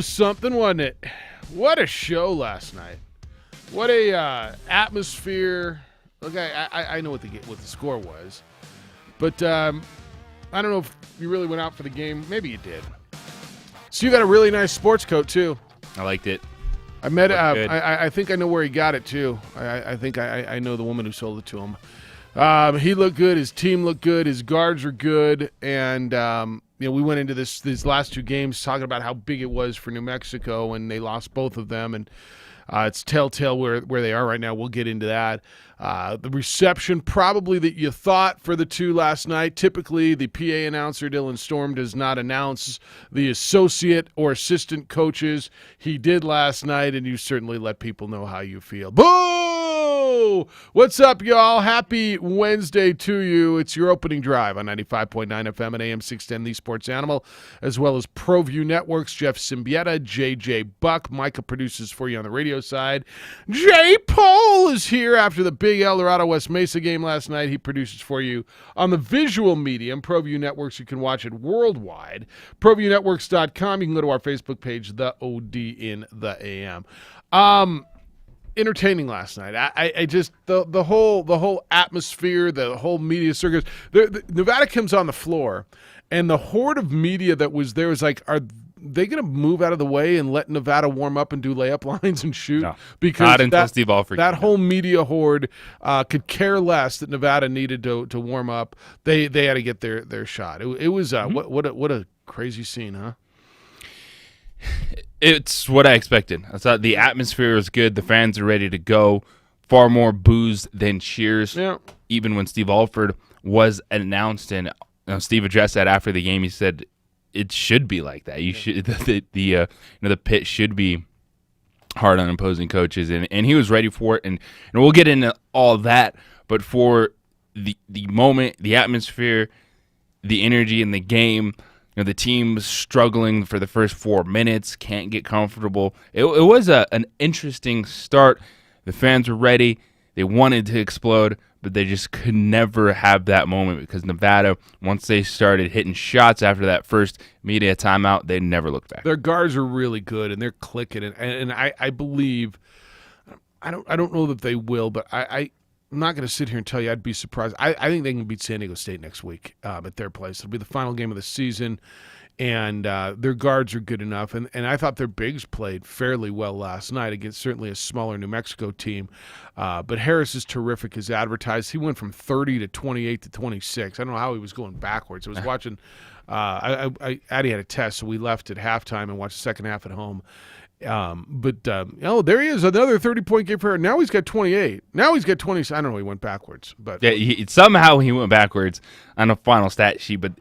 was something, wasn't it? What a show last night. What a atmosphere. Look, I know what the score was, but I don't know if you really went out for the game. Maybe you did. So you got a really nice sports coat too. I liked it. I met. I think I know where he got it too. I think I know the woman who sold it to him. He looked good. His team looked good. His guards are good, and we went into these last two games talking about how big it was for New Mexico, and they lost both of them, and it's telltale where they are right now. We'll get into that. The reception probably that you thought for the two last night. Typically, the PA announcer, Dylan Storm, does not announce the associate or assistant coaches. He did last night, and you certainly let people know how you feel. Boo! What's up, y'all? Happy Wednesday to you. It's your opening drive on 95.9 FM and AM 610, The Sports Animal, as well as ProView Networks. Jeff Siembieda, JJ Buck. Micah produces for you on the radio side. Jay Paul is here after the big El Dorado West Mesa game last night. He produces for you on the visual medium, ProView Networks. You can watch it worldwide. ProViewNetworks.com. You can go to our Facebook page, The OD in the AM. Entertaining last night. I just the whole atmosphere, the whole media circus. Nevada comes on the floor, and the horde of media that was there was like, are they going to move out of the way and let Nevada warm up and do layup lines and shoot? No, because not until Steve Alford. That whole media horde could care less that Nevada needed to warm up. They had to get their shot. It was what a crazy scene, huh? It's what I expected. I thought the atmosphere was good. The fans are ready to go. Far more boos than cheers. Yeah. Even when Steve Alford was announced, and Steve addressed that after the game, he said it should be like that. You should the pit should be hard on opposing coaches, and he was ready for it. And we'll get into all that. But for the moment, the atmosphere, the energy in the game. The team was struggling for the first 4 minutes, can't get comfortable. It was an interesting start. The fans were ready. They wanted to explode, but they just could never have that moment because Nevada, once they started hitting shots after that first media timeout, they never looked back. Their guards are really good, and they're clicking. And I believe – I don't know that they will, but I'm not going to sit here and tell you I'd be surprised. I think they can beat San Diego State next week at their place. It'll be the final game of the season, and their guards are good enough. And I thought their bigs played fairly well last night against certainly a smaller New Mexico team. But Harris is terrific as advertised. He went from 30 to 28 to 26. I don't know how he was going backwards. I was watching Addie had a test, so we left at halftime and watched the second half at home. There he is, another 30-point game for her. Now he's got 28. Now he's got 20. I don't know. He went backwards, but yeah, somehow he went backwards on a final stat sheet. But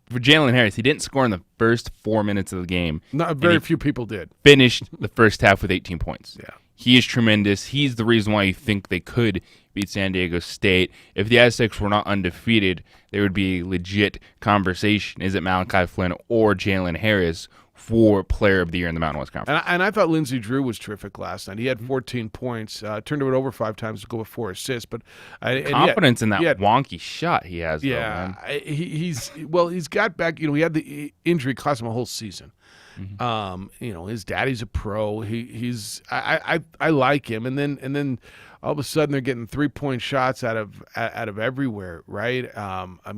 for Jalen Harris, he didn't score in the first 4 minutes of the game. Not very few people did. Finished the first half with 18 points. Yeah, he is tremendous. He's the reason why you think they could beat San Diego State. If the Aztecs were not undefeated, there would be a legit conversation. Is it Malachi Flynn or Jalen Harris for Player of the Year in the Mountain West Conference? And I thought Lindsey Drew was terrific last night. He had 14 points, turned it over 5 times to go with 4 assists. But confidence in that wonky shot he has. Yeah, though, man. He's got back. He had the injury cost him a whole season. Mm-hmm. His daddy's a pro. I like him, and then all of a sudden they're getting 3-point shots out of everywhere, right?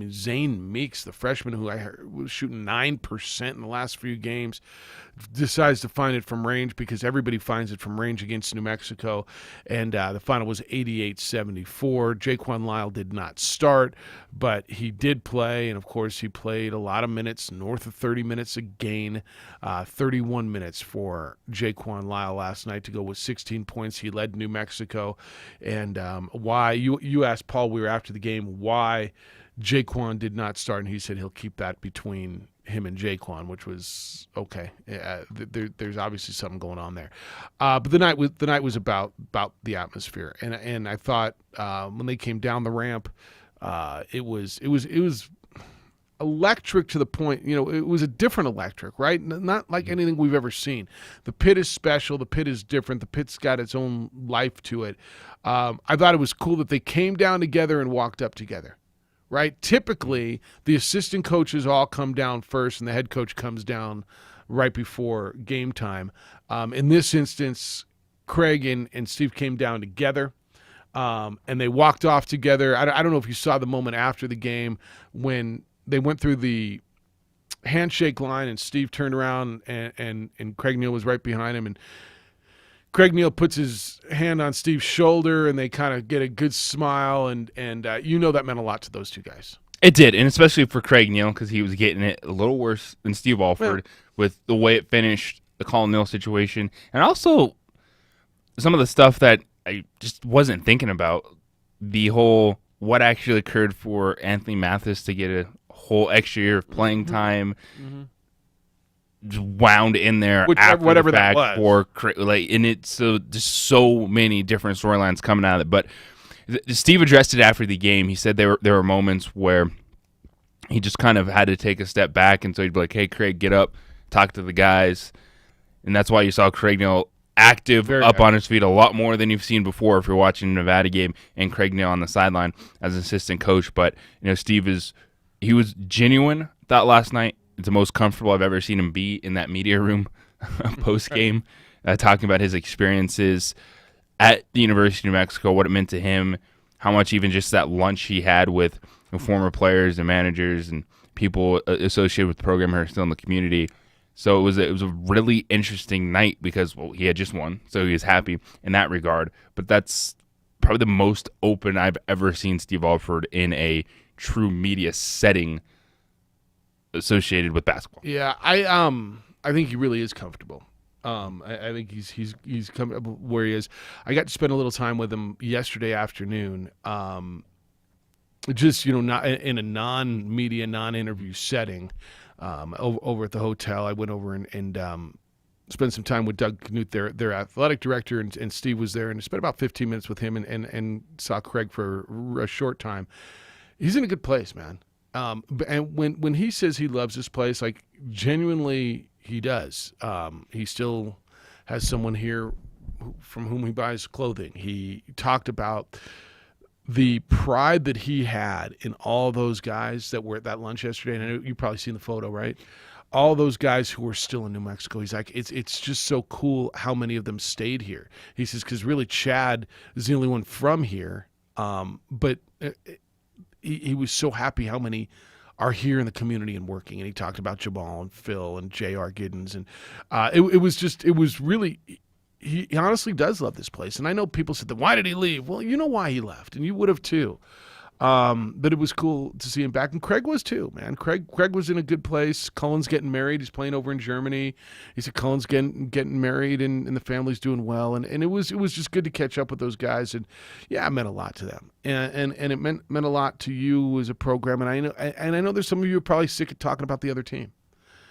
Zane Meeks, the freshman who I heard was shooting 9% in the last few games, decides to find it from range because everybody finds it from range against New Mexico, and the final was 88-74. Jaquan Lyle did not start, but he did play, and of course he played a lot of minutes, north of 30 minutes a game, 31 minutes for Jaquan Lyle last night to go with 16 points. He led New Mexico. And why you asked Paul, we were after the game, why Jaquan did not start, and he said he'll keep that between him and Jaquan, which was okay. There's obviously something going on there. But the night was about the atmosphere, and I thought when they came down the ramp, it was electric to the point, it was a different electric, right? Not like anything we've ever seen. The pit is special. The pit is different. The pit's got its own life to it. I thought it was cool that they came down together and walked up together, right? Typically, the assistant coaches all come down first and the head coach comes down right before game time. In this instance, Craig and Steve came down together. And they walked off together. I don't know if you saw the moment after the game when they went through the handshake line and Steve turned around and Craig Neal was right behind him. And Craig Neal puts his hand on Steve's shoulder and they kind of get a good smile. And that meant a lot to those two guys. It did, and especially for Craig Neal because he was getting it a little worse than Steve Alford with the way it finished, the Colin Neal situation, and also some of the stuff that I just wasn't thinking about, the whole what actually occurred for Anthony Mathis to get a whole extra year of playing time wound in there after whatever the fact that was. And it's so just so many different storylines coming out of it. But Steve addressed it after the game. He said there were moments where he just kind of had to take a step back, and so he'd be like, "Hey, Craig, get up, talk to the guys," and that's why you saw Craig Neal active, on his feet a lot more than you've seen before if you're watching a Nevada game, and Craig Neal on the sideline as an assistant coach. But Steve he was genuine that last night. It's the most comfortable I've ever seen him be in that media room post game, talking about his experiences at the University of New Mexico, what it meant to him, how much even just that lunch he had with former players and managers and people associated with the program who are still in the community. So it was a really interesting night because, he had just won, so he was happy in that regard. But that's probably the most open I've ever seen Steve Alford in a true media setting associated with basketball. Yeah, I think he really is comfortable. I think he's comfortable where he is. I got to spend a little time with him yesterday afternoon. Just not in a non-media, non-interview setting. Over at the hotel, I went over and spent some time with Doug Knut, their athletic director, and Steve was there, and spent about 15 minutes with him and saw Craig for a short time. He's in a good place, man. And when he says he loves this place, like genuinely he does. He still has someone here from whom he buys clothing. He talked about the pride that he had in all those guys that were at that lunch yesterday, and I know you've probably seen the photo, right? All those guys who were still in New Mexico. He's like, it's just so cool how many of them stayed here. He says, because really Chad is the only one from here, but he was so happy how many are here in the community and working. And he talked about Jamal and Phil and J.R. Giddens, and it was really. He honestly does love this place. And I know people said, why did he leave? Well, you know why he left, and you would have too. But it was cool to see him back. And Craig was too, man. Craig was in a good place. Cullen's getting married. He's playing over in Germany. He said Cullen's getting married and the family's doing well. And it was just good to catch up with those guys. And yeah, it meant a lot to them. And it meant a lot to you as a program. And I know there's some of you who are probably sick of talking about the other team.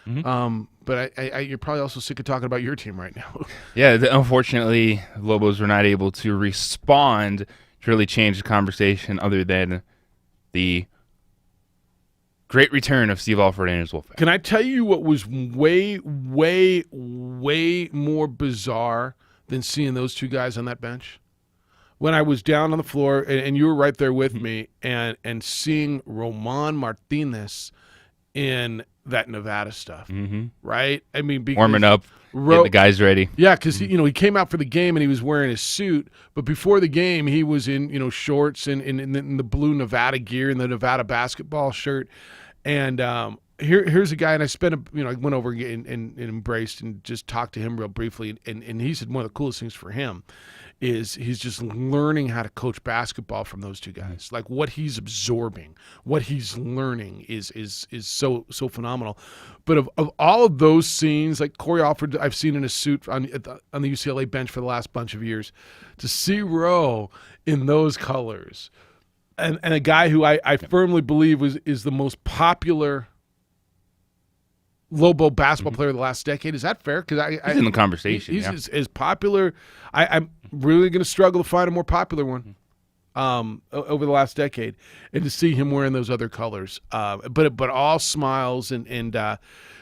Mm-hmm. But you're probably also sick of talking about your team right now. Yeah, unfortunately, Lobos were not able to respond to really change the conversation other than the great return of Steve Alford and his Wolfpack. Can I tell you what was way, way, way more bizarre than seeing those two guys on that bench? When I was down on the floor, and you were right there with me, and seeing Roman Martinez in that Nevada stuff, right? I mean, because warming up, get the guys ready. Yeah, because he came out for the game and he was wearing his suit, but before the game he was in shorts and in the blue Nevada gear and the Nevada basketball shirt. And here's a guy, and I went over and embraced and just talked to him real briefly, and he said one of the coolest things for him is he's just learning how to coach basketball from those two guys. Like what he's absorbing, what he's learning is so phenomenal. But of all of those scenes, like Corey Alford, I've seen in a suit on the UCLA bench for the last bunch of years. To see Roe in those colors, and a guy who I firmly believe is the most popular Lobo basketball player of the last decade. Is that fair? Because he's in the conversation. He's as popular. I'm really going to struggle to find a more popular one over the last decade, and to see him wearing those other colors. But all smiles and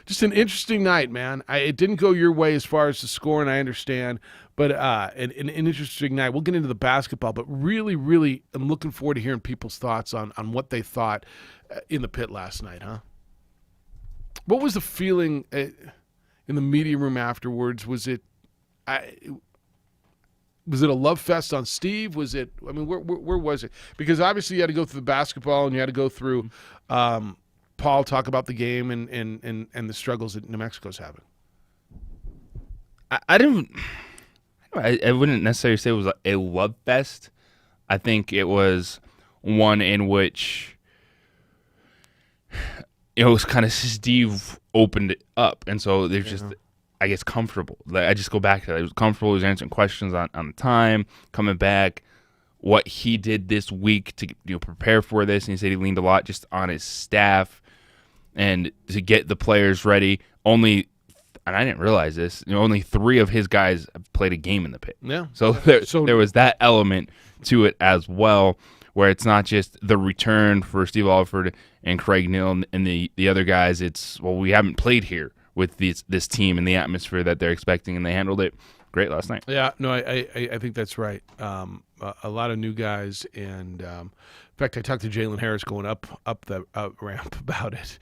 just an interesting night, man. It didn't go your way as far as the score, and I understand. But an interesting night. We'll get into the basketball, but really, really, I'm looking forward to hearing people's thoughts on what they thought in the pit last night, huh? What was the feeling? in the media room afterwards? Was it a love fest on Steve? Was it? I mean, where was it? Because obviously you had to go through the basketball and you had to go through Paul talk about the game and the struggles that New Mexico's having. I wouldn't necessarily say it was a love fest. I think it was one in which it was kind of Steve opened it up, and so they're just, I guess, comfortable. Like, I just go back to that. He was comfortable. He was answering questions on the time, coming back, what he did this week to prepare for this, and he said he leaned a lot just on his staff and to get the players ready. And I didn't realize this, only 3 of his guys have played a game in the pit. Yeah. So there was that element to it as well, where it's not just the return for Steve Alford and Craig Neal and the other guys. It's, well, we haven't played here with this team and the atmosphere that they're expecting, and they handled it great last night. Yeah, no, I think that's right. A lot of new guys, and in fact, I talked to Jalen Harris going up the ramp about it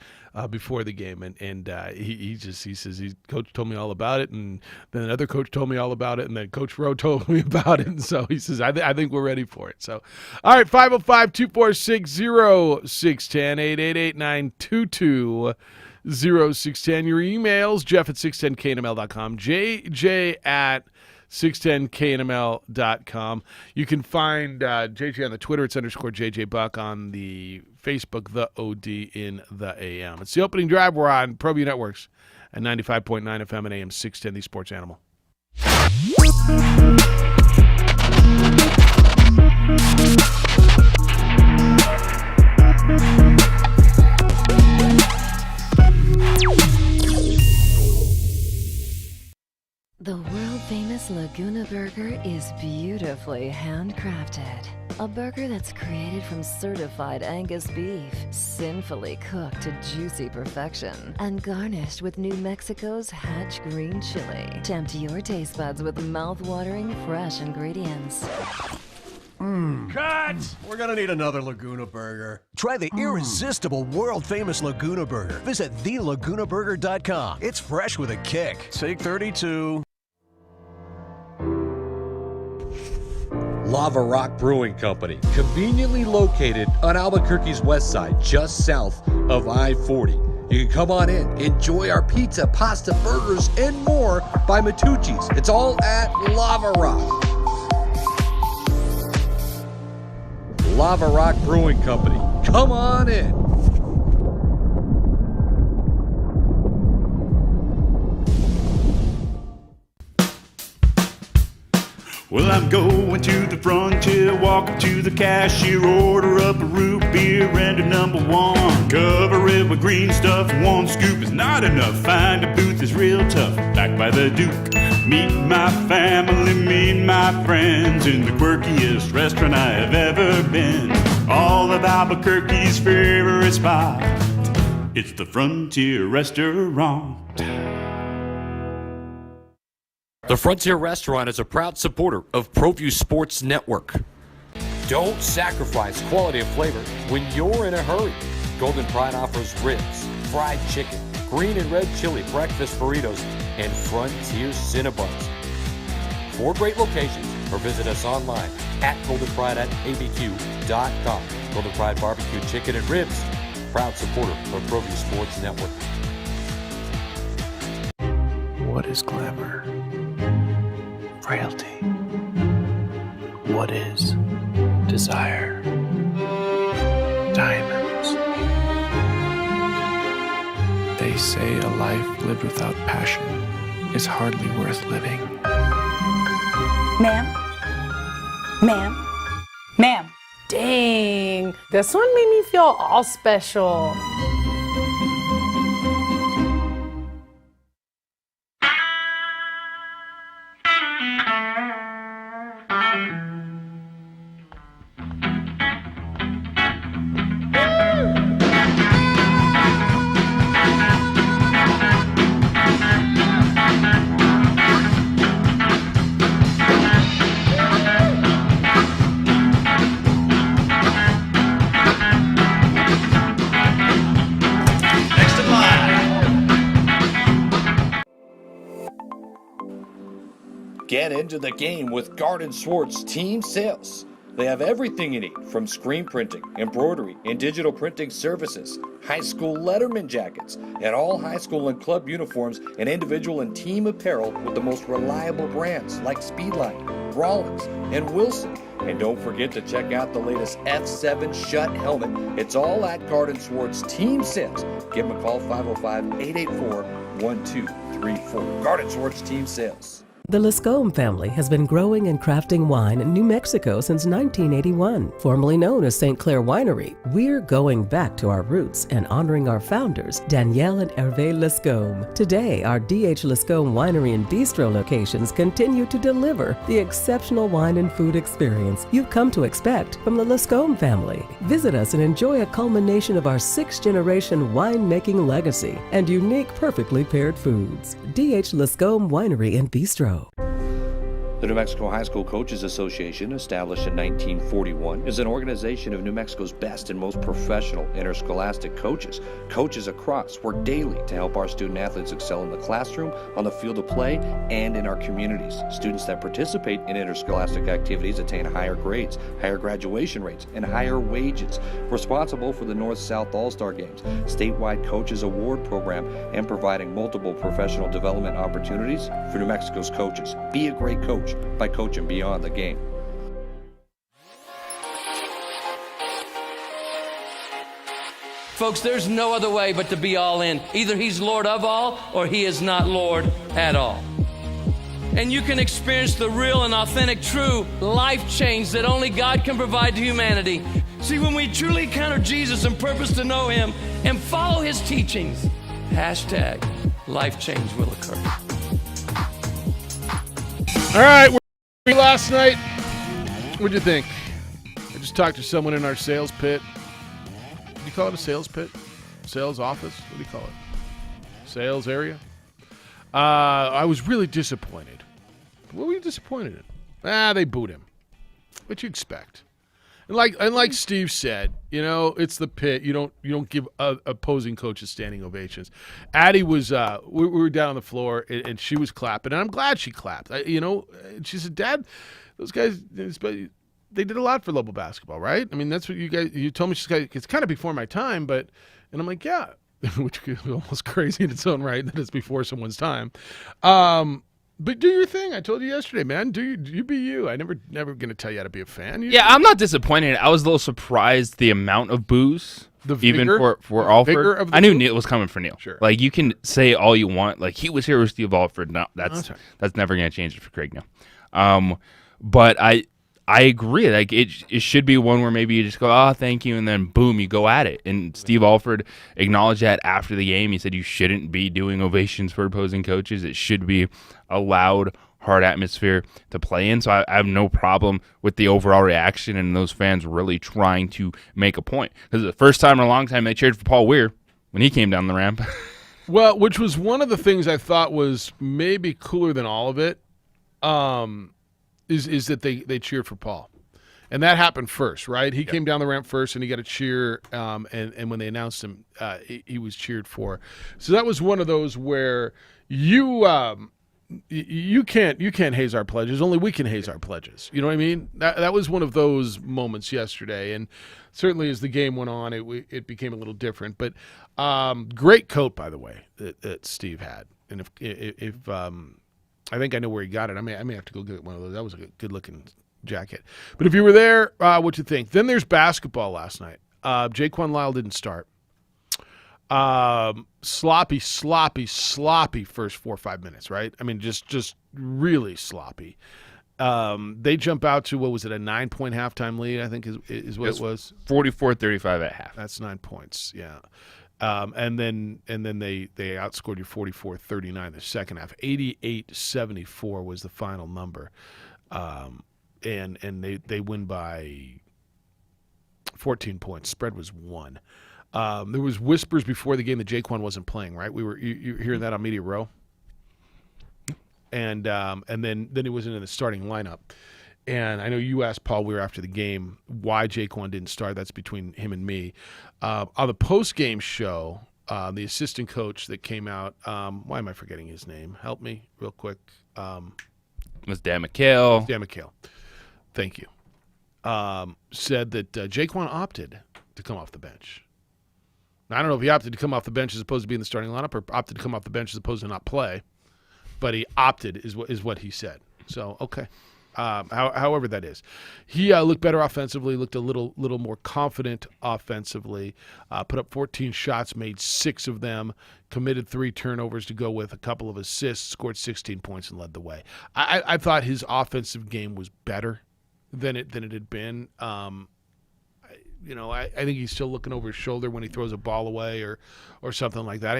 before the game, and he says coach told me all about it, and then another coach told me all about it, and then Coach Rowe told me about it, and so he says I think we're ready for it. So, all right, 505-246-0610, 888-922-0610. Your emails, Jeff@610knml.com, JJ at 610knml.com. You can find JJ on the Twitter. It's _JJ Buck. On the Facebook, the OD in the AM. It's the opening drive. We're on ProView Networks at 95.9 FM and AM 610, the Sports Animal. The world-famous Laguna Burger is beautifully handcrafted. A burger that's created from certified Angus beef, sinfully cooked to juicy perfection, and garnished with New Mexico's Hatch green chili. Tempt your taste buds with mouth-watering fresh ingredients. Cut! We're gonna need another Laguna Burger. Try the irresistible, world-famous Laguna Burger. Visit thelagunaburger.com. It's fresh with a kick. Take 32. Lava Rock Brewing Company, conveniently located on Albuquerque's west side, just south of I-40. You can come on in, enjoy our pizza, pasta, burgers, and more by Matucci's. It's all at Lava Rock. Lava Rock Brewing Company, come on in. Well, I'm going to the frontier, walk up to the cashier, order up a root beer and a number 1. Cover it with green stuff, 1 scoop is not enough. Find a booth is real tough, back by the Duke. Meet my family, meet my friends in the quirkiest restaurant I have ever been. All of Albuquerque's favorite spot, it's the Frontier Restaurant. The Frontier Restaurant is a proud supporter of ProView Sports Network. Don't sacrifice quality of flavor when you're in a hurry. Golden Pride offers ribs, fried chicken, green and red chili breakfast burritos, and Frontier Cinnabons. 4 great locations, or visit us online at goldenpride@abq.com. Golden Pride Barbecue Chicken and Ribs, proud supporter of ProView Sports Network. What is glamour? Frailty. What is desire? Diamonds. They say a life lived without passion is hardly worth living. Ma'am? Ma'am? Ma'am? Dang, this one made me feel all special. Get into the game with Garden Swartz Team Sales. They have everything you need, from screen printing, embroidery, and digital printing services, high school letterman jackets, and all high school and club uniforms and individual and team apparel with the most reliable brands like Speedline, Rawlins, and Wilson. And don't forget to check out the latest F7 Shut helmet. It's all at Garden Swartz Team Sales. Give them a call, 505-884-1234. Garden Swartz Team Sales. The Lascombe family has been growing and crafting wine in New Mexico since 1981. Formerly known as St. Clair Winery, we're going back to our roots and honoring our founders, Danielle and Hervé Lascombe. Today, our D.H. Lascombe Winery and Bistro locations continue to deliver the exceptional wine and food experience you've come to expect from the Lascombe family. Visit us and enjoy a culmination of our sixth-generation winemaking legacy and unique, perfectly paired foods. D.H. Lascombe Winery and Bistro. The New Mexico High School Coaches Association, established in 1941, is an organization of New Mexico's best and most professional interscholastic coaches. Coaches across work daily to help our student athletes excel in the classroom, on the field of play, and in our communities. Students that participate in interscholastic activities attain higher grades, higher graduation rates, and higher wages. Responsible for the North-South All-Star Games, statewide Coaches Award Program, and providing multiple professional development opportunities for New Mexico's coaches. Be a great coach by coaching beyond the game. Folks, there's no other way but to be all in. Either he's Lord of all or he is not Lord at all. And you can experience the real and authentic, true life change that only God can provide to humanity. See, when we truly encounter Jesus and purpose to know him and follow his teachings, hashtag life change will occur. All right, we're last night. What'd you think? I just talked to someone in our sales pit. Do you call it a sales pit? Sales office? What do you call it? Sales area? I was really disappointed. What were you disappointed in? They booed him. What you expect? And like Steve said, it's the pit. You don't give opposing coaches standing ovations. Addie was we were down on the floor and she was clapping, and I'm glad she clapped. She said, "Dad, those guys, they did a lot for Lobo basketball, right? I mean, that's what you told me." She's like, "It's kind of before my time, but," and I'm like, "Yeah," which is almost crazy in its own right that it's before someone's time. But do your thing. I told you yesterday, man. You be you. I never going to tell you how to be a fan. I'm not disappointed. I was a little surprised the amount of boos. Even for Alford. I knew Neil was coming for Neil. Sure. Like, you can say all you want. Like, he was here with Steve Alford. No, that's never going to change it for Craig now. But I agree. Like, it should be one where maybe you just go, "Oh, thank you," and then boom, you go at it. And Steve Alford acknowledged that after the game. He said you shouldn't be doing ovations for opposing coaches. It should be a loud, hard atmosphere to play in. So I have no problem with the overall reaction and those fans really trying to make a point. Because the first time in a long time they cheered for Paul Weir when he came down the ramp. Well, which was one of the things I thought was maybe cooler than all of it. Is that they cheered for Paul. And that happened first, right? He came down the ramp first, and he got a cheer, and when they announced him, he was cheered for. So that was one of those where you can't haze our pledges. Only we can haze our pledges. You know what I mean? That was one of those moments yesterday, and certainly as the game went on, it became a little different. But great coat, by the way, that Steve had. And if I think I know where he got it. I may have to go get one of those. That was a good-looking jacket. But if you were there, what'd you think? Then there's basketball last night. Jaquan Lyle didn't start. Sloppy first 4 or 5 minutes, right? I mean, just really sloppy. They jump out to, what was it, a 9-point halftime lead, I think is what it was. 44-35 at half. That's 9 points, yeah. And then they outscored you 44-39 the second half. 88-74 was the final number. And they win by 14 points. Spread was 1. There was whispers before the game that Jaquan wasn't playing, right? You hearing that on Media Row? And then he wasn't in the starting lineup. And I know you asked Paul Weir after the game why Jaquan didn't start. That's between him and me. On the post-game show, the assistant coach that came out, why am I forgetting his name? Help me real quick. was Dan McHale. Dan McHale. Thank you. Said that Jaquan opted to come off the bench. Now, I don't know if he opted to come off the bench as opposed to be in the starting lineup or opted to come off the bench as opposed to not play, but he opted is what he said. So, okay. However that is. He looked better offensively, looked a little more confident offensively, put up 14 shots, made 6 of them, committed 3 turnovers to go with a couple of assists, scored 16 points and led the way. I thought his offensive game was better than it had been. I think he's still looking over his shoulder when he throws a ball away or something like that.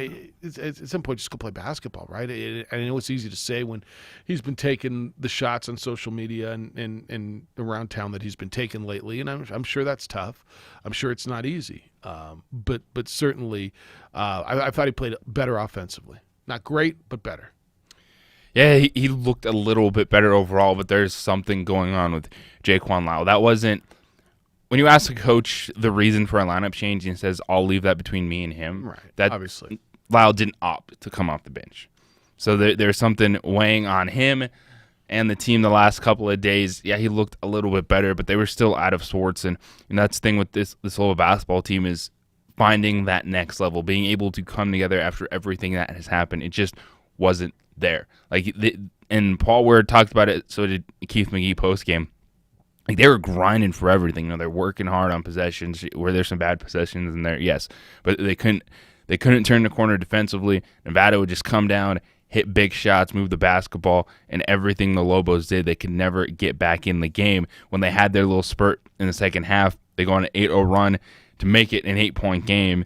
At some point, just go play basketball, right? I know it's easy to say when he's been taking the shots on social media and around town that he's been taking lately, and I'm sure that's tough. I'm sure it's not easy, but certainly I thought he played better offensively. Not great, but better. Yeah, he looked a little bit better overall, but there's something going on with Jaquan Lyle. That wasn't – when you ask a coach the reason for a lineup change, he says, I'll leave that between me and him. Right, that, obviously. Lyle didn't opt to come off the bench. So there's something weighing on him and the team the last couple of days. Yeah, he looked a little bit better, but they were still out of sorts. And that's the thing with this whole basketball team is finding that next level, being able to come together after everything that has happened. It just wasn't there. And Paul Ward talked about it, so did Keith McGee postgame. They were grinding for everything. They're working hard on possessions. Where there's some bad possessions in there, yes, but they couldn't turn the corner defensively. Nevada would just come down, hit big shots, move the basketball, and everything the Lobos did, they could never get back in the game. When they had their little spurt in the second half, they go on an 8-0 run to make it an 8-point game.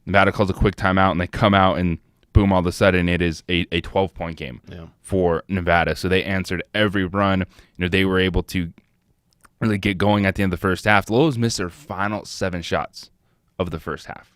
Nevada calls a quick timeout, and they come out and boom! All of a sudden, it is a 12-point game for Nevada. So they answered every run. They were able to really get going at the end of the first half. The Lobos missed their final 7 shots of the first half.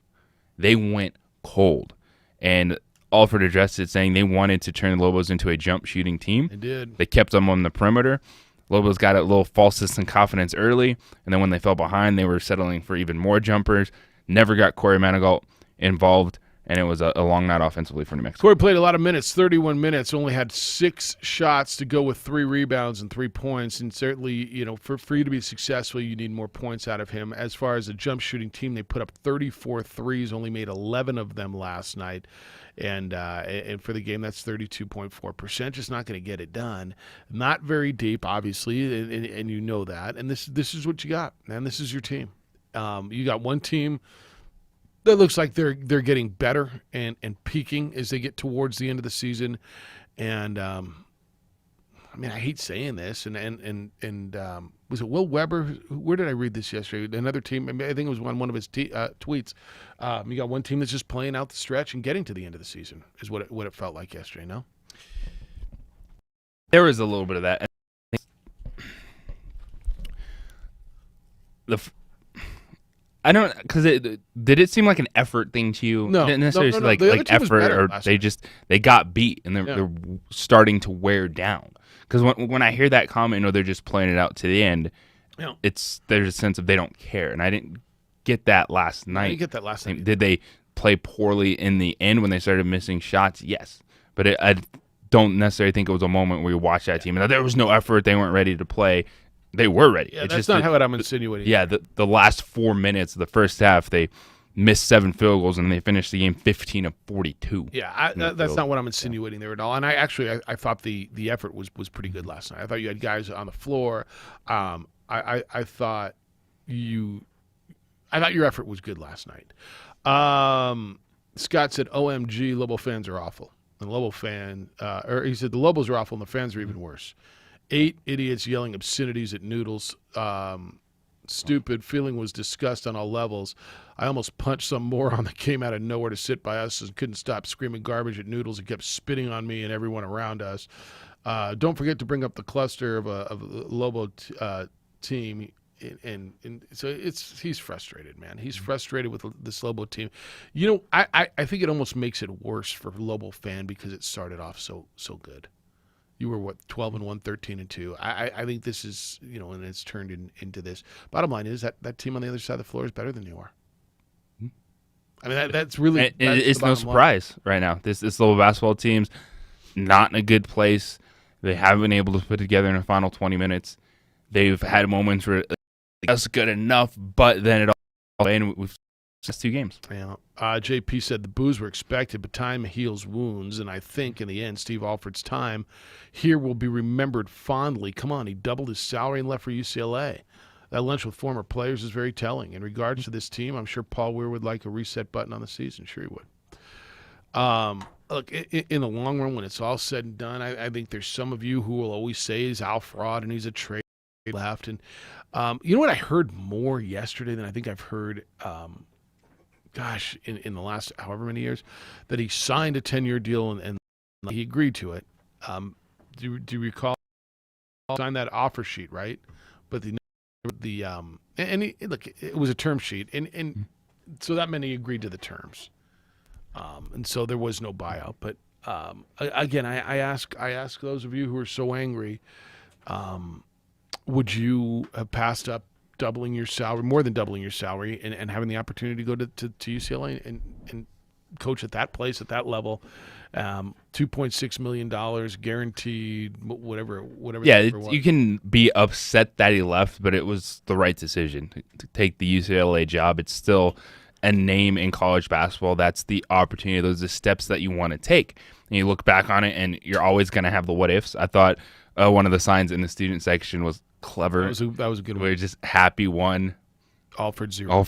They went cold. And Alford addressed it, saying they wanted to turn the Lobos into a jump shooting team. They did. They kept them on the perimeter. Lobos got a little false sense of confidence early, and then when they fell behind, they were settling for even more jumpers. Never got Corey Manigault involved, and it was a long night offensively for New Mexico. Corey played a lot of minutes, 31 minutes, only had 6 shots to go with 3 rebounds and 3 points. And certainly, for you to be successful, you need more points out of him. As far as a jump shooting team, they put up 34 threes, only made 11 of them last night. And for the game, that's 32.4%. Just not going to get it done. Not very deep, obviously, and you know that. And this is what you got, man. This is your team. You got one team that looks like they're getting better and peaking as they get towards the end of the season. And I hate saying this, and was it Will Weber? Where did I read this yesterday? Another team. I think it was one of his tweets. You got one team that's just playing out the stretch and getting to the end of the season is what it felt like yesterday. No, there was a little bit of that. I don't, because did it seem like an effort thing to you? No, it didn't necessarily like effort, or they got beat and they're starting to wear down. Because when I hear that comment, they're just playing it out to the end. Yeah. There's a sense of they don't care, and I didn't get that last night. You get that last night. Did they play poorly in the end when they started missing shots? Yes, but I don't necessarily think it was a moment where you watch that team and there was no effort. They weren't ready to play. They were ready. Yeah, that's not what I'm insinuating. Yeah, the last 4 minutes of the first half, they missed 7 field goals, and they finished the game 15 of 42. Yeah, that's not what I'm insinuating there at all. And I thought the effort was pretty good last night. I thought you had guys on the floor. I thought your effort was good last night. Scott said, "OMG, Lobo fans are awful." And he said the Lobos are awful, and the fans are even worse. 8 idiots yelling obscenities at Noodles. Stupid. Feeling was disgust on all levels. I almost punched some moron that came out of nowhere to sit by us and couldn't stop screaming garbage at Noodles and kept spitting on me and everyone around us. Don't forget to bring up the cluster of a Lobo team. And so he's frustrated, man. He's frustrated with this Lobo team. I think it almost makes it worse for Lobo fan because it started off so good. You were 12-1, 13-2. I think this is, and it's turned into this. Bottom line is that team on the other side of the floor is better than you are. I mean, that's really. It's no surprise right now. This Lobo basketball team's not in a good place. They haven't been able to put together in the final 20 minutes. They've had moments where that's good enough, but then it all and we've just 2 games. Yeah. JP said the boos were expected, but time heals wounds, and I think in the end, Steve Alford's time here will be remembered fondly. Come on, he doubled his salary and left for UCLA. That lunch with former players is very telling. In regards to this team, I'm sure Paul Weir would like a reset button on the season. Sure he would. Look, in the long run, when it's all said and done, I think there's some of you who will always say he's Al fraud and he's a trade left. And you know what I heard more yesterday than I think I've heard, in the last however many years, that he signed a 10-year deal and he agreed to it. Do you recall? Signed that offer sheet, right? But it was a term sheet, and so that meant he agreed to the terms. And so there was no buyout. But again, I ask those of you who are so angry, would you have passed up doubling your salary, more than doubling your salary, and having the opportunity to go to UCLA and coach at that place, at that level, $2.6 million guaranteed, whatever. Yeah, you can be upset that he left, but it was the right decision to take the UCLA job. It's still a name in college basketball. That's the opportunity. Those are the steps that you want to take. And you look back on it, and you're always going to have the what ifs. I thought one of the signs in the student section was clever. That was a good one. We're just happy one. Alford zero.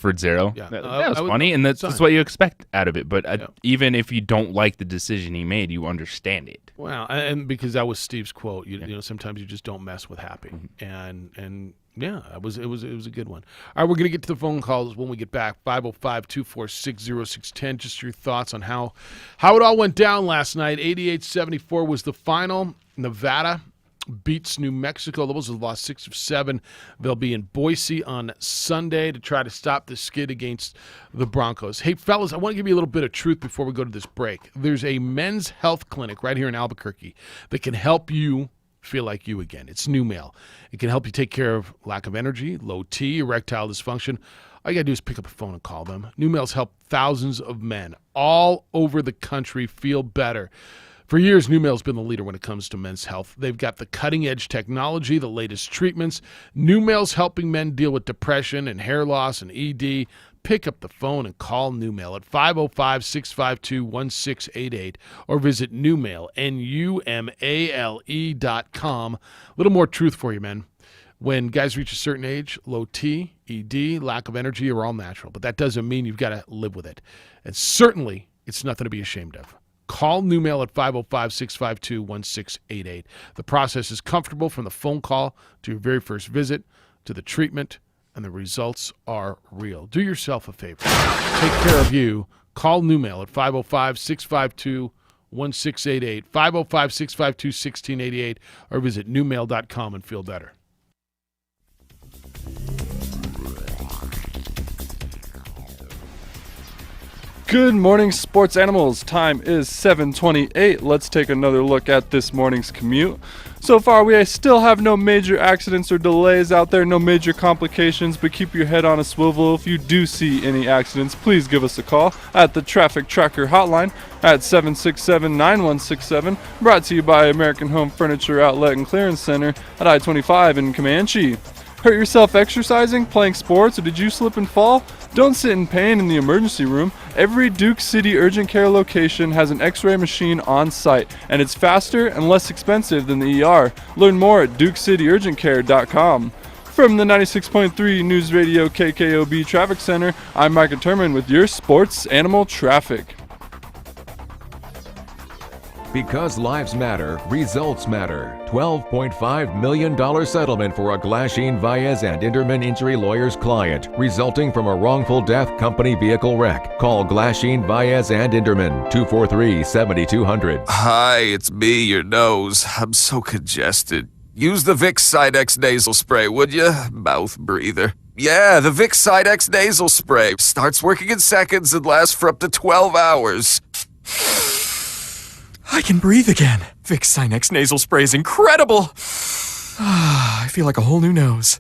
Yeah. That was funny, and that's what you expect out of it. But even if you don't like the decision he made, you understand it. Well, and because that was Steve's quote, you know, sometimes you just don't mess with happy, and yeah, it was a good one. All right, we're gonna get to the phone calls when we get back. 505-246-0610. Just your thoughts on how it all went down last night. 88-74 was the final. Nevada beats New Mexico. The Bulls have lost 6 of 7. They'll be in Boise on Sunday to try to stop the skid against the Broncos. Hey, fellas, I want to give you a little bit of truth before we go to this break. There's a men's health clinic right here in Albuquerque that can help you feel like you again. It's NuMale. It can help you take care of lack of energy, low T, erectile dysfunction. All you got to do is pick up a phone and call them. NuMale's helped thousands of men all over the country feel better. For years, NuMale's been the leader when it comes to men's health. They've got the cutting-edge technology, the latest treatments. NuMale's helping men deal with depression and hair loss and ED. Pick up the phone and call NuMale at 505-652-1688 or visit NuMale, NuMale.com. A little more truth for you, men. When guys reach a certain age, low T, ED, lack of energy are all natural, but that doesn't mean you've got to live with it. And certainly, it's nothing to be ashamed of. Call NuMale at 505-652-1688. The process is comfortable from the phone call to your very first visit to the treatment, and the results are real. Do yourself a favor. Take care of you. Call NuMale at 505-652-1688, 505-652-1688, or visit NuMale.com and feel better. Good morning, sports animals. Time is 7:28. Let's take another look at this morning's commute. So far, we still have no major accidents or delays out there, no major complications, but keep your head on a swivel. If you do see any accidents, please give us a call at the Traffic Tracker hotline at 767-9167, brought to you by American Home Furniture Outlet and Clearance Center at I-25 in Comanche. Hurt yourself exercising, playing sports, or did you slip and fall? Don't sit in pain in the emergency room. Every Duke City urgent care location has an x-ray machine on site, and it's faster and less expensive than the ER. Learn more at DukeCityUrgentCare.com. From the 96.3 News Radio KKOB Traffic Center, I'm Micah Turman with your sports animal traffic. Because lives matter, results matter. $12.5 million settlement for a Glasheen, Vaez, and Inderman injury lawyer's client, resulting from a wrongful death company vehicle wreck. Call Glasheen, Vaez, and Inderman, 243-7200. Hi, it's me, your nose. I'm so congested. Use the Vicks Sidex nasal spray, would you? Mouth breather. Yeah, the Vicks Sidex nasal spray. Starts working in seconds and lasts for up to 12 hours. I can breathe again. Vicks Sinex nasal spray is incredible. I feel like a whole new nose.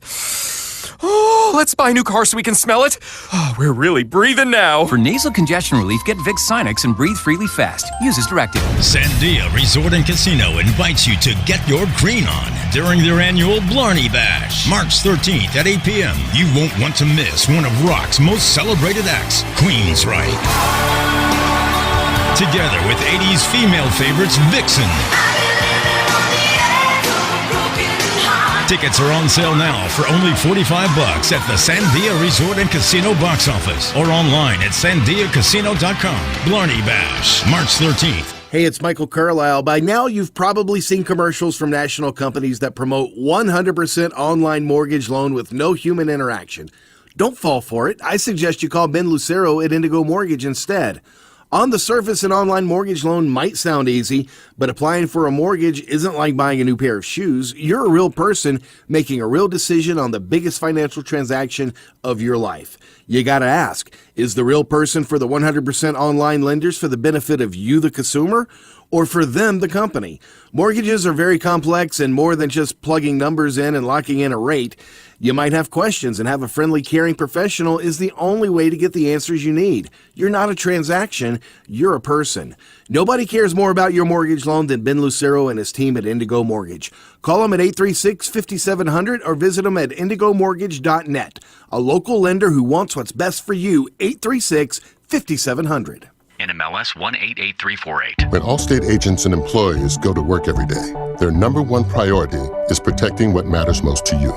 Oh, let's buy a new car so we can smell it. Oh, we're really breathing now. For nasal congestion relief, get Vicks Sinex and breathe freely fast. Use as directed. Sandia Resort and Casino invites you to get your green on during their annual Blarney Bash, March 13th at 8 p.m. You won't want to miss one of rock's most celebrated acts, Queensryche. Together with 80s female favorites, Vixen. Tickets are on sale now for only $45 at the Sandia Resort and Casino box office or online at sandiacasino.com. Blarney Bash, March 13th. Hey, it's Michael Carlisle. By now, you've probably seen commercials from national companies that promote 100% online mortgage loan with no human interaction. Don't fall for it. I suggest you call Ben Lucero at Indigo Mortgage instead. On the surface, an online mortgage loan might sound easy, but applying for a mortgage isn't like buying a new pair of shoes. You're a real person making a real decision on the biggest financial transaction of your life. You gotta ask, is the real person for the 100% online lenders for the benefit of you, the consumer, or for them, the company? Mortgages are very complex and more than just plugging numbers in and locking in a rate. You might have questions, and have a friendly, caring professional is the only way to get the answers you need. You're not a transaction, you're a person. Nobody cares more about your mortgage loan than Ben Lucero and his team at Indigo Mortgage. Call them at 836-5700 or visit them at indigomortgage.net. A local lender who wants what's best for you, 836-5700. NMLS 188348. When Allstate agents and employees go to work every day, their number one priority is protecting what matters most to you.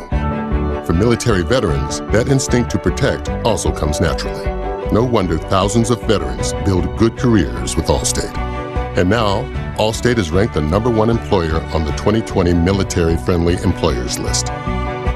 For military veterans, that instinct to protect also comes naturally. No wonder thousands of veterans build good careers with Allstate. And now, Allstate is ranked the number one employer on the 2020 Military Friendly Employers list.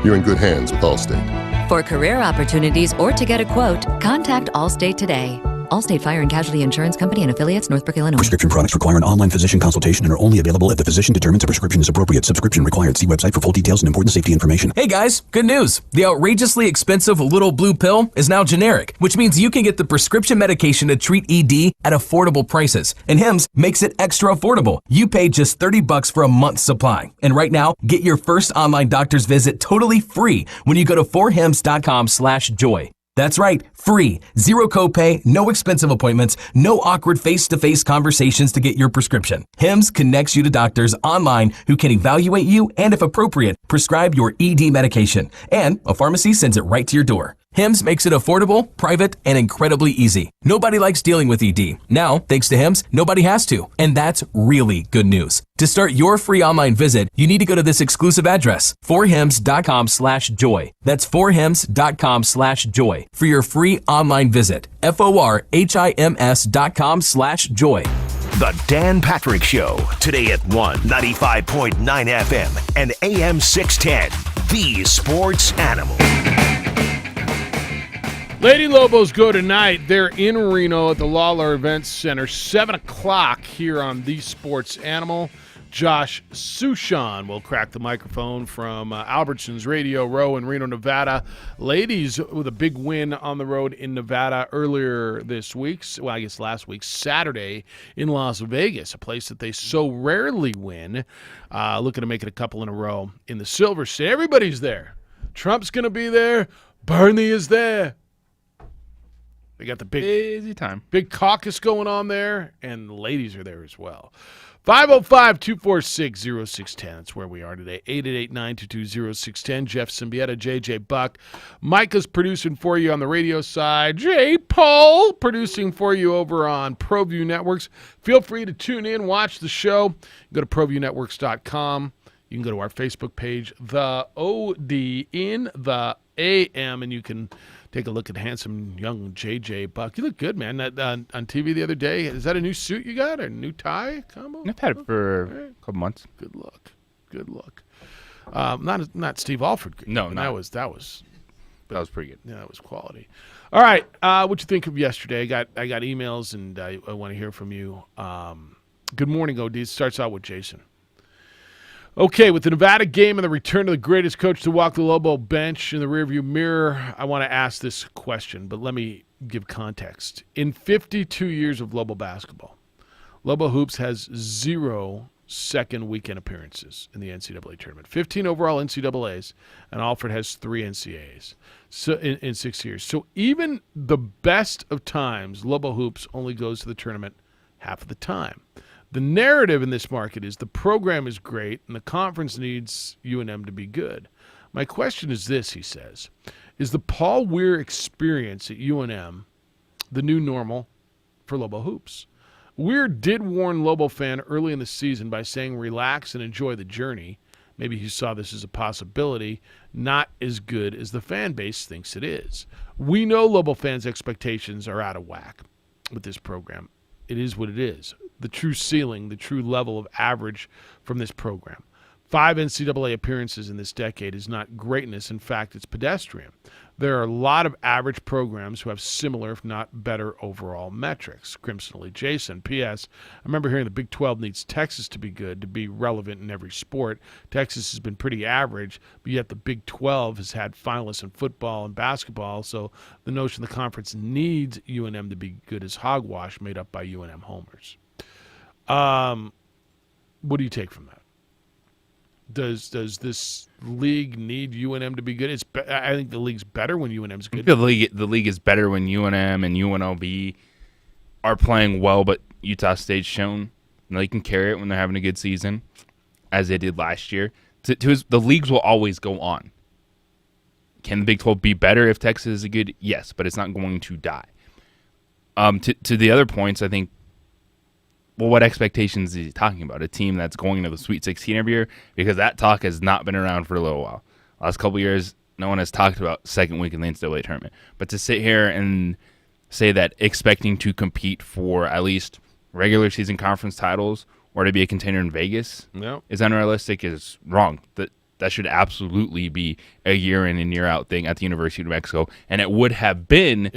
You're in good hands with Allstate. For career opportunities or to get a quote, contact Allstate today. Allstate Fire and Casualty Insurance Company and Affiliates, Northbrook, Illinois. Prescription products require an online physician consultation and are only available if the physician determines a prescription is appropriate. Subscription required. See website for full details and important safety information. Hey guys, good news. The outrageously expensive little blue pill is now generic, which means you can get the prescription medication to treat ED at affordable prices. And Hims makes it extra affordable. You pay just $30 for a month's supply. And right now, get your first online doctor's visit totally free when you go to forhims.com/joy. That's right, free. Zero copay, no expensive appointments, no awkward face-to-face conversations to get your prescription. Hims connects you to doctors online who can evaluate you and, if appropriate, prescribe your ED medication. And a pharmacy sends it right to your door. Hims makes it affordable, private, and incredibly easy. Nobody likes dealing with ED. Now, thanks to Hims, nobody has to. And that's really good news. To start your free online visit, you need to go to this exclusive address, forhims.com/joy. That's forhims.com/joy for your free online visit. forhims.com/joy. The Dan Patrick Show, today at 95.9 FM and AM 610, the Sports Animal. Lady Lobos go tonight. They're in Reno at the Lawler Events Center, 7 o'clock here on The Sports Animal. Josh Sushan will crack the microphone from Albertsons Radio Row in Reno, Nevada. Ladies with a big win on the road in Nevada earlier this week. Well, I guess last week, Saturday in Las Vegas, a place that they so rarely win. Looking to make it a couple in a row in the Silver State. Everybody's there. Trump's going to be there. Bernie is there. They got the big caucus going on there, and the ladies are there as well. 505-246-0610. That's where we are today. 888-922-0610. Jeff Siembieda, JJ Buck. Micah's producing for you on the radio side. J. Paul producing for you over on ProView Networks. Feel free to tune in, watch the show. Go to ProViewNetworks.com. You can go to our Facebook page, The OD in the AM, and you can take a look at handsome young JJ Buck. You look good, man. On TV the other day. Is that a new suit you got or a new tie combo? I've had it for a couple months. Good look. Not Steve Alford. No, that was pretty good. Yeah, that was quality. All right, what you think of yesterday? I got emails and I want to hear from you. Good morning, OD. It starts out with Jason. Okay, with the Nevada game and the return of the greatest coach to walk the Lobo bench in the rearview mirror, I want to ask this question, but let me give context. In 52 years of Lobo basketball, Lobo Hoops has 0 second weekend appearances in the NCAA tournament. 15 overall NCAAs, and Alfred has 3 NCAAs in 6 years. So even the best of times, Lobo Hoops only goes to the tournament half of the time. The narrative in this market is the program is great and the conference needs UNM to be good. My question is this, he says. Is the Paul Weir experience at UNM the new normal for Lobo Hoops? Weir did warn Lobo fan early in the season by saying relax and enjoy the journey. Maybe he saw this as a possibility, not as good as the fan base thinks it is. We know Lobo fans' expectations are out of whack with this program. It is what it is. The true ceiling, the true level of average from this program. 5 NCAA appearances in this decade is not greatness. In fact, it's pedestrian. There are a lot of average programs who have similar, if not better, overall metrics. Crimson Jason. P.S. I remember hearing the Big 12 needs Texas to be good, to be relevant in every sport. Texas has been pretty average, but yet the Big 12 has had finalists in football and basketball, so the notion the conference needs UNM to be good is hogwash made up by UNM homers. What do you take from that? Does this league need UNM to be good? I think the league's better when UNM's good. The league is better when UNM and UNLV are playing well, but Utah State's shown they can carry it when they're having a good season, as they did last year. The leagues will always go on. Can the Big 12 be better if Texas is good? Yes, but it's not going to die. To the other points, I think, well, what expectations is he talking about? A team that's going to the Sweet 16 every year? Because that talk has not been around for a little while. Last couple of years, no one has talked about second week in the NCAA tournament. But to sit here and say that expecting to compete for at least regular season conference titles or to be a contender in Vegas is unrealistic is wrong. That should absolutely be a year in and year out thing at the University of New Mexico. And it would have been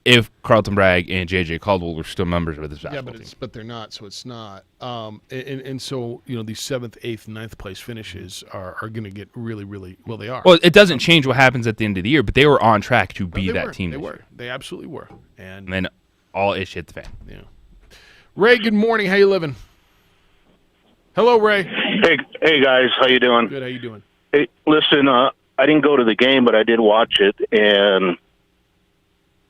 if Carlton Bragg and J.J. Caldwell were still members of this basketball team. But they're not, so it's not. And so, these 7th, 8th, 9th place finishes are going to get really, really, well, they are. Well, it doesn't change what happens at the end of the year, but they were on track to be that team. They were. They absolutely were. And then all ish hit the fan. Yeah. Ray, good morning. How you living? Hello, Ray. Hey guys, how you doing? Good. How you doing? Hey, listen, I didn't go to the game, but I did watch it, and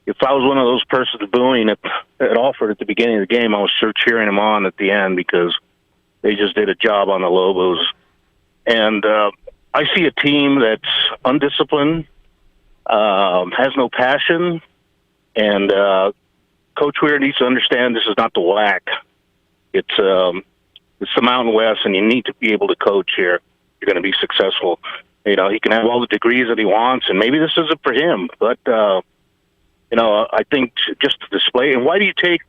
if I was one of those persons booing at Alford at the beginning of the game, I was sure cheering them on at the end because they just did a job on the Lobos. And I see a team that's undisciplined, has no passion, and Coach Weir needs to understand this is not the WAC. It's the Mountain West, and you need to be able to coach here. You're going to be successful. He can have all the degrees that he wants, and maybe this isn't for him, but I think just to display. And why do you take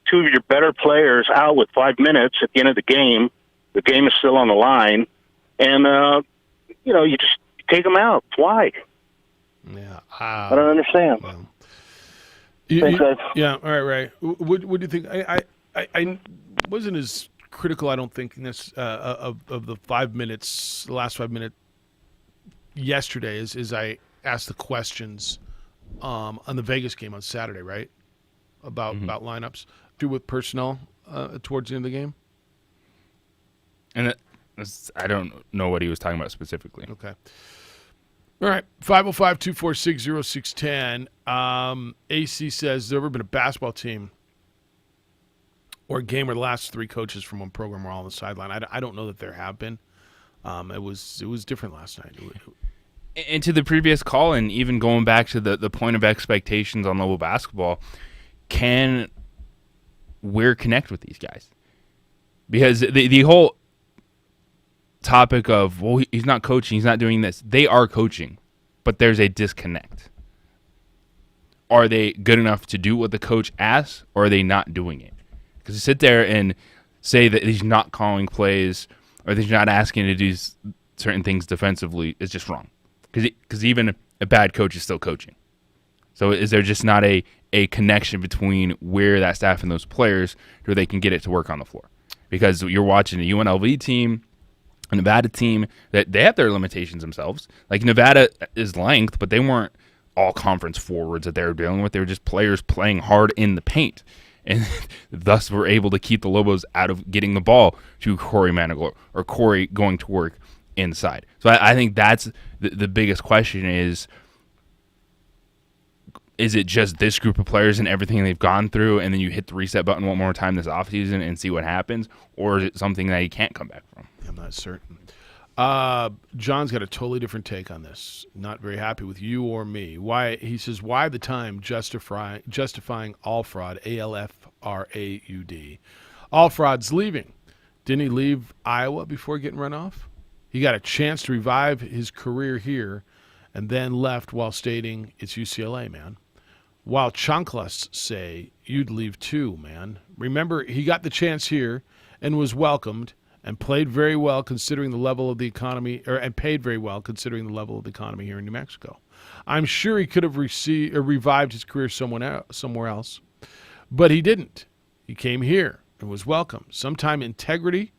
2 of your better players out with 5 minutes at the end of the game? The game is still on the line, and you just take them out. Why? Yeah, I don't understand. Well, Thanks, guys. Yeah, all right, Ray. What do you think? I wasn't as critical, I don't think, of the 5 minutes, the last 5 minutes yesterday, as I asked the questions on the Vegas game on Saturday, right? About lineups, do with personnel towards the end of the game. And I don't know what he was talking about specifically. Okay. All right, 505-246-0610. AC says, has there ever been a basketball team or a game where the last 3 coaches from one program were all on the sideline? I don't know that there have been. It was different last night. And to the previous call, and even going back to the point of expectations on level basketball, can Weir connect with these guys? Because the whole topic of, well, he's not coaching, he's not doing this. They are coaching, but there's a disconnect. Are they good enough to do what the coach asks, or are they not doing it? Because to sit there and say that he's not calling plays or that he's not asking to do certain things defensively is just wrong. Because even a bad coach is still coaching. So is there just not a connection between where that staff and those players where they can get it to work on the floor? Because you're watching a UNLV team, a Nevada team, that they have their limitations themselves. Like Nevada is length, but they weren't all conference forwards that they were dealing with. They were just players playing hard in the paint. and thus we're able to keep the Lobos out of getting the ball to Corey Manigault or Corey going to work inside. So I think that's the biggest question is it just this group of players and everything they've gone through, and then you hit the reset button one more time this offseason and see what happens, or is it something that he can't come back from? I'm not certain. John's got a totally different take on this. Not very happy with you or me. Why? He says, why the time justifying all fraud, ALFRAUD. All fraud's leaving. Didn't he leave Iowa before getting run off? He got a chance to revive his career here and then left while stating it's UCLA, man. While chanclas say you'd leave too, man. Remember, he got the chance here and was welcomed and played very well considering the level of the economy, and paid very well considering the level of the economy here in New Mexico. I'm sure he could have revived his career somewhere else, but he didn't. He came here and was welcome. Sometimes integrity,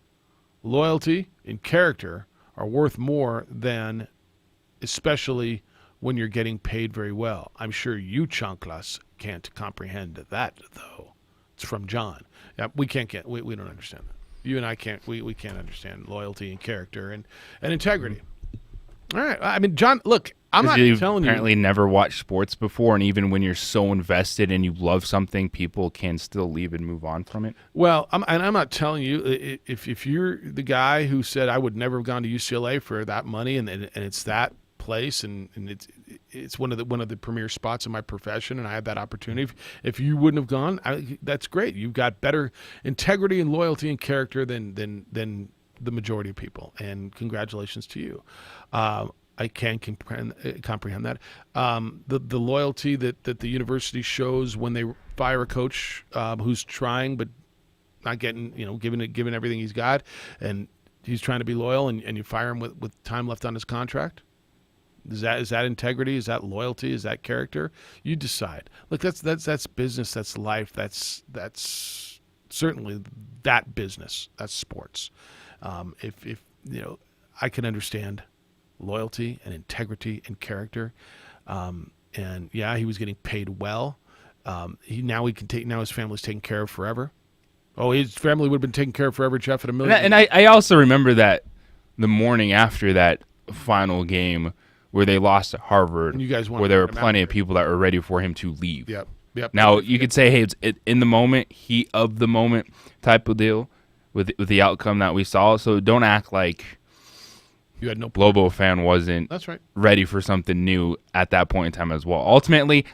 loyalty, and character are worth more than, especially when you're getting paid very well. I'm sure you chanclas can't comprehend that, though. It's from John. Yeah, we don't understand that. You and I can't. We can't understand loyalty and character and integrity. All right. I mean, John, look, I'm not telling you. Apparently never watched sports before, and even when you're so invested and you love something, people can still leave and move on from it. Well, I'm not telling you. If you're the guy who said I would never have gone to UCLA for that money, and it's that place, and it's one of the premier spots in my profession, and I had that opportunity. If you wouldn't have gone, that's great. You've got better integrity and loyalty and character than the majority of people, and congratulations to you. I can comprehend that. The loyalty that the university shows when they fire a coach who's trying but not getting, giving everything he's got, and he's trying to be loyal, and you fire him with time left on his contract. Is that integrity? Is that loyalty? Is that character? You decide. Look, that's business. That's life. That's certainly that business. That's sports. If I can understand loyalty and integrity and character. And yeah, he was getting paid well. Now his family's taken care of forever. Oh, his family would have been taken care of forever, Jeff, at $1 million. And I also remember that the morning after that final game where they lost at Harvard, and you guys where there were plenty of people that were ready for him to leave. Yep. Now, you could say, hey, it's in the moment, heat of the moment type of deal with the outcome that we saw. So don't act like you had no Lobo fan wasn't That's right. ready for something new at that point in time as well. Ultimately,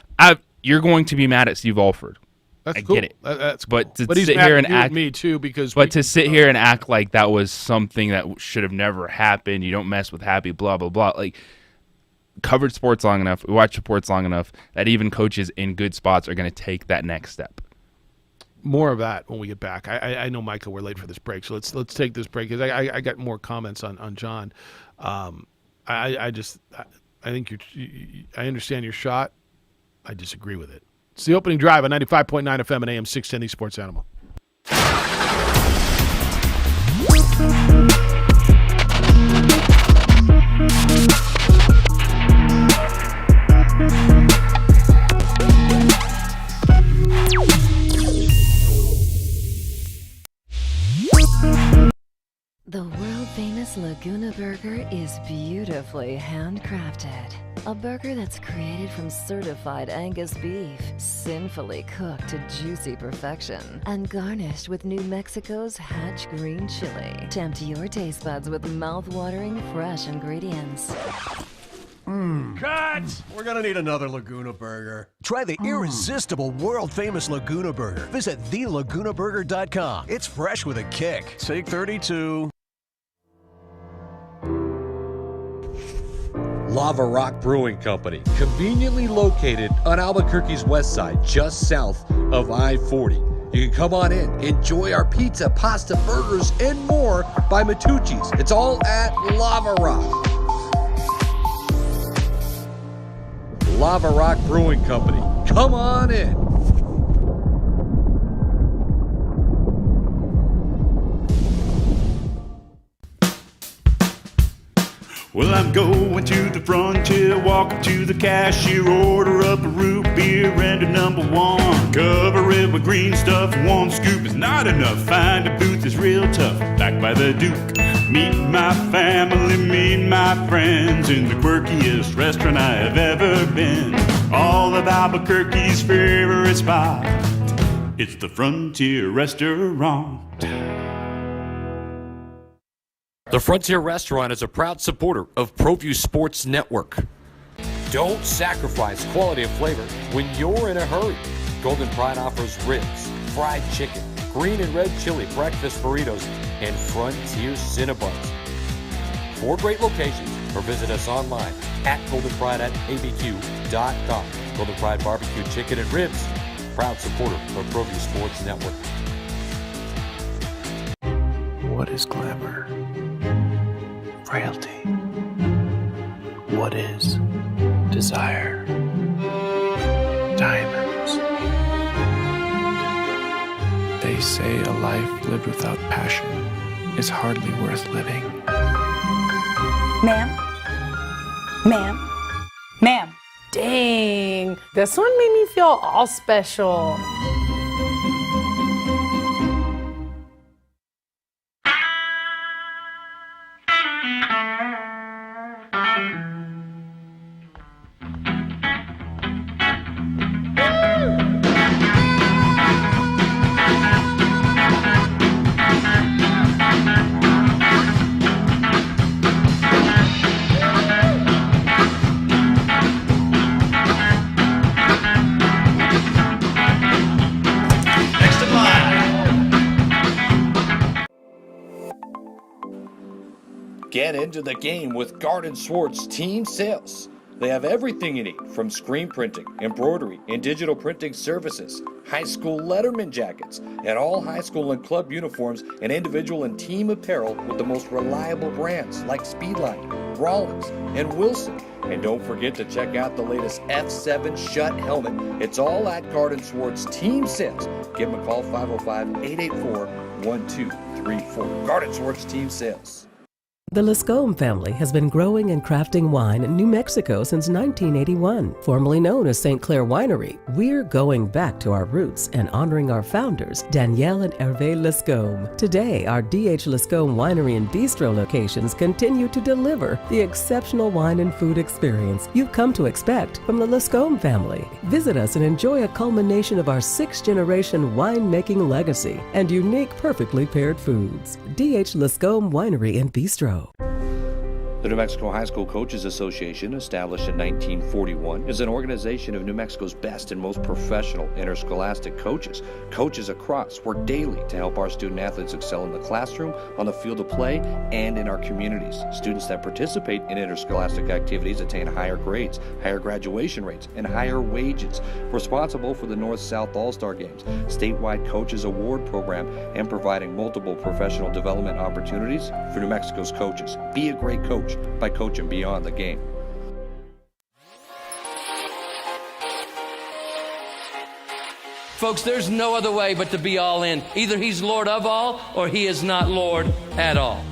you're going to be mad at Steve Alford. That's I cool. get it. That's cool. But he's sit mad here at and you act and me too, because to sit here and act like that was something that should have never happened. You don't mess with Happy, blah blah blah. Like, covered sports long enough, we watch sports long enough that even coaches in good spots are going to take that next step. More of that when we get back. I know, Micah, we're late for this break, so let's take this break because I got more comments on John. I think I understand your shot. I disagree with it. It's the opening drive on 95.9 FM and AM 610, the Sports Animal. The world-famous Laguna Burger is beautifully handcrafted. A burger that's created from certified Angus beef, sinfully cooked to juicy perfection, and garnished with New Mexico's Hatch green chili. Tempt your taste buds with mouth-watering fresh ingredients. Cut! We're gonna need another Laguna Burger. Try the irresistible, world-famous Laguna Burger. Visit thelagunaburger.com. It's fresh with a kick. Take 32. Lava Rock Brewing Company, conveniently located on Albuquerque's west side, just south of I-40. You can come on in, enjoy our pizza, pasta, burgers, and more by Matucci's. It's all at Lava Rock. Lava Rock Brewing Company. Come on in. Well, I'm going to the frontier, walking to the cashier, order up a root beer and a number one. Cover it with green stuff. One scoop is not enough. Find a booth is real tough. Back by the Duke. Meet my family, meet my friends in the quirkiest restaurant I have ever been. All of Albuquerque's favorite spot. It's the Frontier Restaurant. The Frontier Restaurant is a proud supporter of ProView Sports Network. Don't sacrifice quality of flavor when you're in a hurry. Golden Pride offers ribs, fried chicken, green and red chili breakfast burritos, and Frontier Cinnabons. 4 great locations, or visit us online at goldenpride@abq.com. Golden Pride Barbecue Chicken and Ribs, proud supporter of ProView Sports Network. What is glamour? Frailty. What is desire? Diamonds. They say a life lived without passion is hardly worth living. Ma'am? Ma'am? Ma'am? Dang, this one made me feel all special. Get into the game with Garden Swartz Team Sales. They have everything you need, from screen printing, embroidery, and digital printing services, high school letterman jackets, and all high school and club uniforms, and individual and team apparel with the most reliable brands like Speedline, Rollins, and Wilson. And don't forget to check out the latest F7 Shut helmet. It's all at Garden Swartz Team Sales. Give them a call, 505-884-1234. Garden Swartz Team Sales. The Lascombe family has been growing and crafting wine in New Mexico since 1981. Formerly known as St. Clair Winery, we're going back to our roots and honoring our founders, Danielle and Hervé Lascombe. Today, our D.H. Lascombe Winery and Bistro locations continue to deliver the exceptional wine and food experience you've come to expect from the Lascombe family. Visit us and enjoy a culmination of our 6th-generation winemaking legacy and unique, perfectly paired foods. D.H. Lascombe Winery and Bistro. The New Mexico High School Coaches Association, established in 1941, is an organization of New Mexico's best and most professional interscholastic coaches. Coaches across work daily to help our student athletes excel in the classroom, on the field of play, and in our communities. Students that participate in interscholastic activities attain higher grades, higher graduation rates, and higher wages. Responsible for the North-South All-Star Games, statewide Coaches Award Program, and providing multiple professional development opportunities for New Mexico's coaches. Be a great coach by coaching beyond the game. Folks, there's no other way but to be all in. Either he's Lord of all or he is not Lord at all.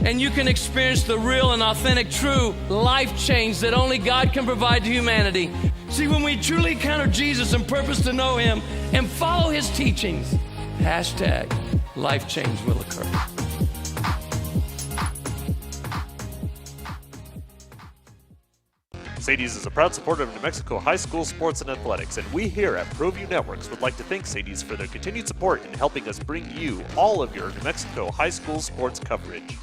And you can experience the real and authentic, true life change that only God can provide to humanity. See, when we truly encounter Jesus and purpose to know him and follow his teachings, hashtag life change will occur. Sadie's is a proud supporter of New Mexico high school sports and athletics, and we here at ProView Networks would like to thank Sadie's for their continued support in helping us bring you all of your New Mexico high school sports coverage.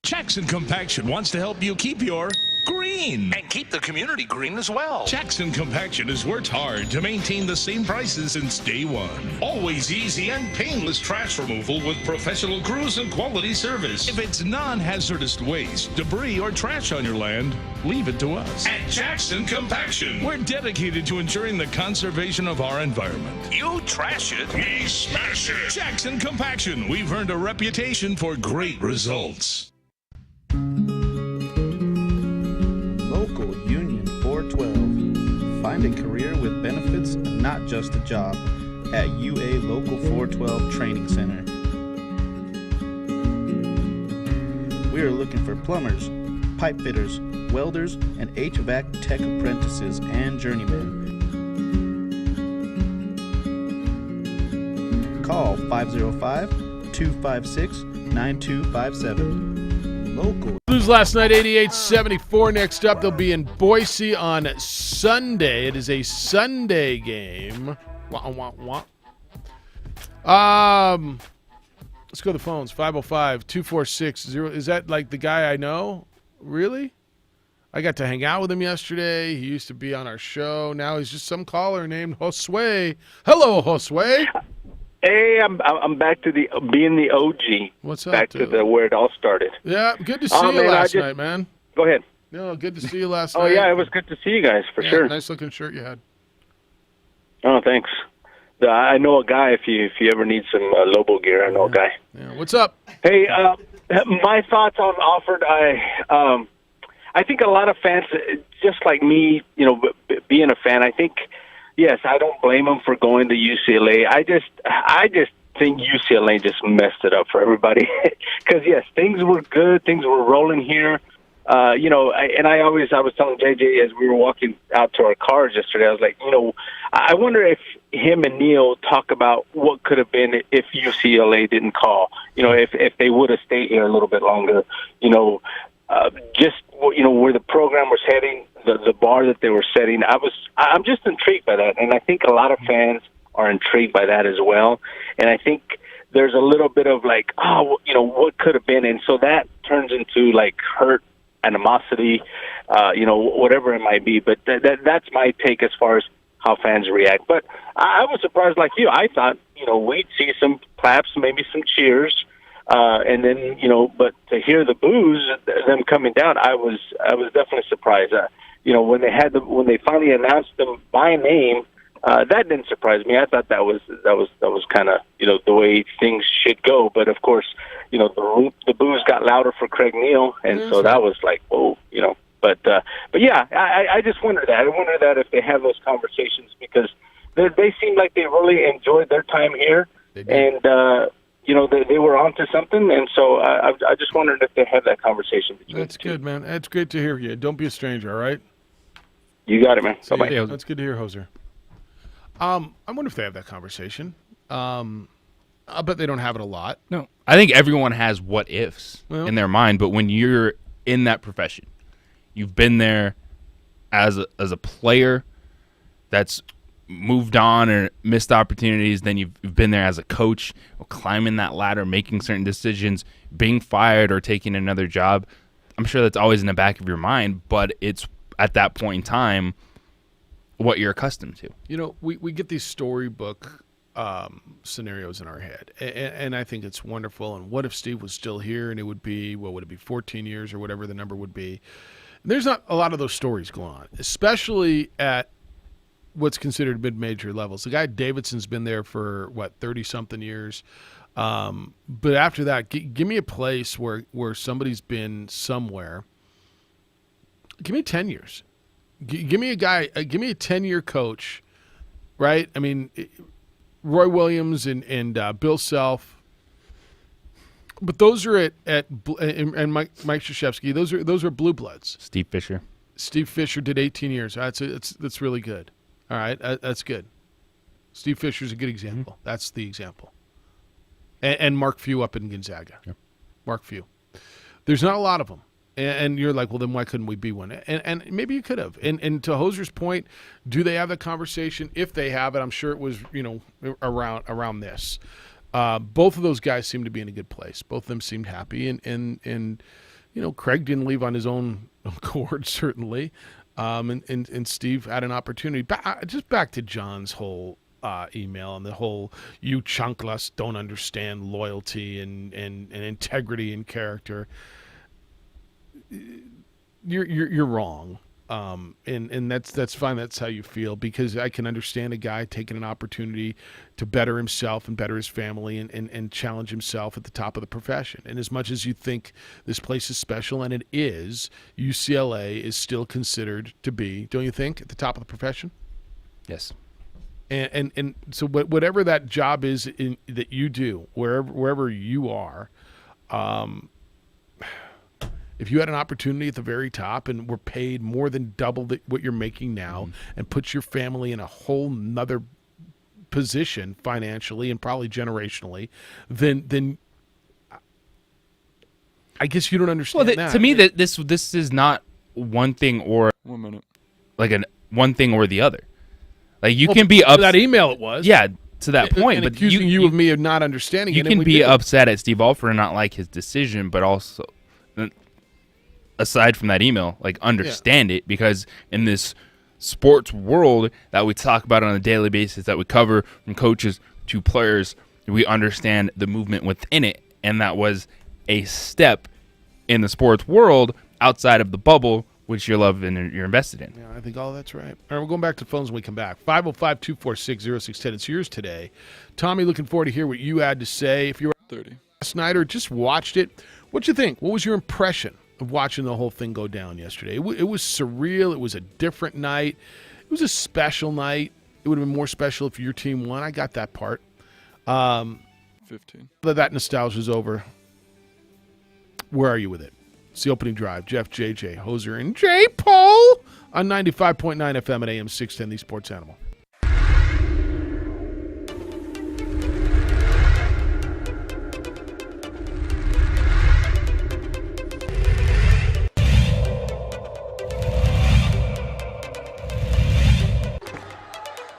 Jackson Compaction wants to help you keep your green. And keep the community green as well. Jackson Compaction has worked hard to maintain the same prices since day one. Always easy and painless trash removal with professional crews and quality service. If it's non-hazardous waste, debris, or trash on your land, leave it to us. At Jackson Compaction, we're dedicated to ensuring the conservation of our environment. You trash it, we smash it. Jackson Compaction, we've earned a reputation for great results. Local Union 412. Find a career with benefits and not just a job at UA Local 412 Training Center. We are looking for plumbers, pipe fitters, welders, and HVAC tech apprentices and journeymen. call 505-256-9257. Local. Blues last night, 88-74. Next up, they'll be in Boise on Sunday. It is a Sunday game. Wah, wah, wah. Let's go to the phones. 505-246-0. Is that like the guy I know? Really? I got to hang out with him yesterday. He used to be on our show. Now he's just some caller named Josue. Hello, Josue. Hey, I'm back to being the OG. What's up, back dude? to where it all started. Yeah, good to see you last night, man. Go ahead. No, good to see you last night. Oh, yeah, it was good to see you guys, for sure. Nice looking shirt you had. Oh, thanks. I know a guy, if you ever need some Lobo gear, I know a guy. Yeah. What's up? Hey, my thoughts on Alford, I think a lot of fans, just like me, being a fan, I think, yes, I don't blame them for going to UCLA. I just think UCLA just messed it up for everybody. Because, yes, things were good. Things were rolling here. I was telling JJ as we were walking out to our cars yesterday, I was like, I wonder if him and Neil talk about what could have been if UCLA didn't call, if they would have stayed here a little bit longer, where the program was heading, the bar that they were setting. I'm just intrigued by that. And I think a lot of fans are intrigued by that as well. And I think there's a little bit of like, what could have been. And so that turns into like hurt, animosity, whatever it might be. But that's my take as far as how fans react. But I was surprised like you. I thought, we'd see some claps, maybe some cheers. And then, but to hear the boos, them coming down, I was definitely surprised. When they finally announced them by name, that didn't surprise me. I thought that was kind of, the way things should go. But of course, the boos got louder for Craig Neal. And so that was like, whoa, but yeah, I just wonder that. I wonder that if they have those conversations because they seem like they really enjoyed their time here. And, they were onto something, and so I just wondered if they had that conversation between That's good, man. That's great to hear you. Don't be a stranger, all right? You got it, man. Bye-bye. Yeah, that's good to hear, Hoser. I wonder if they have that conversation. I bet they don't have it a lot. No. I think everyone has what-ifs in their mind, but when you're in that profession, you've been there as a player that's moved on or missed opportunities, then you've been there as a coach, climbing that ladder, making certain decisions, being fired or taking another job. I'm sure that's always in the back of your mind, but it's at that point in time what you're accustomed to. We get these storybook scenarios in our head, and I think it's wonderful. And what if Steve was still here and it would be, 14 years or whatever the number would be? There's not a lot of those stories going on, especially at what's considered mid-major levels. The guy Davidson's been there for 30-something years, but after that, give me a place where somebody's been somewhere. Give me 10 years. Give me a guy. Give me a 10-year coach, right? I mean, Roy Williams and Bill Self. But those are and Mike Krzyzewski. Those are blue bloods. Steve Fisher. Steve Fisher did 18 years. That's really good. All right, that's good. Steve Fisher's a good example. Mm-hmm. That's the example. And Mark Few up in Gonzaga. Yep. Mark Few. There's not a lot of them. And you're like, well, then why couldn't we be one? And maybe you could have. And to Hoser's point, do they have the conversation? If they have it, I'm sure it was, around this. Both of those guys seem to be in a good place. Both of them seemed happy. And Craig didn't leave on his own accord, certainly. And Steve had an opportunity. Just back to John's whole email and the whole you chunkless don't understand loyalty and integrity and character. You're wrong. And that's fine. That's how you feel, because I can understand a guy taking an opportunity to better himself and better his family and challenge himself at the top of the profession. And as much as you think this place is special, and it is, UCLA is still considered to be, don't you think, at the top of the profession? Yes. And so whatever that job is that you do, wherever you are, if you had an opportunity at the very top and were paid more than double what you're making now, and put your family in a whole nother position financially and probably generationally, then I guess you don't understand that. To me, that this is not one thing or 1 minute. Like one thing or the other. Like you can be upset. That email it was. Yeah, to that point. And but accusing you of me of not understanding you it. can be upset at Steve Alford and not like his decision, but also, aside from that email, like understand it, because in this sports world that we talk about on a daily basis, that we cover from coaches to players, we understand the movement within it, and that was a step in the sports world outside of the bubble, which you love and you're invested in. Yeah, I think all that's right. All right, we're going back to phones when we come back. 505-246-0610. It's yours today. Tommy, looking forward to hear what you had to say. If you were 30 last night or just watched it, what'd you think? What was your impression of watching the whole thing go down yesterday? It was surreal. It was a different night. It was a special night. It would have been more special if your team won. I got that part. 15. That nostalgia is over. Where are you with it? It's the opening drive. Jeff, JJ, Hoser, and J. Paul on 95.9 FM at AM 610, the Sports Animal.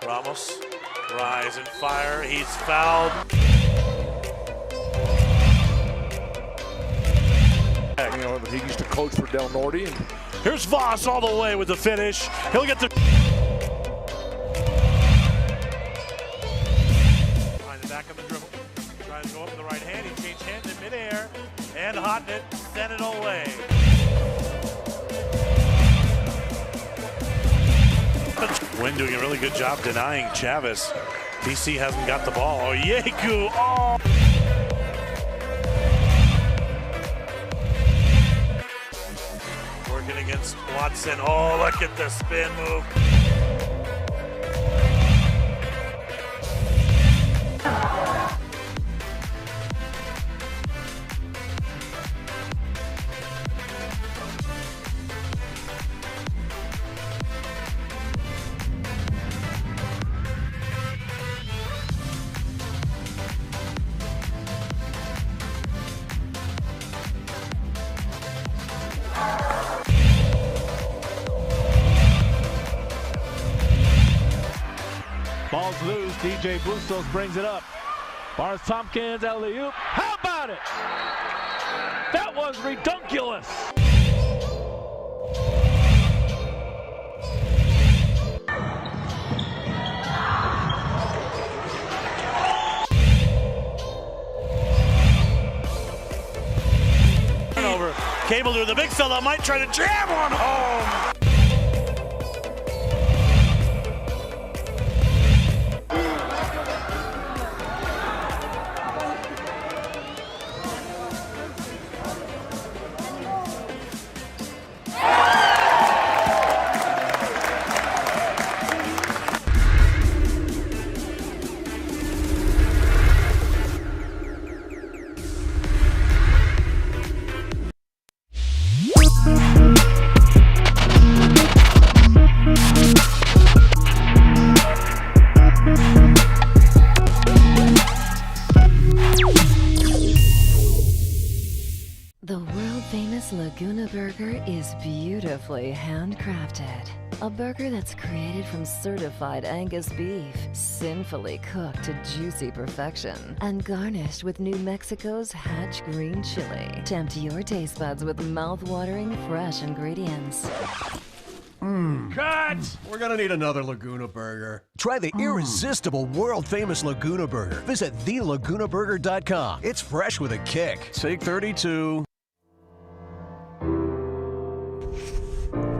Ramos, rise and fire. He's fouled. You know, he used to coach for Del Norte. And here's Voss all the way with the finish. He'll get the behind the back of the dribble. Trying to go up with the right hand. He changed hands in midair and hot it, sent it away. Wynn doing a really good job denying Chavez. DC hasn't got the ball. Oh, Yeku! Oh! Working against Watson. Oh, look at the spin move. ball's loose. DJ Bustos brings it up. Barnes Tompkins, alley-oop. How about it? That was redunculous. Turnover. Cable to the big fella might try to jam one home. The world-famous Laguna Burger is beautifully handcrafted. A burger that's created from certified Angus beef, sinfully cooked to juicy perfection, and garnished with New Mexico's Hatch green chili. Tempt your taste buds with mouth-watering fresh ingredients. Cut! We're gonna need another Laguna Burger. Try the irresistible world-famous Laguna Burger. Visit thelagunaburger.com. It's fresh with a kick. Take 32.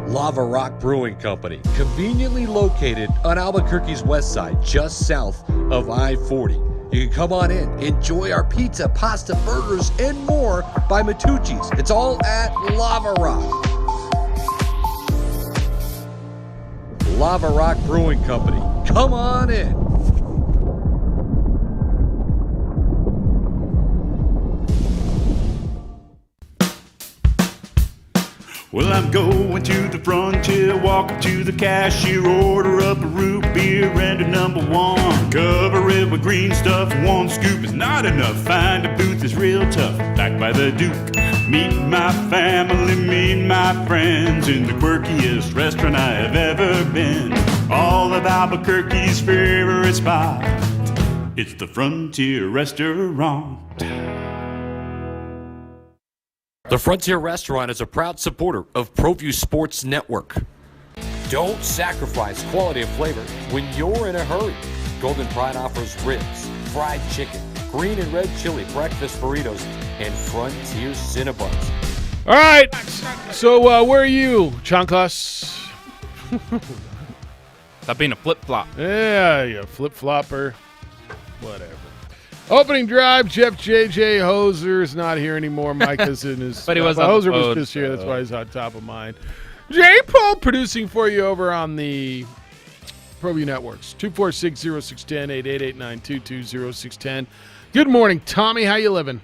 Lava Rock Brewing Company, conveniently located on Albuquerque's west side, just south of I-40. You can come on in, enjoy our pizza, pasta, burgers, and more by Matucci's. It's all at Lava Rock. Lava Rock Brewing Company, come on in. Well, I'm going to the frontier, walk up to the cashier, order up a root beer and a number one. Cover filled with green stuff. One scoop is not enough. Find a booth is real tough. Back by the Duke. Meet my family, meet my friends in the quirkiest restaurant I have ever been. All of Albuquerque's favorite spot. It's the Frontier Restaurant. The Frontier Restaurant is a proud supporter of ProView Sports Network. Don't sacrifice quality of flavor when you're in a hurry. Golden Pride offers ribs, fried chicken, green and red chili breakfast burritos, and Frontier Cinnabons. All right. So where are you, Chanclas? Stop being a flip-flop. Yeah, you flip-flopper. Whatever. Opening drive, Jeff J.J. Hoser is not here anymore. Mike is in his... But he was Hoser was just here. That's why he's on top of mind. J. Paul producing for you over on the ProView Networks. 246-0610, 888-922-0610. Good morning, Tommy. How you living?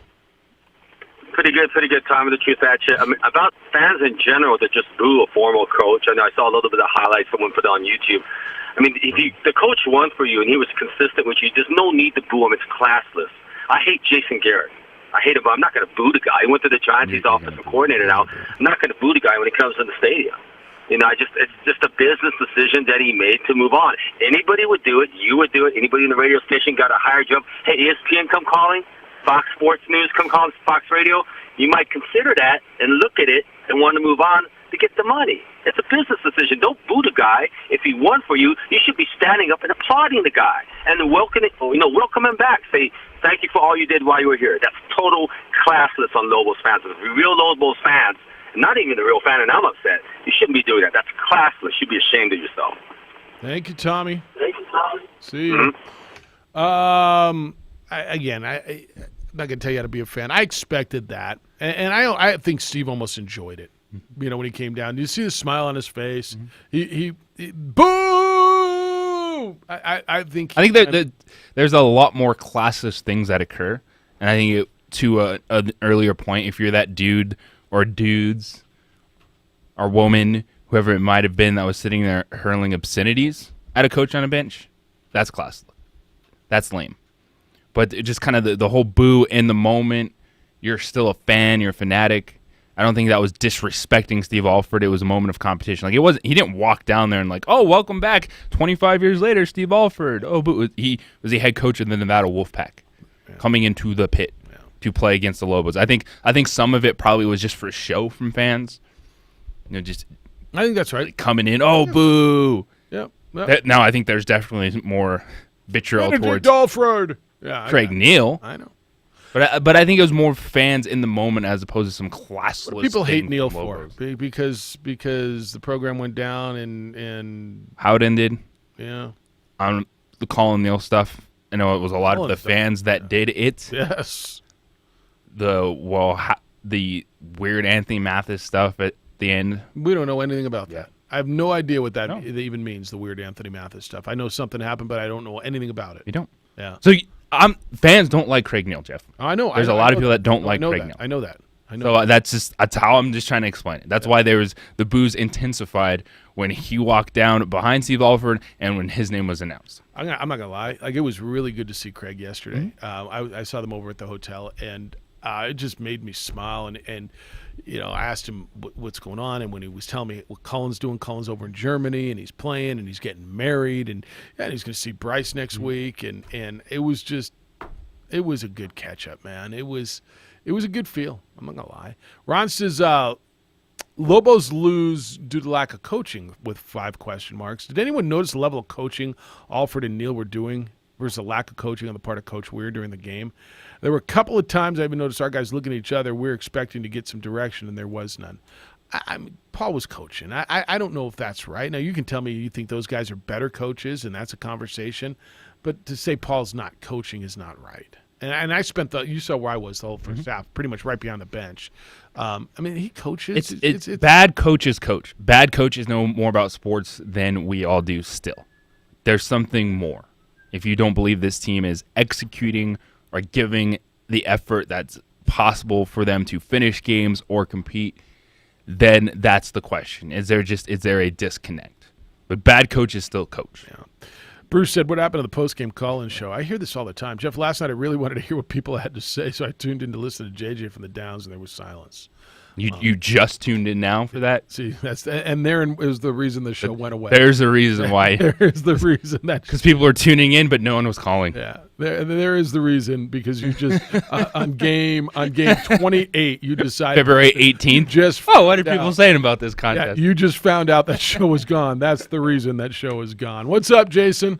Pretty good, Tommy. The truth at you. I mean, about fans in general that just boo a formal coach. I know I saw a little bit of highlights someone put on YouTube. I mean, if the coach won for you and he was consistent with you, there's no need to boo him. It's classless. I hate Jason Garrett. I hate him, but I'm not going to boo the guy. He went to the Giants. He's offensive coordinator now. I'm not going to boo the guy when he comes in the stadium. You know, it's just a business decision that he made to move on. Anybody would do it. You would do it. Anybody in the radio station got a higher job. Hey, ESPN come calling. Fox Sports News come calling. Fox Radio. You might consider that and look at it and want to move on to get the money. It's a business decision. Don't boo the guy. If he won for you, you should be standing up and applauding the guy and welcoming him back. Say, thank you for all you did while you were here. That's total classless on Lobos fans. If you're real Lobos fans, not even the real fan, and I'm upset, you shouldn't be doing that. That's classless. You should be ashamed of yourself. Thank you, Tommy. See you. Mm-hmm. I'm not going to tell you how to be a fan. I expected that, and I think Steve almost enjoyed it. You know, when he came down, you see the smile on his face. He boo. I think that there's a lot more classist things that occur, and I think to an earlier point, if you're that dude or dudes or woman, whoever it might have been that was sitting there hurling obscenities at a coach on a bench, that's classless. That's lame. But just kind of the whole boo in the moment, you're still a fan, you're a fanatic. I don't think that was disrespecting Steve Alford. It was a moment of competition. Like, it wasn't. He didn't walk down there and like, oh, welcome back, 25 years later, Steve Alford. Oh, but he was the head coach of the Nevada Wolfpack, coming into the pit to play against the Lobos. I think some of it probably was just for show from fans. You know, just I think that's right. Coming in, oh, boo. Yep. Now I think there's definitely more vitriol towards Alford. Yeah, Craig Neal. I know. But I think it was more fans in the moment as opposed to some classless. People hate Neal for because the program went down and how it ended. Yeah, on the Colin Neal stuff. I know it was a lot of the fans that did it. Yes. The weird Anthony Mathis stuff at the end. We don't know anything about that. I have no idea what that even means. The weird Anthony Mathis stuff. I know something happened, but I don't know anything about it. You don't. Yeah. So fans don't like Craig Neal, Jeff. I know. There's a lot of people that don't like Craig Neal. I know that. So that's how I'm just trying to explain it. That's why there was the boos intensified when he walked down behind Steve Alford and when his name was announced. I'm not gonna lie. Like, it was really good to see Craig yesterday. I saw them over at the hotel, and it just made me smile. And you know, I asked him what's going on, and when he was telling me what Colin's doing, Colin's over in Germany, and he's playing, and he's getting married, and he's going to see Bryce next week, and it was a good catch up, man. It was a good feel. I'm not gonna lie. Ron says Lobos lose due to lack of coaching with 5 question marks. Did anyone notice the level of coaching Alford and Neal were doing versus the lack of coaching on the part of Coach Weir during the game? There were a couple of times I even noticed our guys looking at each other. We're expecting to get some direction, and there was none. I mean, Paul was coaching. I don't know if that's right. Now, you can tell me you think those guys are better coaches, and that's a conversation. But to say Paul's not coaching is not right. And I spent you saw where I was the whole first half, pretty much right behind the bench. I mean, he coaches. It's bad coaches coach. Bad coaches know more about sports than we all do still. There's something more. If you don't believe this team is executing or giving the effort that's possible for them to finish games or compete, then that's the question. Is there a disconnect? But bad coaches still coach. Yeah. Bruce said, what happened to the post-game call-in show? I hear this all the time. Jeff, last night I really wanted to hear what people had to say, so I tuned in to listen to JJ from the Downs, and there was silence. You just tuned in now for that? See, and therein is the reason the show went away. There's the reason why. There's the reason that because people were tuning in, but no one was calling. Yeah, there is the reason because you just on game 28 you decided February 18th. Just what are people saying about this contest? Yeah, you just found out that show was gone. That's the reason that show is gone. What's up, Jason?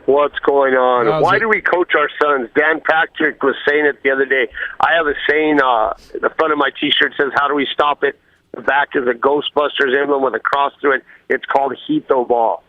What's going on? Why it? do we coach our sons? Dan Patrick was saying it the other day. I have a saying, the front of my T-shirt says, how do we stop it? The back is a Ghostbusters emblem with a cross through it. It's called Hito Ball.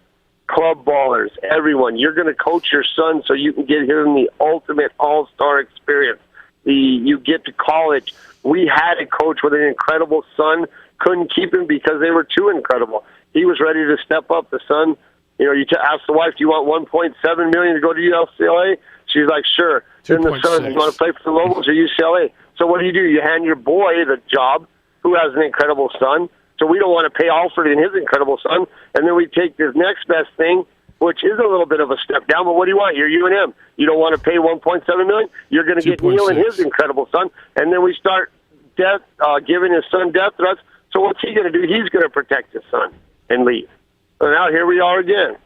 Club ballers, everyone, you're going to coach your son so you can get him the ultimate all-star experience. You get to college. We had a coach with an incredible son, couldn't keep him because they were too incredible. He was ready to step up. The son, you ask the wife, do you want $1.7 million to go to UCLA? She's like, sure. Then the son, you want to play for the Lobos or UCLA? So what do? You hand your boy the job, who has an incredible son. So we don't want to pay Alfred and his incredible son. And then we take this next best thing, which is a little bit of a step down. But what do you want? You're UNM. You don't want to pay $1.7 million. You're going to get Neil and his incredible son. And then we start giving his son death threats. So what's he going to do? He's going to protect his son and leave. So now here we are again.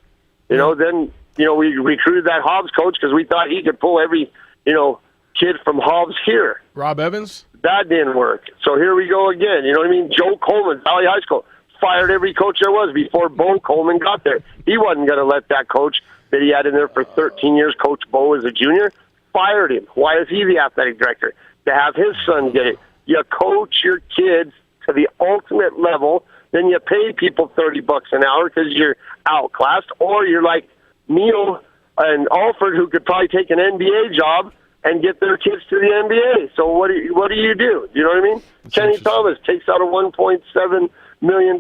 Then we recruited that Hobbs coach because we thought he could pull every, kid from Hobbs here. Rob Evans? That didn't work. So here we go again. You know what I mean? Joe Coleman, Valley High School, fired every coach there was before Bo Coleman got there. He wasn't going to let that coach that he had in there for 13 years, Coach Bo as a junior, fired him. Why is he the athletic director? To have his son get it. You coach your kids to the ultimate level, then you pay people $30 an hour because you're outclassed, or you're like Neil and Alfred, who could probably take an NBA job and get their kids to the NBA. So what do you do? You know what I mean? Kenny Thomas takes out a $1.7 million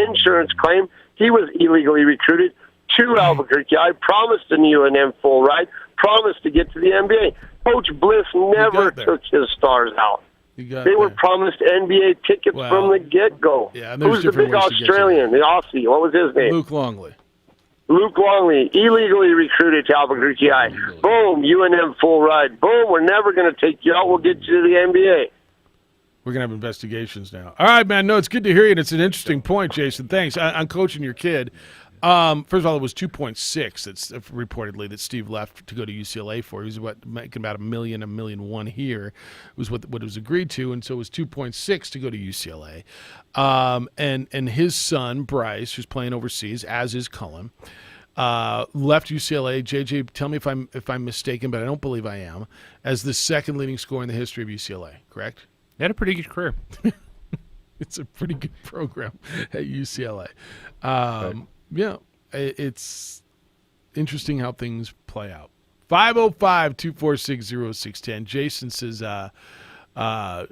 insurance claim. He was illegally recruited to Albuquerque. I promised a UNM full ride, promised to get to the NBA. Coach Bliss never took his stars out. They were promised NBA tickets from the get-go. Yeah, who's the big Australian, the Aussie? What was his name? Luke Longley. Luke Longley, illegally recruited to Albuquerque High. Boom, UNM full ride. Boom, we're never going to take you out. We'll get you to the NBA. We're going to have investigations now. All right, man. No, it's good to hear you, and it's an interesting point, Jason. Thanks. I'm coaching your kid. First of all, it was 2.6 that's reportedly that Steve left to go to UCLA for. He was making about $1 million here. It was what was agreed to, and so it was 2.6 to go to UCLA. And his son Bryce, who's playing overseas, as is Cullen, left UCLA. JJ, tell me if I'm mistaken, but I don't believe I am. As the second leading scorer in the history of UCLA, correct? He had a pretty good career. It's a pretty good program at UCLA. Yeah, it's interesting how things play out. 505-246-0610. Jason says, I'm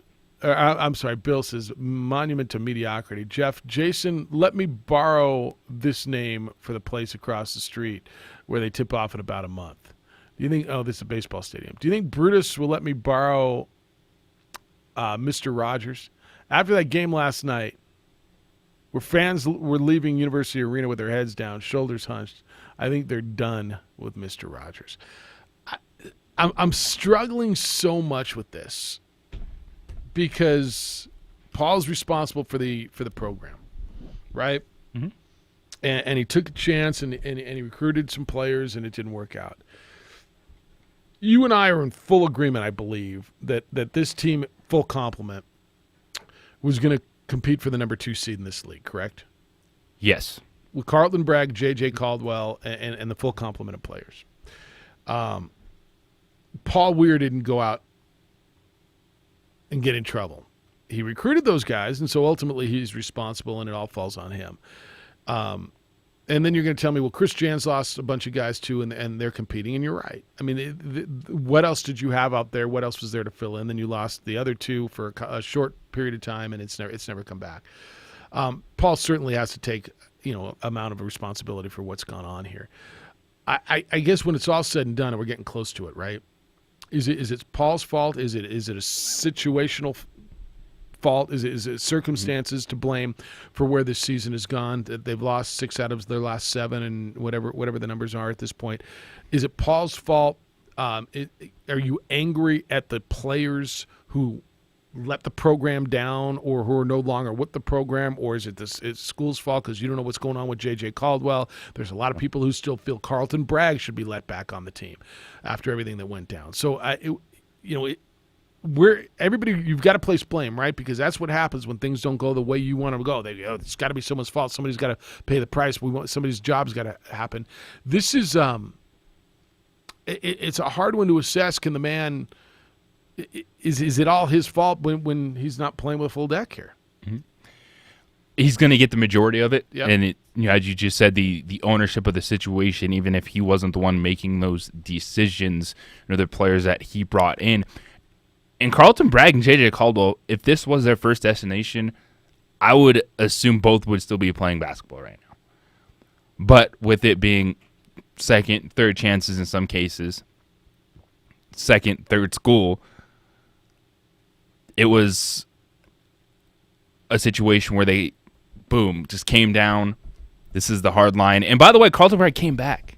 sorry, Bill says, monument to mediocrity. Jeff, Jason, let me borrow this name for the place across the street where they tip off in about a month. Do you think, this is a baseball stadium. Do you think Brutus will let me borrow Mr. Rogers? After that game last night, where fans were leaving University Arena with their heads down, shoulders hunched, I think they're done with Mr. Rogers. I'm struggling so much with this because Paul's responsible for the program, right? Mm-hmm. And he took a chance and he recruited some players and it didn't work out. You and I are in full agreement, I believe, that this team, full complement, was going to compete for the number 2 seed in this league, correct? Yes. With Carlton Bragg, J.J. Caldwell, and the full complement of players. Paul Weir didn't go out and get in trouble. He recruited those guys, and so ultimately he's responsible, and it all falls on him. And then you're going to tell me, well, Chris Jans lost a bunch of guys too, and they're competing, and you're right. I mean, what else did you have out there? What else was there to fill in? Then you lost the other two for a short period of time, and it's never come back. Paul certainly has to take amount of responsibility for what's gone on here. I guess when it's all said and done, and we're getting close to it, right? Is it Paul's fault? Is it a situational fault? Is it circumstances to blame for where this season has gone? They've lost 6 out of their last 7 and whatever the numbers are at this point. Is it Paul's fault? Are you angry at the players who let the program down or who are no longer with the program, or is it it's school's fault because you don't know what's going on with J.J. Caldwell? There's a lot of people who still feel Carlton Bragg should be let back on the team after everything that went down. So, you've got to place blame, right? Because that's what happens when things don't go the way you want them to go. It's got to be someone's fault. Somebody's got to pay the price. Somebody's job's got to happen. This is it's a hard one to assess. Can the man? Is it all his fault when he's not playing with full deck here? Mm-hmm. He's going to get the majority of it. Yep. And as you just said, the ownership of the situation, even if he wasn't the one making those decisions, the players that he brought in. And Carlton Bragg and J.J. Caldwell, if this was their first destination, I would assume both would still be playing basketball right now. But with it being second, third chances in some cases, second, third school, it was a situation where they, boom, just came down. This is the hard line. And by the way, Carlton Bragg came back.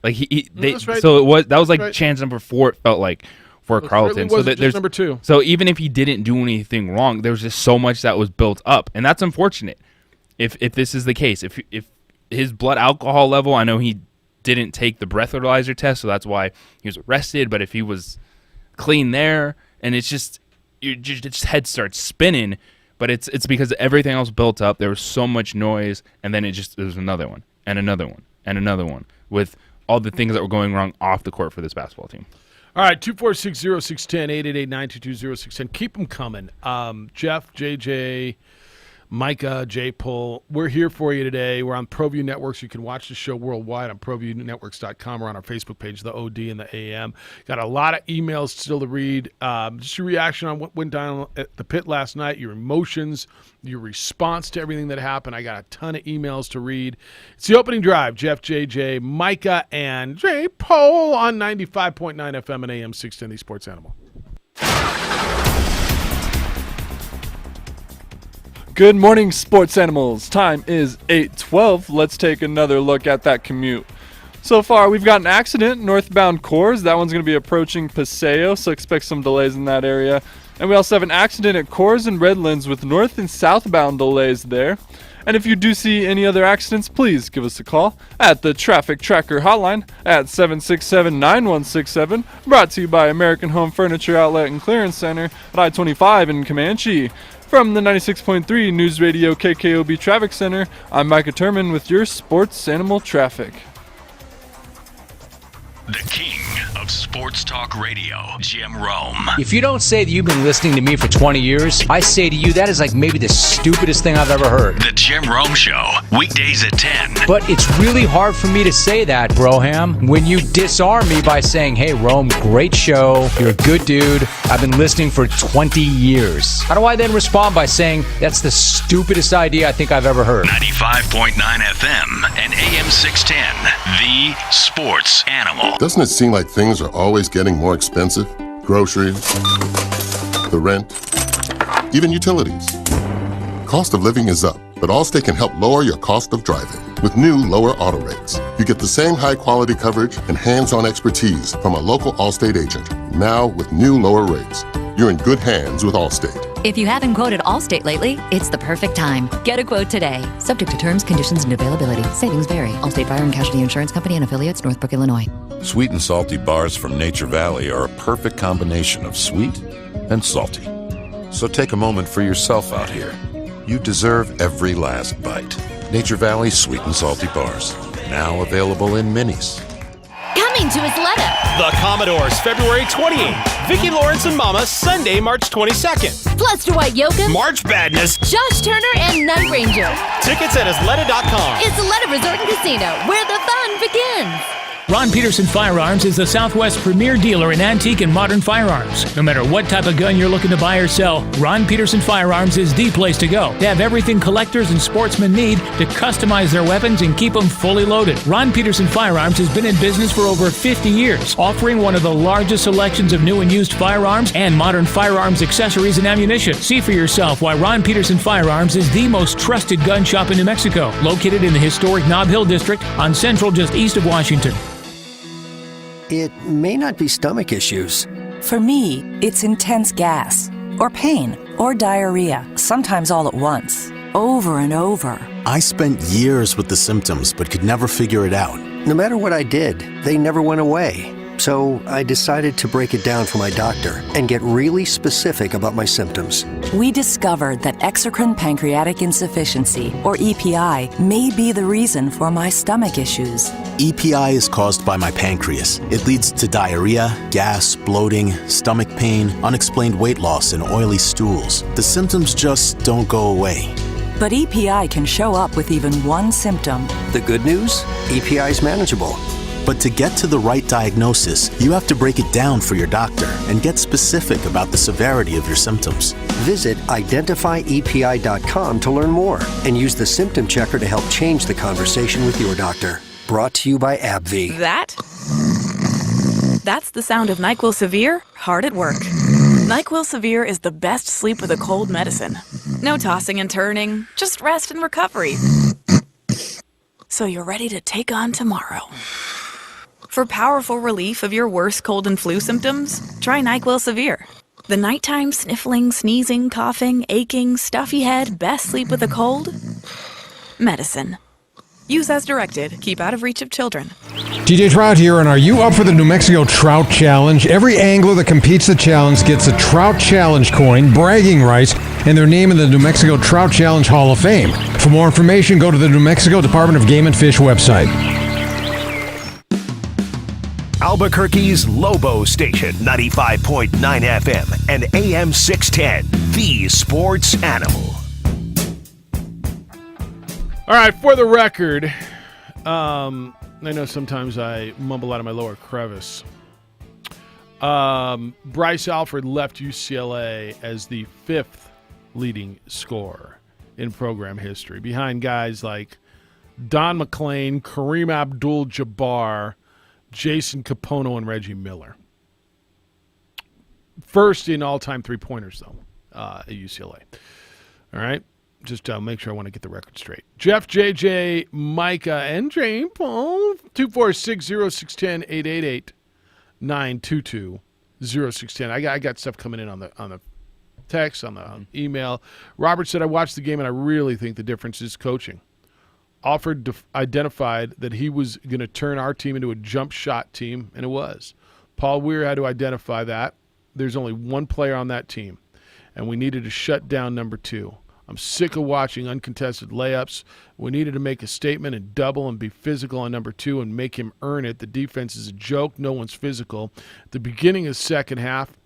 Like that's right. So that was like right. chance number 4. It felt like for Carlton. So there's number 2. So even if he didn't do anything wrong, there was just so much that was built up, and that's unfortunate. If this is the case, if his blood alcohol level, I know he didn't take the breathalyzer test, so that's why he was arrested. But if he was clean there, and it's just your head starts spinning, but it's because everything else built up. There was so much noise, and then there was another one, and another one, and another one, with all the things that were going wrong off the court for this basketball team. All right, 246-0610, 888-922-0610. Keep them coming. Jeff, JJ, Micah, J-Pull, we're here for you today. We're on ProView Networks. You can watch the show worldwide on ProViewNetworks.com. We're on our Facebook page, the OD and the AM. Got a lot of emails still to read. Just your reaction on what went down at the pit last night, your emotions, your response to everything that happened. I got a ton of emails to read. It's the opening drive. Jeff, JJ, Micah, and J-Pull on 95.9 FM and AM 610, the Sports Animal. Good morning, sports animals. Time is 8:12. Let's take another look at that commute. So far, we've got an accident northbound Coors. That one's going to be approaching Paseo, so expect some delays in that area. And we also have an accident at Coors and Redlands with north and southbound delays there. And if you do see any other accidents, please give us a call at the Traffic Tracker hotline at 767-9167, brought to you by American Home Furniture Outlet and Clearance Center at I-25 in Comanche. From the 96.3 News Radio KKOB Traffic Center, I'm Micah Turman with your Sports Animal Traffic. The king of sports talk radio, Jim Rome. If you don't say that you've been listening to me for 20 years, I say to you that is like maybe the stupidest thing I've ever heard. The Jim Rome Show, weekdays at 10. But it's really hard for me to say that, Broham, when you disarm me by saying, hey, Rome, great show, you're a good dude, I've been listening for 20 years. How do I then respond by saying, that's the stupidest idea I think I've ever heard? 95.9 FM and AM 610, the Sports Animal. Doesn't it seem like things are always getting more expensive? Groceries, the rent, even utilities. Cost of living is up, but Allstate can help lower your cost of driving. With new lower auto rates, you get the same high-quality coverage and hands-on expertise from a local Allstate agent. Now, with new lower rates, you're in good hands with Allstate. If you haven't quoted Allstate lately, it's the perfect time. Get a quote today. Subject to terms, conditions, and availability. Savings vary. Allstate Fire and Casualty Insurance Company and Affiliates, Northbrook, Illinois. Sweet and salty bars from Nature Valley are a perfect combination of sweet and salty. So take a moment for yourself out here. You deserve every last bite. Nature Valley Sweet and Salty Bars. Now available in minis. Coming to Isleta. The Commodores, February 28th. Vicki Lawrence and Mama, Sunday, March 22nd. Plus Dwight Yoakam, March Badness, Josh Turner, and Night Ranger. Tickets at Isleta.com. Isleta Resort and Casino, where the fun begins. Ron Peterson Firearms is the Southwest premier dealer in antique and modern firearms. No matter what type of gun you're looking to buy or sell, Ron Peterson Firearms is the place to go. They have everything collectors and sportsmen need to customize their weapons and keep them fully loaded. Ron Peterson Firearms has been in business for over 50 years, offering one of the largest selections of new and used firearms and modern firearms accessories and ammunition. See for yourself why Ron Peterson Firearms is the most trusted gun shop in New Mexico, located in the historic Nob Hill District on Central just east of Washington. It may not be stomach issues. For me, it's intense gas, or pain, or diarrhea, sometimes all at once, over and over. I spent years with the symptoms, but could never figure it out. No matter what I did, they never went away. So I decided to break it down for my doctor and get really specific about my symptoms. We discovered that exocrine pancreatic insufficiency, or EPI, may be the reason for my stomach issues. EPI is caused by my pancreas. It leads to diarrhea, gas, bloating, stomach pain, unexplained weight loss, and oily stools. The symptoms just don't go away. But EPI can show up with even one symptom. The good news? EPI is manageable. But to get to the right diagnosis, you have to break it down for your doctor and get specific about the severity of your symptoms. Visit identifyepi.com to learn more and use the symptom checker to help change the conversation with your doctor. Brought to you by AbbVie. That's the sound of NyQuil Severe hard at work. NyQuil Severe is the best sleep with a cold medicine. No tossing and turning, just rest and recovery. So you're ready to take on tomorrow. For powerful relief of your worst cold and flu symptoms, try NyQuil Severe. The nighttime sniffling, sneezing, coughing, aching, stuffy head, best sleep with a cold? Medicine. Use as directed. Keep out of reach of children. TJ Trout here, and are you up for the New Mexico Trout Challenge? Every angler that competes the challenge gets a Trout Challenge coin, bragging rights, and their name in the New Mexico Trout Challenge Hall of Fame. For more information, go to the New Mexico Department of Game and Fish website. Albuquerque's Lobo Station, 95.9 FM and AM 610, the sports animal. All right, for the record, I know sometimes I mumble out of my lower crevice. Bryce Alford left UCLA as the 5th leading scorer in program history, behind guys like Don McClain, Kareem Abdul-Jabbar, Jason Capono, and Reggie Miller. First in all-time three-pointers, though, at UCLA. All right? Just make sure I want to get the record straight. Jeff, JJ, Micah, and Jane Paul, 246-0610, 888-922-0610. I got stuff coming in on the text, on the email. Robert said, I watched the game, and I really think the difference is coaching. Alford identified that he was going to turn our team into a jump shot team, and it was. Paul Weir had to identify that. There's only one player on that team, and we needed to shut down number 2. I'm sick of watching uncontested layups. We needed to make a statement and double and be physical on number 2 and make him earn it. The defense is a joke. No one's physical. At the beginning of the second half,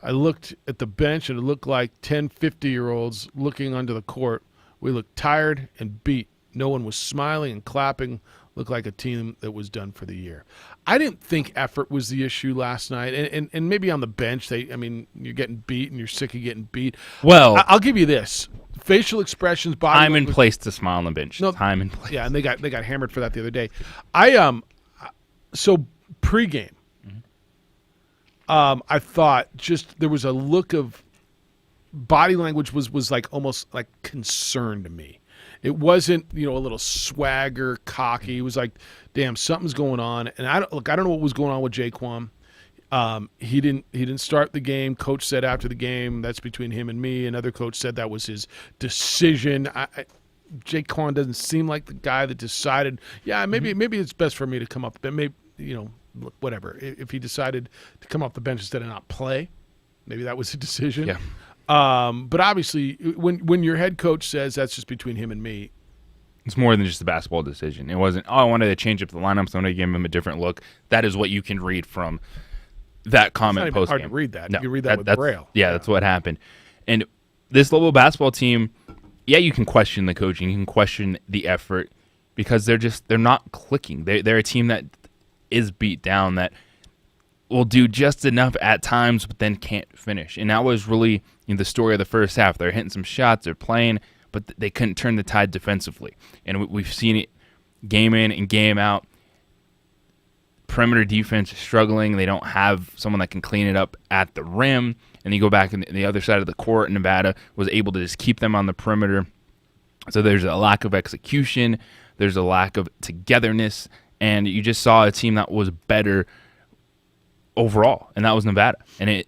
I looked at the bench, and it looked like 10, 50-year-olds looking onto the court. We looked tired and beat. No one was smiling and clapping. Looked like a team that was done for the year. I didn't think effort was the issue last night. And maybe on the bench, you're getting beat and you're sick of getting beat. Well, I'll give you this. Facial expressions, body time language. and place to smile on the bench. No, time and place. Yeah, and they got hammered for that the other day. So pregame, I thought just there was a look of body language was like almost like concern to me. It wasn't, a little swagger, cocky. It was like, damn, something's going on. And I don't know what was going on with Jaquan. He didn't start the game. Coach said after the game, that's between him and me. Another coach said that was his decision. Jaquan doesn't seem like the guy that decided, maybe it's best for me to come up. But maybe, whatever. If he decided to come off the bench instead of not play, maybe that was a decision. Yeah. But obviously, when your head coach says that's just between him and me, it's more than just a basketball decision. It wasn't, I wanted to change up the lineup, so I'm going to give him a different look. That is what you can read from that comment post game. Hard to read that. No, you can read that with Braille. Yeah, that's what happened. And this Lobo basketball team, you can question the coaching, you can question the effort, because they're not clicking. They're a team that is beat down that will do just enough at times, but then can't finish. And that was really the story of the first half. They're hitting some shots, they're playing, but they couldn't turn the tide defensively. And we've seen it game in and game out. Perimeter defense is struggling. They don't have someone that can clean it up at the rim. And you go back on the other side of the court, Nevada was able to just keep them on the perimeter. So there's a lack of execution. There's a lack of togetherness. And you just saw a team that was better overall, and that was Nevada. And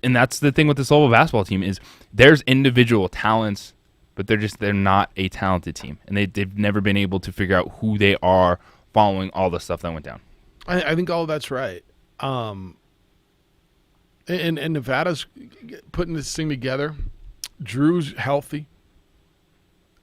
that's the thing with this level basketball team is there's individual talents, but they're not a talented team. And they've never been able to figure out who they are following all the stuff that went down. I think all of that's right. And Nevada's putting this thing together. Drew's healthy.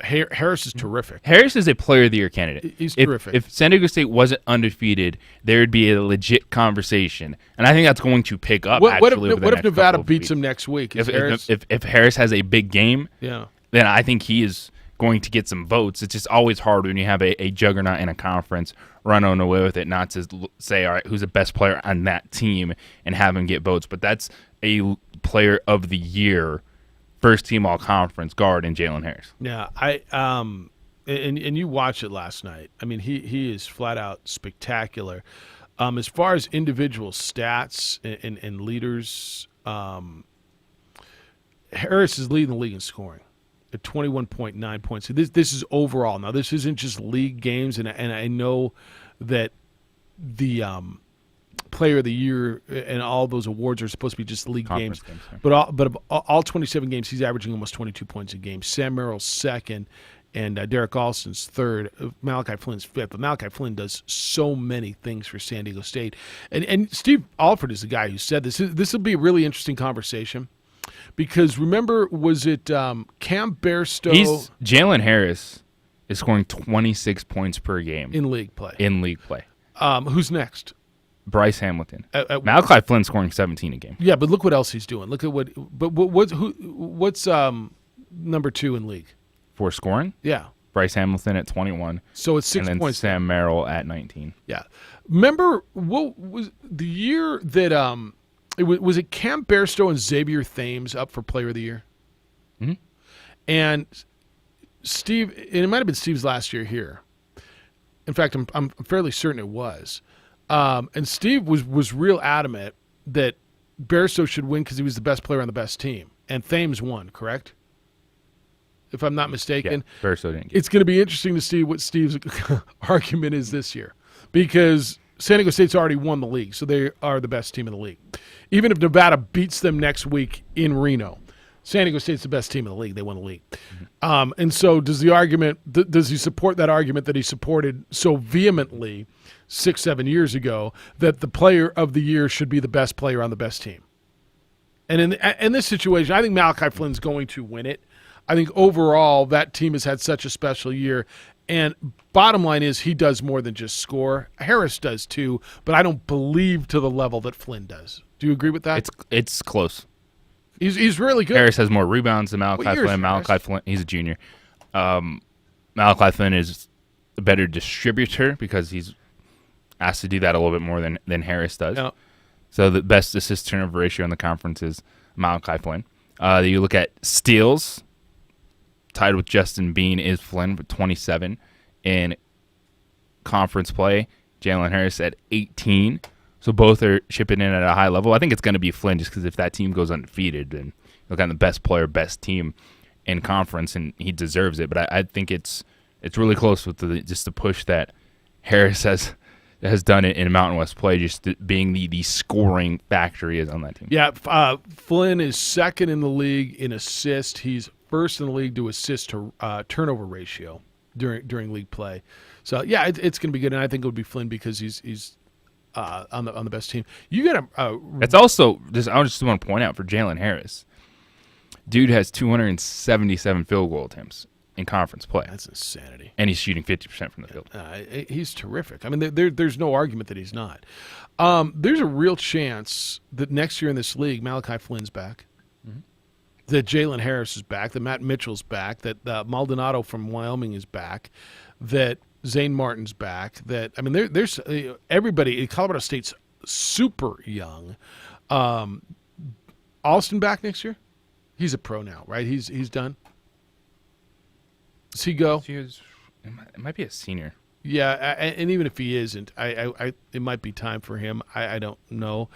Harris is terrific. Harris is a player of the year candidate. He's terrific. If San Diego State wasn't undefeated, there would be a legit conversation. And I think that's going to pick up, what if Nevada beats weeks. him next week? If Harris has a big game, then I think he is going to get some votes. It's just always hard when you have a juggernaut in a conference run on away with it, not to say, all right, who's the best player on that team and have him get votes. But that's a player of the year, first team all conference guard in Jalen Harris. Yeah, and you watched it last night. I mean, he is flat out spectacular. As far as individual stats and leaders, Harris is leading the league in scoring at 21.9 points. So this is overall. Now, this isn't just league games, and I know that the Player of the Year and all those awards are supposed to be just league games. But of all 27 games, he's averaging almost 22 points a game. Sam Merrill's second, and Derek Alston's third. Malachi Flynn's fifth. But Malachi Flynn does so many things for San Diego State. And Steve Alford is the guy who said this. This will be a really interesting conversation. Because remember, was it Cam Bairstow? Jalen Harris is scoring 26 points per game in league play. Who's next? Bryce Hamilton. Malachi Flynn scoring 17 a game. Yeah, but look what else he's doing. Look at what's number 2 in league for scoring? Yeah, Bryce Hamilton at 21. So it's 6 and then points. Sam Merrill at 19. Yeah, remember what was the year that was it Cam Bairstow and Xavier Thames up for Player of the Year? Mm-hmm. And Steve, and it might have been Steve's last year here. In fact, I'm fairly certain it was. And Steve was real adamant that Bairstow should win because he was the best player on the best team. And Thames won, correct? If I'm not mistaken. Yeah, Bairstow didn't get it. It's going to be interesting to see what Steve's argument is this year. Because San Diego State's already won the league, so they are the best team in the league. Even if Nevada beats them next week in Reno, San Diego State's the best team in the league. They won the league. Mm-hmm. And so does he support that argument that he supported so vehemently 6-7 years ago, that the player of the year should be the best player on the best team? And in this situation, I think Malachi Flynn's going to win it. I think overall that team has had such a special year. And bottom line is he does more than just score. Harris does too, but I don't believe to the level that Flynn does. Do you agree with that? It's close. He's really good. Harris has more rebounds than Malachi Flynn. Malachi Flynn, he's a junior. Malachi Flynn is a better distributor because he's asked to do that a little bit more than Harris does. Yeah. So the best assist turnover ratio in the conference is Malachi Flynn. You look at steals, tied with Justin Bean is Flynn with 27 in conference play. Jalen Harris at 18. So both are chipping in at a high level. I think it's going to be Flynn just because if that team goes undefeated, then look at the best player, best team in conference, and he deserves it. But I think it's really close with just the push that Harris has done it in Mountain West play, just being the scoring factory is on that team. Yeah, Flynn is second in the league in assist. He's first in the league to assist to turnover ratio during league play. So yeah, it's going to be good, and I think it would be Flynn because he's on the best team. You got to. It's also I just want to point out for Jalen Harris, dude has 277 field goal attempts in conference play. That's insanity. And he's shooting 50% from the field. He's terrific. I mean, there's no argument that he's not. There's a real chance that next year in this league, Malachi Flynn's back, that Jalen Harris is back, that Matt Mitchell's back, that Maldonado from Wyoming is back, that Zane Martin's back. That I mean, there's everybody. Colorado State's super young. Alston back next year? He's a pro now, right? He's done. Does he go? It might be a senior. Yeah, and even if he isn't, it might be time for him. I don't know.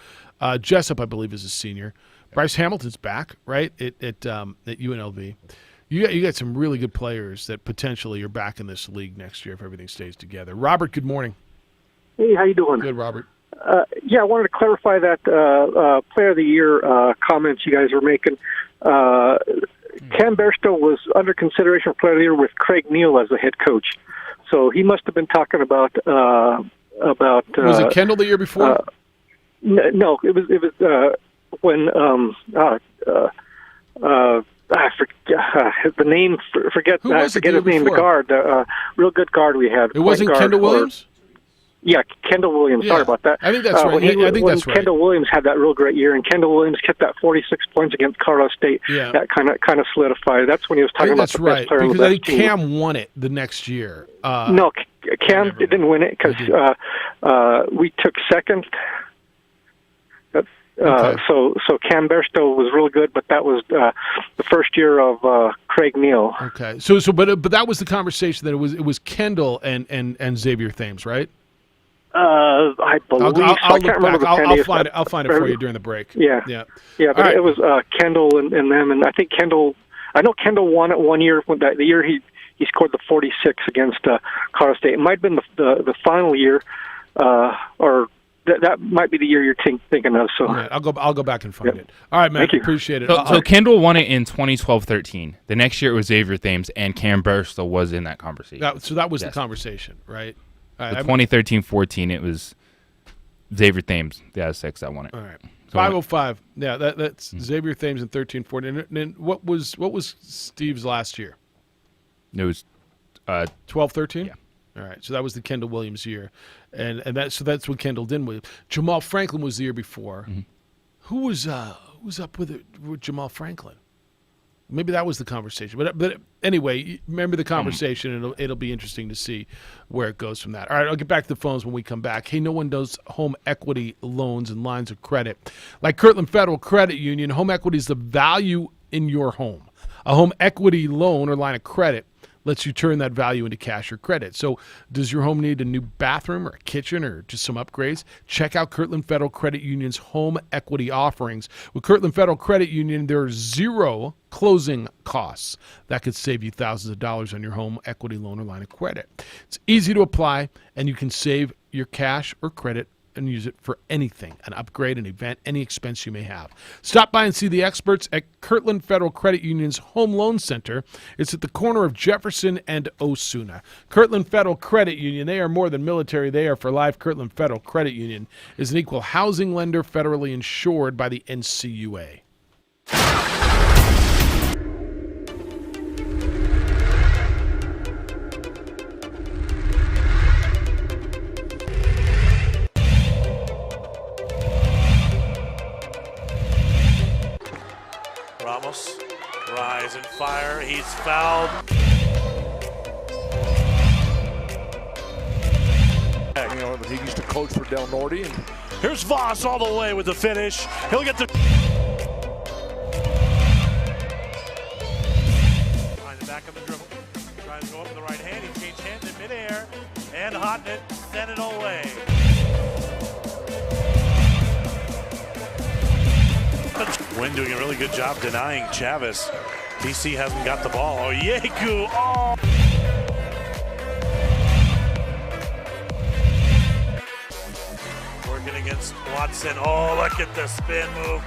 Jessup, I believe, is a senior. Bryce Hamilton's back, right? At UNLV. You got some really good players that potentially are back in this league next year if everything stays together. Robert, good morning. Hey, how you doing? Good, Robert. I wanted to clarify that Player of the Year comments you guys were making. Cam Bairstow was under consideration for Player of the Year with Craig Neal as the head coach, so he must have been talking about. Was it Kendall the year before? No, it was when I forget the name. Forget his name. The guard, real good guard we had. It wasn't Kendall Williams. Yeah, Kendall Williams. Yeah. Sorry about that. I think that's right. I think that's right. Kendall Williams had that real great year, and Kendall Williams hit that 46 points against Colorado State. Yeah. That kind of solidified. That's when he was talking about the best player on the because I best think team. Cam won it the next year. No, Cam didn't win it because we took second. Okay. So Cam Bairstow was real good, but that was the first year of Craig Neal. Okay. But that was the conversation that it was Kendall and Xavier Thames, right? I believe. I'll find it for you during the break. Yeah. But it was Kendall and them, and I think Kendall. I know Kendall won it one year. The year he scored the 46 against Colorado State. It might have been the final year, or that might be the year you're thinking of. So right, I'll go back and find it. All right, man. Thank you. Appreciate it. So Kendall won it in 2012-13. The next year it was Xavier Thames, and Cam Bairstow was in that conversation. So that was the conversation, right? All right, 2013-14, it was Xavier Thames, the Aztecs, that won it. All right. So 505. Yeah, that's Xavier Thames in 13-14. And what was Steve's last year? It was 12-13? Yeah. All right. So that was the Kendall Williams year. And that's what Kendall did with. Jamal Franklin was the year before. Mm-hmm. Who was up with Jamal Franklin? Maybe that was the conversation. But anyway, remember the conversation, and it'll be interesting to see where it goes from that. All right, I'll get back to the phones when we come back. Hey, no one does home equity loans and lines of credit. Like Kirtland Federal Credit Union, home equity is the value in your home. A home equity loan or line of credit lets you turn that value into cash or credit. So does your home need a new bathroom or a kitchen or just some upgrades? Check out Kirtland Federal Credit Union's home equity offerings. With Kirtland Federal Credit Union, there are zero closing costs. That could save you thousands of dollars on your home equity loan or line of credit. It's easy to apply, and you can save your cash or credit and use it for anything, an upgrade, an event, any expense you may have. Stop by and see the experts at Kirtland Federal Credit Union's Home Loan Center. It's at the corner of Jefferson and Osuna. Kirtland Federal Credit Union, they are more than military. They are for life. Kirtland Federal Credit Union is an equal housing lender federally insured by the NCUA. Ramos, rise and fire. He's fouled. You know, he used to coach for Del Norte. And here's Voss all the way with the finish. He'll get the behind the back of the dribble. Tries to go up with the right hand. He changed hands in midair and hot it, sent it away. Wynn doing a really good job denying Chavez. DC hasn't got the ball. Oh, Yeku! Oh! Working against Watson. Oh, look at the spin move.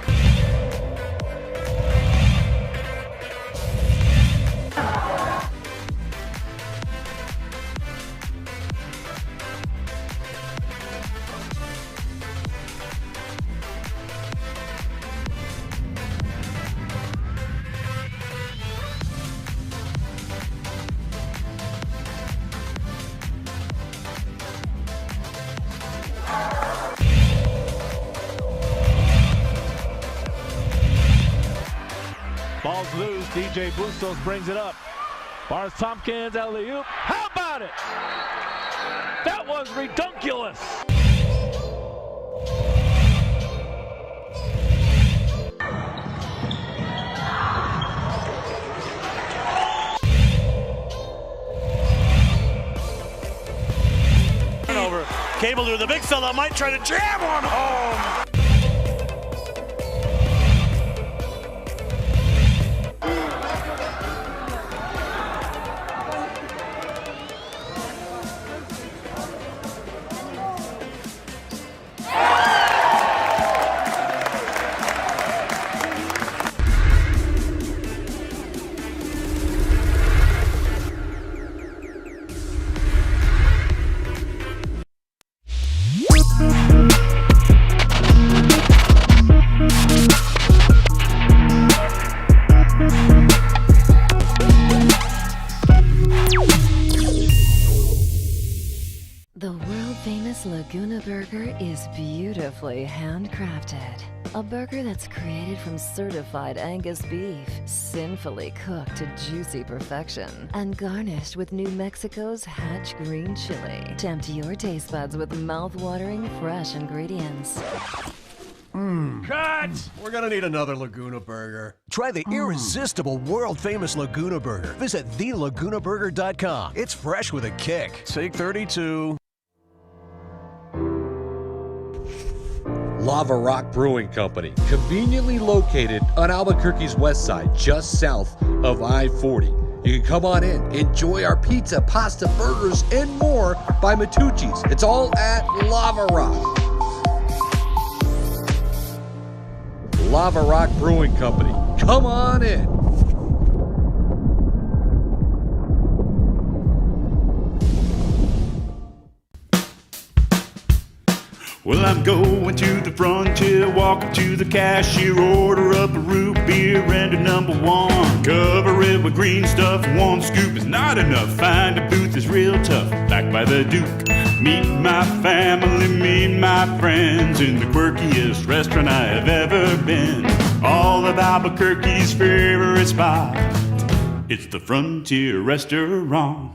Ball's loose. DJ Bustos brings it up. Bars Tompkins, alley-oop. How about it? That was redunculous. Turnover. Cable to the big fella might try to jam one home. The world-famous Laguna Burger is beautifully handcrafted. A burger that's created from certified Angus beef, sinfully cooked to juicy perfection, and garnished with New Mexico's Hatch green chili. Tempt your taste buds with mouth-watering fresh ingredients. Cut! We're gonna need another Laguna Burger. Try the irresistible, world-famous Laguna Burger. Visit thelagunaburger.com. It's fresh with a kick. Take 32. Lava Rock Brewing Company, conveniently located on Albuquerque's west side, just south of I-40. You can come on in, enjoy our pizza, pasta, burgers, and more by Matucci's. It's all at Lava Rock. Lava Rock Brewing Company. Come on in. Well, I'm going to the frontier, walk up to the cashier, order up a root beer and a number one. Cover it with green stuff, one scoop is not enough. Find a booth is real tough, back by the Duke. Meet my family, meet my friends in the quirkiest restaurant I have ever been. All of Albuquerque's favorite spot, it's the Frontier Restaurant.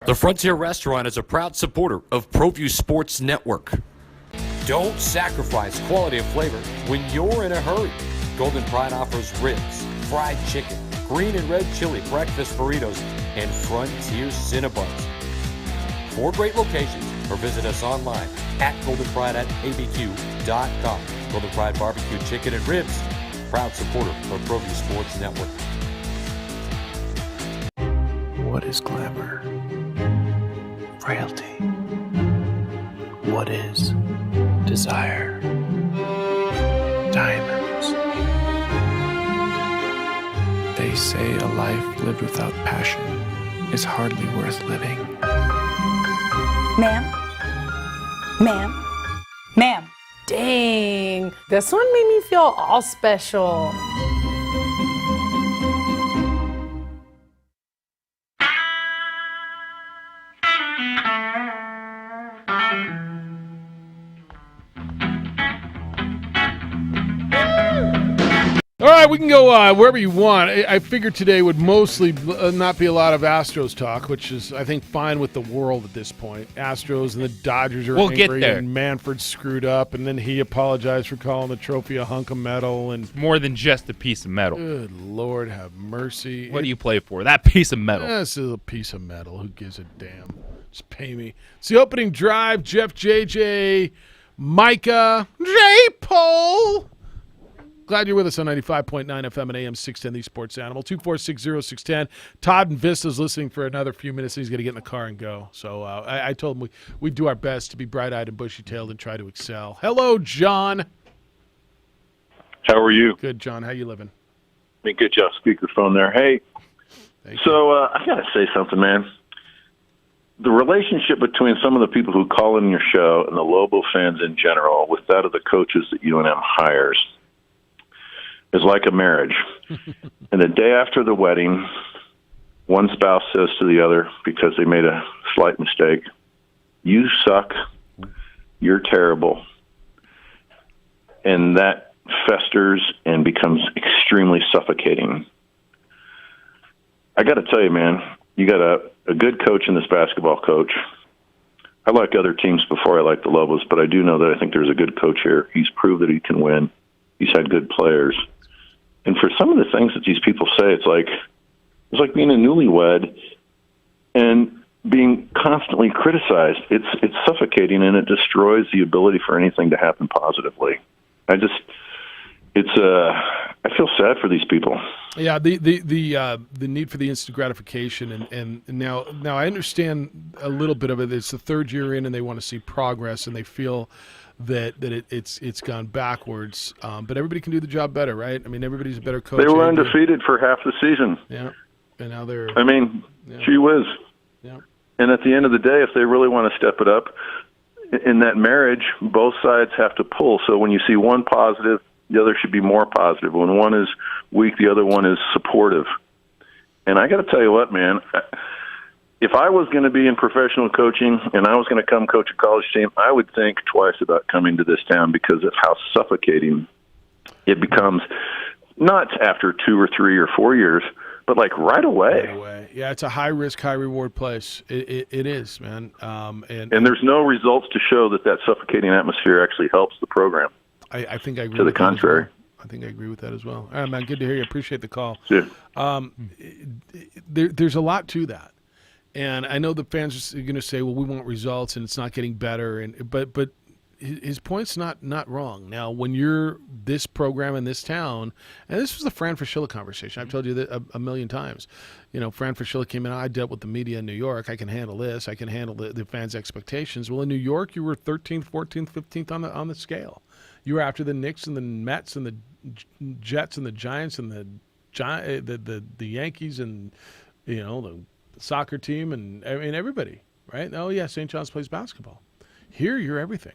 The Frontier Restaurant is a proud supporter of ProView Sports Network. Don't sacrifice quality and flavor when you're in a hurry. Golden Pride offers ribs, fried chicken, green and red chili breakfast burritos, and Frontier Cinnabons. 4 great locations, or visit us online at goldenpride@abq.com. Golden Pride Barbecue Chicken and Ribs, proud supporter of ProView Sports Network. What is glamour? Frailty. What is desire? Diamonds. They say a life lived without passion is hardly worth living. Ma'am? Ma'am? Ma'am? Dang, this one made me feel all special. All right, we can go wherever you want. I figured today would mostly not be a lot of Astros talk, which is, I think, fine with the world at this point. Astros and the Dodgers are angry, and Manfred screwed up, and then he apologized for calling the trophy a hunk of metal. And more than just a piece of metal. Good Lord, have mercy. What do you play for? That piece of metal. This is a piece of metal. Who gives a damn? Just pay me. It's the opening drive. Jeff, JJ, Micah, J-Pole. Glad you're with us on 95.9 FM and AM 610, the Sports Animal. 2460610. Todd and Vista's listening for another few minutes. He's going to get in the car and go. So I told him we'd do our best to be bright-eyed and bushy-tailed and try to excel. Hello, John. How are you? Good, John. How you living? Let me get you off speakerphone there. Hey, I got to say something, man. The relationship between some of the people who call in your show and the Lobo fans in general with that of the coaches that UNM hires is like a marriage. And the day after the wedding, one spouse says to the other, because they made a slight mistake, "You suck, you're terrible." And that festers and becomes extremely suffocating. I got to tell you, man, you got a a good coach in this basketball coach. I like other teams before I like the Lobos, but I do know that I think there's a good coach here. He's proved that he can win. He's had good players. And for some of the things that these people say, it's like being a newlywed and being constantly criticized. It's suffocating, and it destroys the ability for anything to happen positively. I feel sad for these people. Yeah, the need for the instant gratification, and now I understand a little bit of it. It's the third year in, and they want to see progress, and they feel that it's gone backwards. But everybody can do the job better, right? I mean, everybody's a better coach. They were undefeated for half the season. Yeah, and now they're. I mean, gee whiz. Yeah. And at the end of the day, if they really want to step it up in that marriage, both sides have to pull. So when you see one positive, the other should be more positive. When one is weak, the other one is supportive. And I got to tell you what, man, if I was going to be in professional coaching and I was going to come coach a college team, I would think twice about coming to this town because of how suffocating it becomes, not after 2 or 3 or 4 years, but like right away. Yeah, it's a high-risk, high-reward place. It is, man. And there's no results to show that suffocating atmosphere actually helps the program. I think I agree. To the contrary. I think I agree with that as well. All right, man, good to hear you. Appreciate the call. Yeah. There's a lot to that. And I know the fans are going to say, well, we want results, and it's not getting better. But his point's not wrong. Now, when you're this program in this town, and this was the Fran Fraschilla conversation. I've told you that a million times. You know, Fran Fraschilla came in, I dealt with the media in New York. I can handle this. I can handle the fans' expectations. Well, in New York, you were 13th, 14th, 15th on the scale. You were after the Knicks and the Mets and the Jets and the Giants and the Yankees and, you know, the soccer team and I mean everybody, right? Oh yeah, St. John's plays basketball. Here you're everything,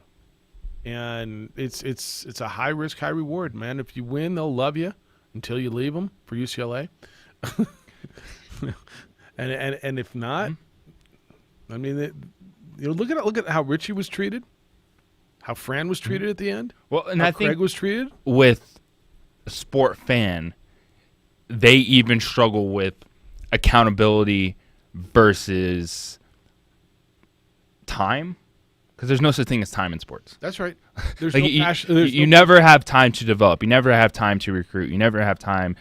and it's a high risk, high reward, man. If you win, they'll love you until you leave them for UCLA, and if not, I mean, look at how Richie was treated. How Fran was treated at the end? Well, and how I think Craig was treated? With a sport fan, they even struggle with accountability versus time, because there's no such thing as time in sports. That's right. There's like no passion. You never have time to develop. You never have time to recruit. You never have time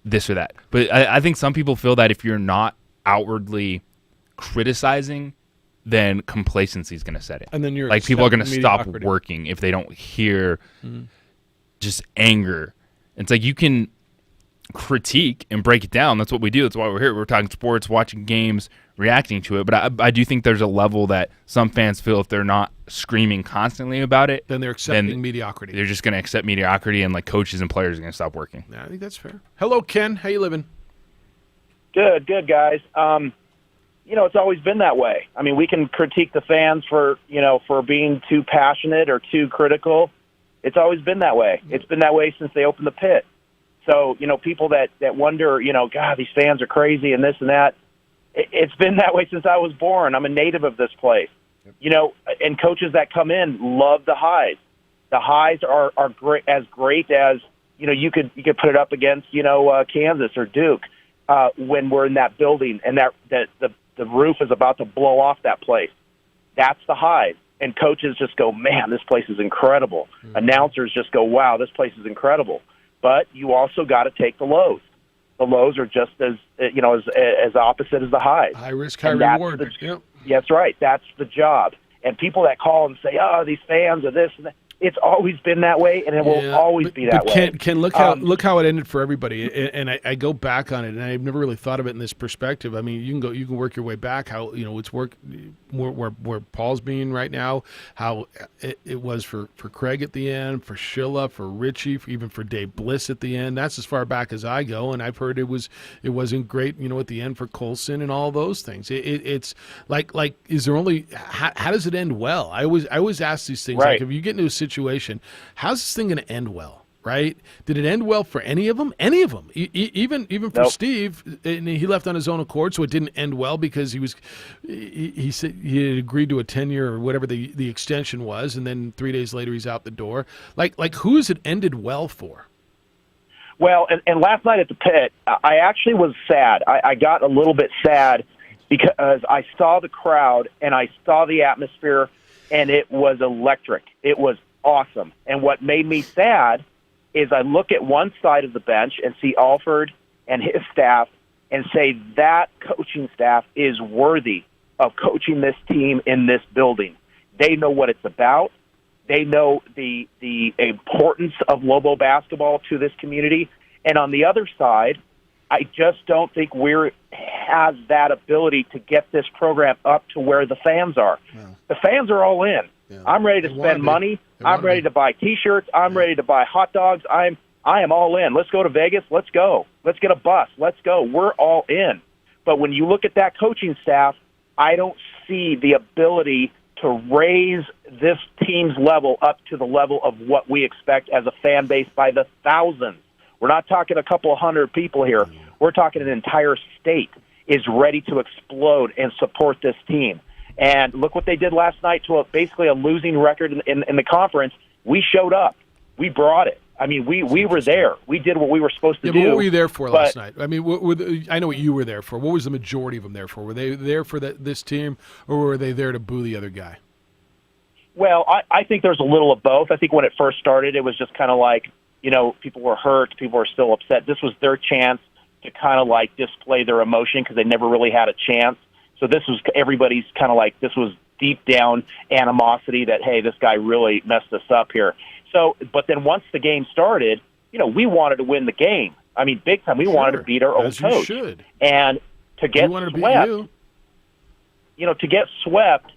this or that. But I think some people feel that if you're not outwardly criticizing, then complacency is going to set in. And then you're like people are going to stop mediocrity. working if they don't hear just anger. It's like you can critique and break it down. That's what we do. That's why we're here. We're talking sports, watching games, reacting to it. But I do think there's a level that some fans feel if they're not screaming constantly about it, then they're accepting mediocrity. They're just going to accept mediocrity, and like coaches and players are going to stop working. Yeah, I think that's fair. Hello, Ken. How you living? Good, guys. You know, it's always been that way. I mean, we can critique the fans for being too passionate or too critical. It's always been that way. It's been that way since they opened the pit. So, you know, people that wonder, you know, God, these fans are crazy and this and that, it's been that way since I was born. I'm a native of this place. You know, and coaches that come in love the highs. The highs are great as, you know, you could put it up against, you know, Kansas or Duke when we're in that building and the roof is about to blow off that place. That's the highs. And coaches just go, man, this place is incredible. Mm-hmm. Announcers just go, wow, this place is incredible. But you also got to take the lows. The lows are just as, you know, as opposite as the highs. High risk, high reward. Yep. That's right. That's the job. And people that call and say, oh, these fans are this and that. It's always been that way, and it will always be that way. Ken, look how it ended for everybody. And I go back on it, and I've never really thought of it in this perspective. I mean, you can work your way back. How, you know, it's where Paul's being right now. How it was for Craig at the end, for Schilla, for Richie, even for Dave Bliss at the end. That's as far back as I go, and I've heard it wasn't great, you know, at the end for Colson and all those things. It's like is there only how does it end well? I always ask these things. Right. Like if you get into a situation, how's this thing going to end well, right? Did it end well for any of them? Any of them? Even for Nope. Steve, and he left on his own accord, so it didn't end well because he said he had agreed to a 10-year or whatever the extension was, and then 3 days later he's out the door. Like who has it ended well for? Well, and last night at the pit, I actually was sad. I got a little bit sad because I saw the crowd and I saw the atmosphere, and it was electric. It was awesome. And what made me sad is I look at one side of the bench and see Alford and his staff and say that coaching staff is worthy of coaching this team in this building. They know what it's about. They know the importance of Lobo basketball to this community. And on the other side, I just don't think we're has that ability to get this program up to where the fans are. Yeah. The fans are all in. Yeah. I'm ready to spend money. I'm ready to buy T-shirts. I'm ready to buy hot dogs. I am all in. Let's go to Vegas. Let's go. Let's get a bus. Let's go. We're all in. But when you look at that coaching staff, I don't see the ability to raise this team's level up to the level of what we expect as a fan base by the thousands. We're not talking a couple of hundred people here. We're talking an entire state is ready to explode and support this team. And look what they did last night to basically a losing record in the conference. We showed up. We brought it. I mean, we were there. We did what we were supposed to do. But what were you there for last night? I mean, I know what you were there for. What was the majority of them there for? Were they there for this team, or were they there to boo the other guy? Well, I think there's a little of both. I think when it first started, it was just kind of like, people were hurt. People were still upset. This was their chance to kind of like display their emotion because they never really had a chance. So this was everybody's kind of like, this was deep down animosity that, hey, this guy really messed us up here. So, but then once the game started, we wanted to win the game. I mean, big time. We wanted to beat our old coach. You should. And to get swept, to get swept,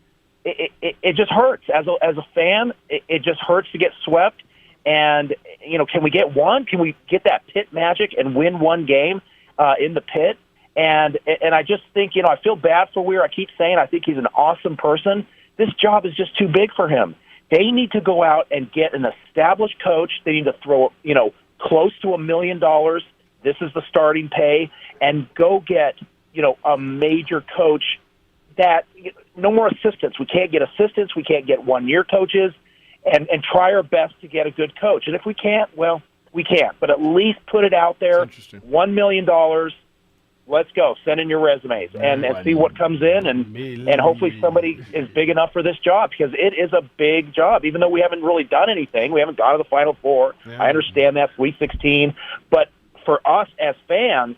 it just hurts. As a fan, it just hurts to get swept. And, can we get one? Can we get that pit magic and win one game in the pit? And I just think, I feel bad for Weir. I keep saying I think he's an awesome person. This job is just too big for him. They need to go out and get an established coach. They need to throw, close to $1 million. This is the starting pay. And go get, a major coach that no more assistants. We can't get assistants. We can't get one-year coaches. And try our best to get a good coach. And if we can't, well, we can't. But at least put it out there. $1 million. Let's go. Send in your resumes and see what comes in, and hopefully somebody is big enough for this job, because it is a big job. Even though we haven't really done anything, we haven't gone to the Final Four. Yeah. I understand that, Sweet 16. But for us as fans,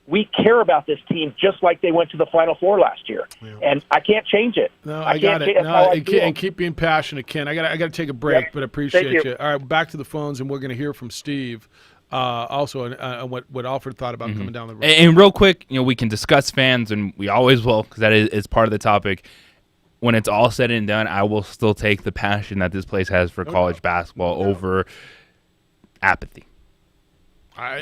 we care about this team just like they went to the Final Four last year. Yeah. And I can't change it. No, I got it. And keep being passionate, Ken. I got to take a break, but appreciate you. All right, back to the phones, and we're going to hear from Steve. Also, what Alfred thought about coming down the road. And real quick, we can discuss fans, and we always will, because that is part of the topic. When it's all said and done, I will still take the passion that this place has for college basketball over apathy.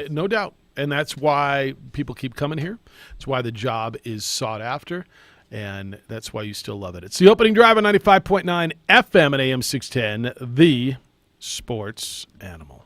No doubt. And that's why people keep coming here. That's why the job is sought after, and that's why you still love it. It's the opening drive on 95.9 FM at AM 610, the sports animal.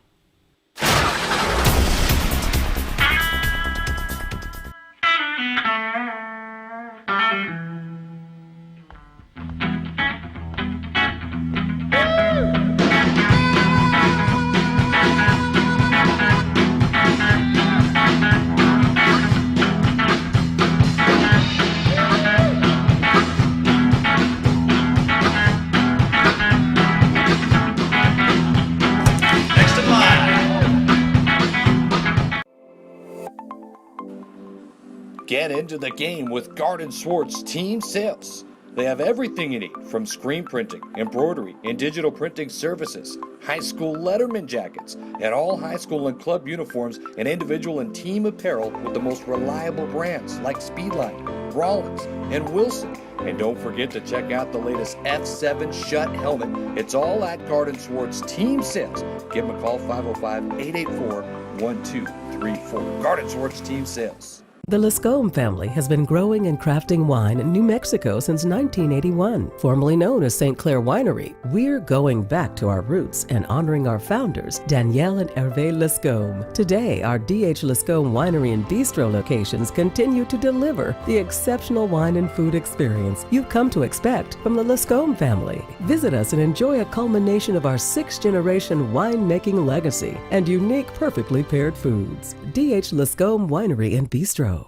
Get into the game with Garden Swartz Team Sales. They have everything you need, from screen printing, embroidery, and digital printing services, high school letterman jackets, and all high school and club uniforms, and individual and team apparel with the most reliable brands like Speedline, Rollins, and Wilson. And don't forget to check out the latest F7 Shut helmet. It's all at Garden Swartz Team Sales. Give them a call, 505-884-1234. Garden Swartz Team Sales. The Lascombe family has been growing and crafting wine in New Mexico since 1981. Formerly known as St. Clair Winery, we're going back to our roots and honoring our founders, Danielle and Hervé Lascombe. Today, our D.H. Lascombe Winery and Bistro locations continue to deliver the exceptional wine and food experience you've come to expect from the Lascombe family. Visit us and enjoy a culmination of our 6th-generation winemaking legacy and unique, perfectly paired foods. D.H. Lascombe Winery and Bistro.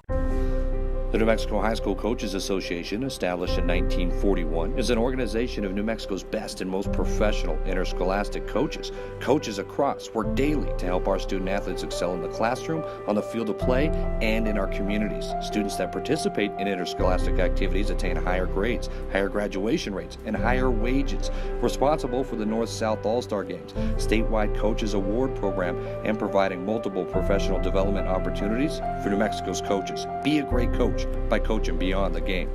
The New Mexico High School Coaches Association, established in 1941, is an organization of New Mexico's best and most professional interscholastic coaches. Coaches across work daily to help our student athletes excel in the classroom, on the field of play, and in our communities. Students that participate in interscholastic activities attain higher grades, higher graduation rates, and higher wages. Responsible for the North-South All-Star Games, statewide Coaches Award Program, and providing multiple professional development opportunities for New Mexico's coaches. Be a great coach by coaching beyond the game.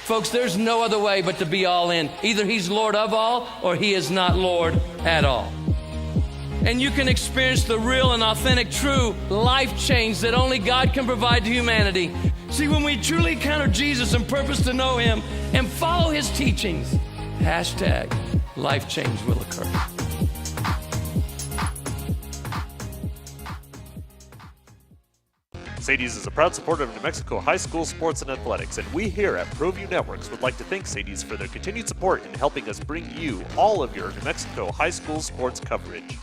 Folks, there's no other way but to be all in. Either he's Lord of all or he is not Lord at all. And you can experience the real and authentic, true life change that only God can provide to humanity. See, when we truly encounter Jesus and purpose to know him and follow his teachings, #life change will occur. Sadie's is a proud supporter of New Mexico high school sports and athletics, and we here at ProView Networks would like to thank Sadie's for their continued support in helping us bring you all of your New Mexico high school sports coverage.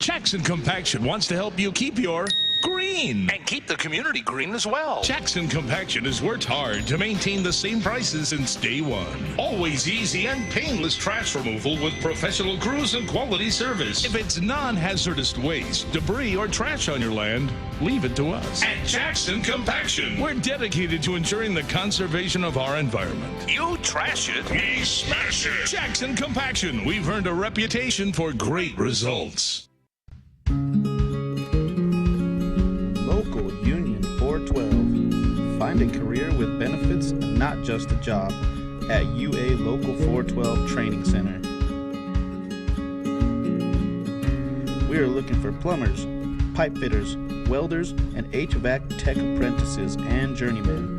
Jackson Compaction wants to help you keep your green. And keep the community green as well. Jackson Compaction has worked hard to maintain the same prices since day one. Always easy and painless trash removal with professional crews and quality service. If it's non-hazardous waste, debris, or trash on your land, leave it to us. At Jackson Compaction, we're dedicated to ensuring the conservation of our environment. You trash it, we smash it. Jackson Compaction, we've earned a reputation for great results. Local Union 412. Find a career with benefits, not just a job, at UA Local 412 Training Center. We are looking for plumbers, pipe fitters, welders, and HVAC tech apprentices and journeymen.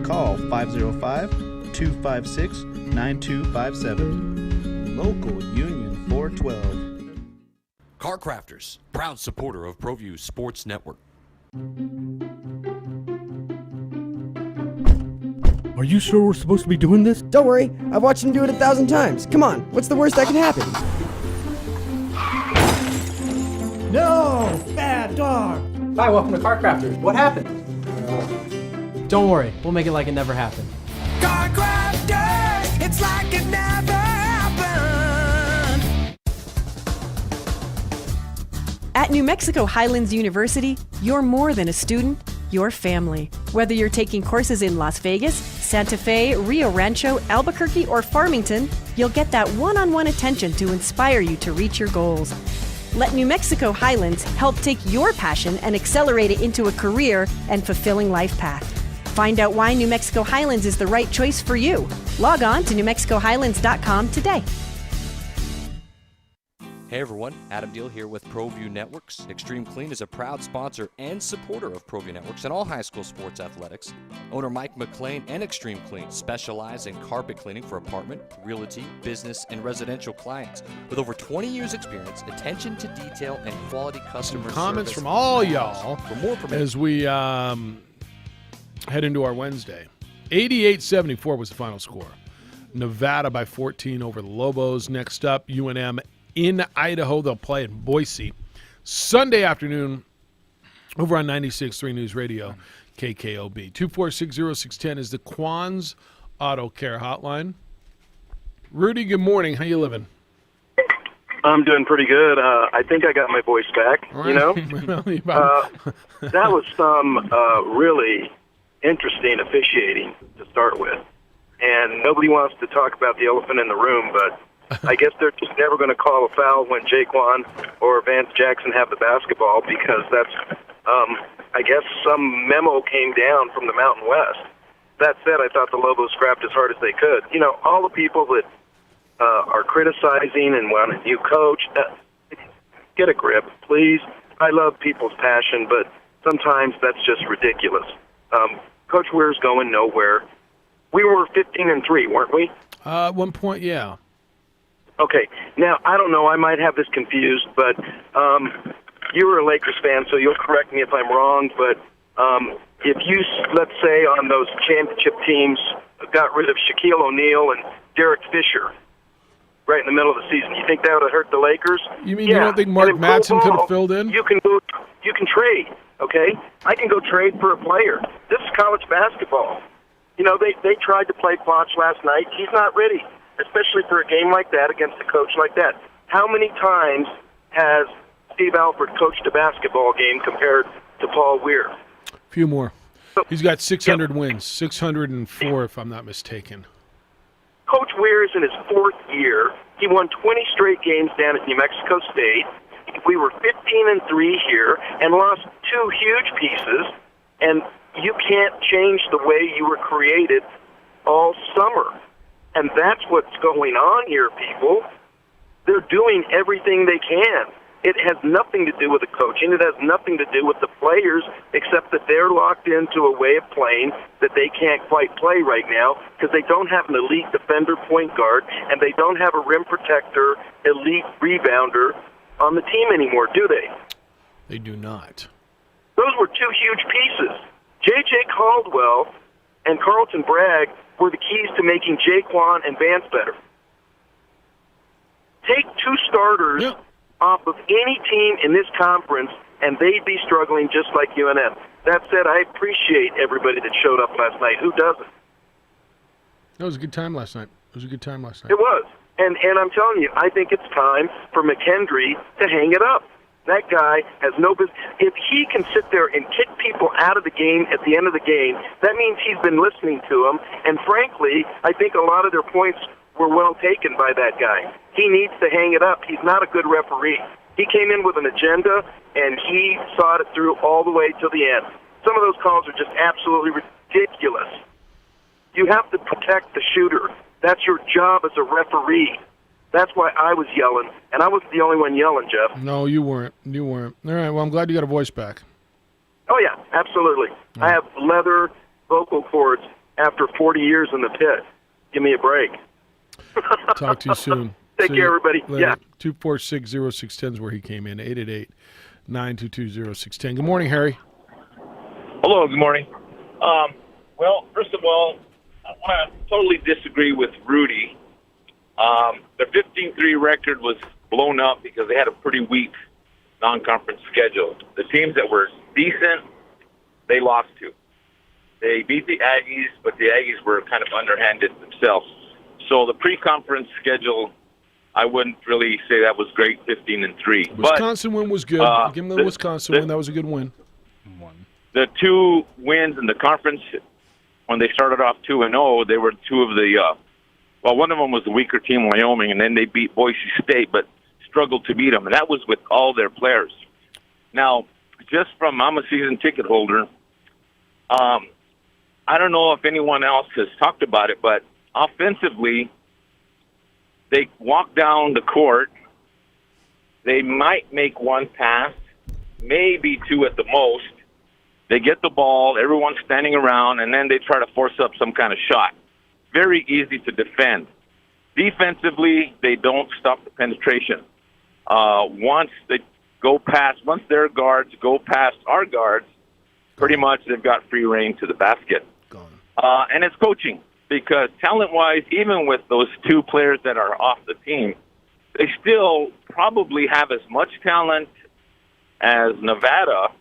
Call 505-256-9257. Local Union 412. Car Crafters, proud supporter of ProView Sports Network. Are you sure we're supposed to be doing this? Don't worry, I've watched him do it 1,000 times. Come on, what's the worst that can happen? No! Bad dog! Hi, welcome to Car Crafters. What happened? Don't worry, we'll make it like it never happened. Car Crafters! It's like it never happened! At New Mexico Highlands University, you're more than a student, you're family. Whether you're taking courses in Las Vegas, Santa Fe, Rio Rancho, Albuquerque, or Farmington, you'll get that one-on-one attention to inspire you to reach your goals. Let New Mexico Highlands help take your passion and accelerate it into a career and fulfilling life path. Find out why New Mexico Highlands is the right choice for you. Log on to newmexicohighlands.com today. Hey everyone, Adam Deal here with ProView Networks. Extreme Clean is a proud sponsor and supporter of ProView Networks and all high school sports athletics. Owner Mike McLean and Extreme Clean specialize in carpet cleaning for apartment, realty, business, and residential clients. With over 20 years experience, attention to detail, and quality customer service. Comments from all y'all for more as we head into our Wednesday. 88-74 was the final score. Nevada by 14 over the Lobos. Next up, UNM in Idaho. They'll play in Boise Sunday afternoon over on 96.3 News Radio, KKOB. 2460610 is the Quan's Auto Care Hotline. Rudy, good morning. How you living? I'm doing pretty good. I think I got my voice back, Right. you know? That was some really interesting officiating to start with. And nobody wants to talk about the elephant in the room, but I guess they're just never going to call a foul when Jaquan or Vance Jackson have the basketball because that's, I guess, some memo came down from the Mountain West. That said, I thought the Lobos scrapped as hard as they could. You know, all the people that are criticizing and want a new coach, get a grip, please. I love people's passion, but sometimes that's just ridiculous. Coach Weir's going nowhere. We were 15-3, weren't we? At one point, yeah. Okay. Now, I don't know. I might have this confused, but you were a Lakers fan, so you'll correct me if I'm wrong. But if you, let's say, on those championship teams, got rid of Shaquille O'Neal and Derek Fisher, right in the middle of the season. You think that would have hurt the Lakers? You mean you don't think Mark Madsen could have filled in? You can trade, okay? I can go trade for a player. This is college basketball. You know, they tried to play Foch last night. He's not ready, especially for a game like that against a coach like that. How many times has Steve Alford coached a basketball game compared to Paul Weir? A few more. He's got 600 wins, 604 if I'm not mistaken. Coach Weir is in his 4th year. He won 20 straight games down at New Mexico State. We were 15-3 here and lost 2 huge pieces, and you can't change the way you were created all summer. And that's what's going on here, people. They're doing everything they can. It has nothing to do with the coaching. It has nothing to do with the players, except that they're locked into a way of playing that they can't quite play right now because they don't have an elite defender point guard and they don't have a rim protector, elite rebounder on the team anymore, do they? They do not. Those were 2 huge pieces. J.J. Caldwell and Carlton Bragg were the keys to making Jaquan and Vance better. Take 2 starters off of any team in this conference, and they'd be struggling just like UNM. That said, I appreciate everybody that showed up last night. Who doesn't? It was a good time last night. It was. And I'm telling you, I think it's time for McKendry to hang it up. That guy has no business. If he can sit there and kick people out of the game at the end of the game, that means he's been listening to them. And frankly, I think a lot of their points were well taken by that guy. He needs to hang it up. He's not a good referee. He came in with an agenda, and he saw it through all the way to the end. Some of those calls are just absolutely ridiculous. You have to protect the shooter. That's your job as a referee. That's why I was yelling, and I wasn't the only one yelling, Jeff. No, you weren't. All right, well, I'm glad you got a voice back. Oh, yeah, absolutely. I have leather vocal cords after 40 years in the pit. Give me a break. Talk to you soon. Take care, everybody. Later. Yeah. 246-0610 is where he came in, 888-922-0610. Good morning, Harry. Hello, good morning. Well, first of all, I want to totally disagree with Rudy. Their 15-3 record was blown up because they had a pretty weak non-conference schedule. The teams that were decent, they lost to. They beat the Aggies, but the Aggies were kind of underhanded themselves. So the pre-conference schedule, I wouldn't really say that was great, 15-3. Wisconsin win was good. Give them the Wisconsin win. That was a good win. The 2 wins in the conference, when they started off 2-0, they were 2 of the one of them was the weaker team, Wyoming, and then they beat Boise State, but struggled to beat them, and that was with all their players. Now, I'm a season ticket holder. I don't know if anyone else has talked about it, but offensively, they walk down the court. They might make 1 pass, maybe 2 at the most. They get the ball, everyone's standing around, and then they try to force up some kind of shot. Very easy to defend. Defensively, they don't stop the penetration. Once their guards go past our guards, pretty much they've got free reign to the basket. And it's coaching, because talent-wise, even with those 2 players that are off the team, they still probably have as much talent as Nevada,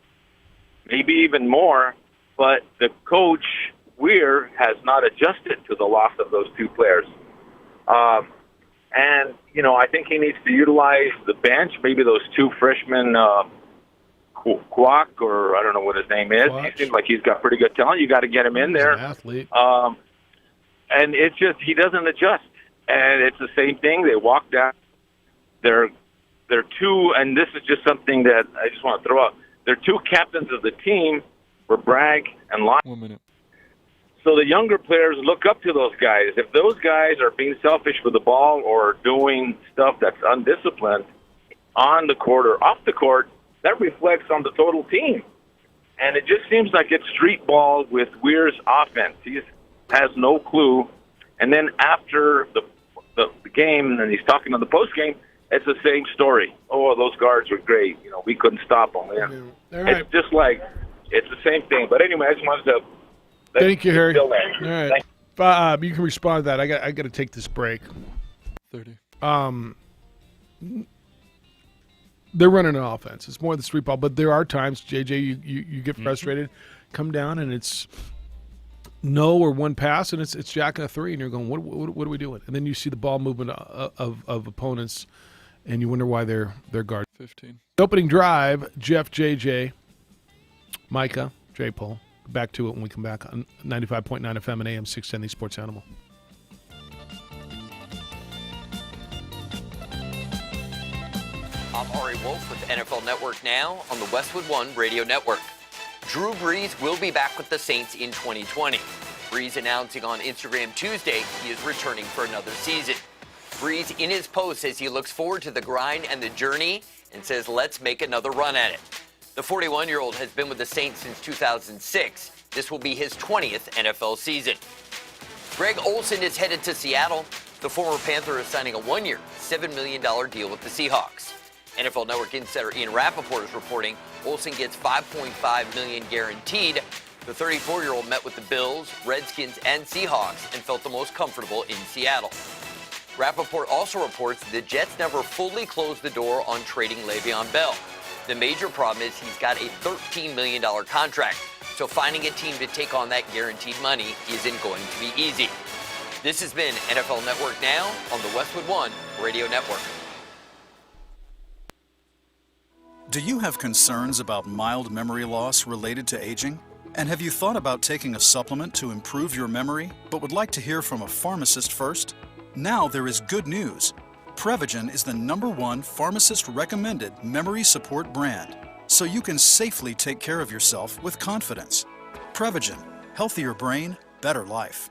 maybe even more, but the coach, Weir, has not adjusted to the loss of those 2 players. And, I think he needs to utilize the bench, maybe those 2 freshmen, Kwok, or I don't know what his name is. He seems like he's got pretty good talent. You got to get him in there. He's an athlete. And it's just he doesn't adjust. And it's the same thing. They walk down. They're 2, and this is just something that I just want to throw out. They're 2 captains of the team for Bragg and Lyon. 1 minute. So the younger players look up to those guys. If those guys are being selfish with the ball or doing stuff that's undisciplined on the court or off the court, that reflects on the total team. And it just seems like it's street ball with Weir's offense. He has no clue. And then after the game, and he's talking on the post game, it's the same story. Oh, those guards were great. We couldn't stop them. Man. Right. It's just like it's the same thing. But anyway, I just wanted to. Thank you, Harry. All right. You can respond to that. I got to take this break. 30. they're running an offense. It's more the street ball, but there are times, JJ, you get frustrated, come down, and it's no or one pass, and it's jacking a three, and you're going, what are we doing? And then you see the ball movement of opponents, and you wonder why they're guarded. 15. Opening drive, Jeff, JJ, Micah, J. Paul. Back to it when we come back on 95.9 FM and AM 610, the Sports Animal. I'm Ari Wolf with NFL Network Now on the Westwood One Radio Network. Drew Brees will be back with the Saints in 2020. Brees announcing on Instagram Tuesday he is returning for another season. Brees in his post says he looks forward to the grind and the journey and says let's make another run at it. The 41-year-old has been with the Saints since 2006. This will be his 20th NFL season. Greg Olsen is headed to Seattle. The former Panther is signing a one-year, $7 million deal with the Seahawks. NFL Network insider Ian Rappaport is reporting Olsen gets $5.5 million guaranteed. The 34-year-old met with the Bills, Redskins, and Seahawks and felt the most comfortable in Seattle. Rappaport also reports the Jets never fully closed the door on trading Le'Veon Bell. The major problem is he's got a $13 million contract, so finding a team to take on that guaranteed money isn't going to be easy. This has been NFL Network Now on the Westwood One Radio Network. Do you have concerns about mild memory loss related to aging? And have you thought about taking a supplement to improve your memory, but would like to hear from a pharmacist first? Now there is good news. Prevagen is the #1 pharmacist-recommended memory support brand, so you can safely take care of yourself with confidence. Prevagen, healthier brain, better life.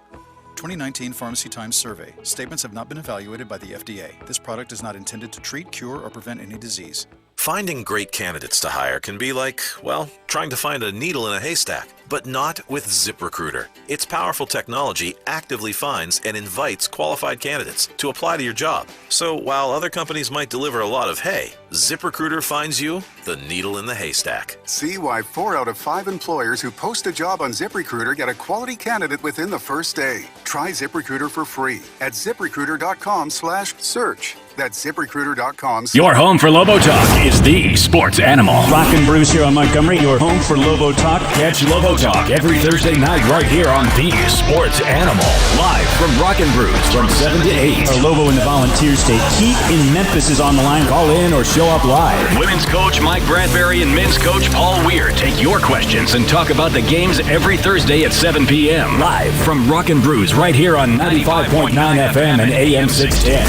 2019 Pharmacy Times survey. Statements have not been evaluated by the FDA. This product is not intended to treat, cure, or prevent any disease. Finding great candidates to hire can be like, well, trying to find a needle in a haystack, but not with ZipRecruiter. Its powerful technology actively finds and invites qualified candidates to apply to your job. So while other companies might deliver a lot of hay, ZipRecruiter finds you the needle in the haystack. See why 4 out of 5 employers who post a job on ZipRecruiter get a quality candidate within the first day. Try ZipRecruiter for free at ZipRecruiter.com/search. That's ZipRecruiter.com. Your home for Lobo Talk is the Sports Animal. Rock and Bruce here on Montgomery, your home for Lobo Talk. Catch Lobo Talk every Thursday night right here on the Sports Animal. Live from Rock and Bruce from 7 to 8. Our Lobo and the Volunteers State. Keith in Memphis is on the line. Call in or show up live. Women's coach Mike Bradbury and men's coach Paul Weir take your questions and talk about the games every Thursday at 7 p.m. Live from Rock and Bruce right here on 95.9 FM and AM 610.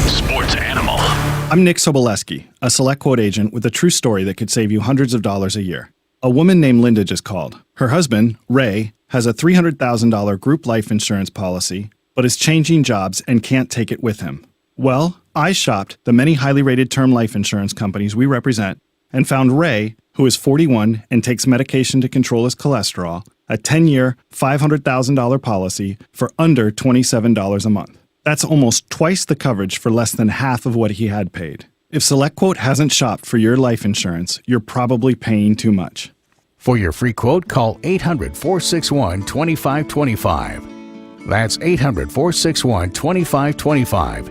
Sports Animal. I'm Nick Soboleski, a Select Quote agent with a true story that could save you hundreds of dollars a year. A woman named Linda just called. Her husband, Ray, has a $300,000 group life insurance policy, but is changing jobs and can't take it with him. Well, I shopped the many highly rated term life insurance companies we represent and found Ray, who is 41 and takes medication to control his cholesterol, a 10-year, $500,000 policy for under $27 a month. That's almost twice the coverage for less than half of what he had paid. If SelectQuote hasn't shopped for your life insurance, you're probably paying too much. For your free quote, call 800-461-2525. That's 800-461-2525.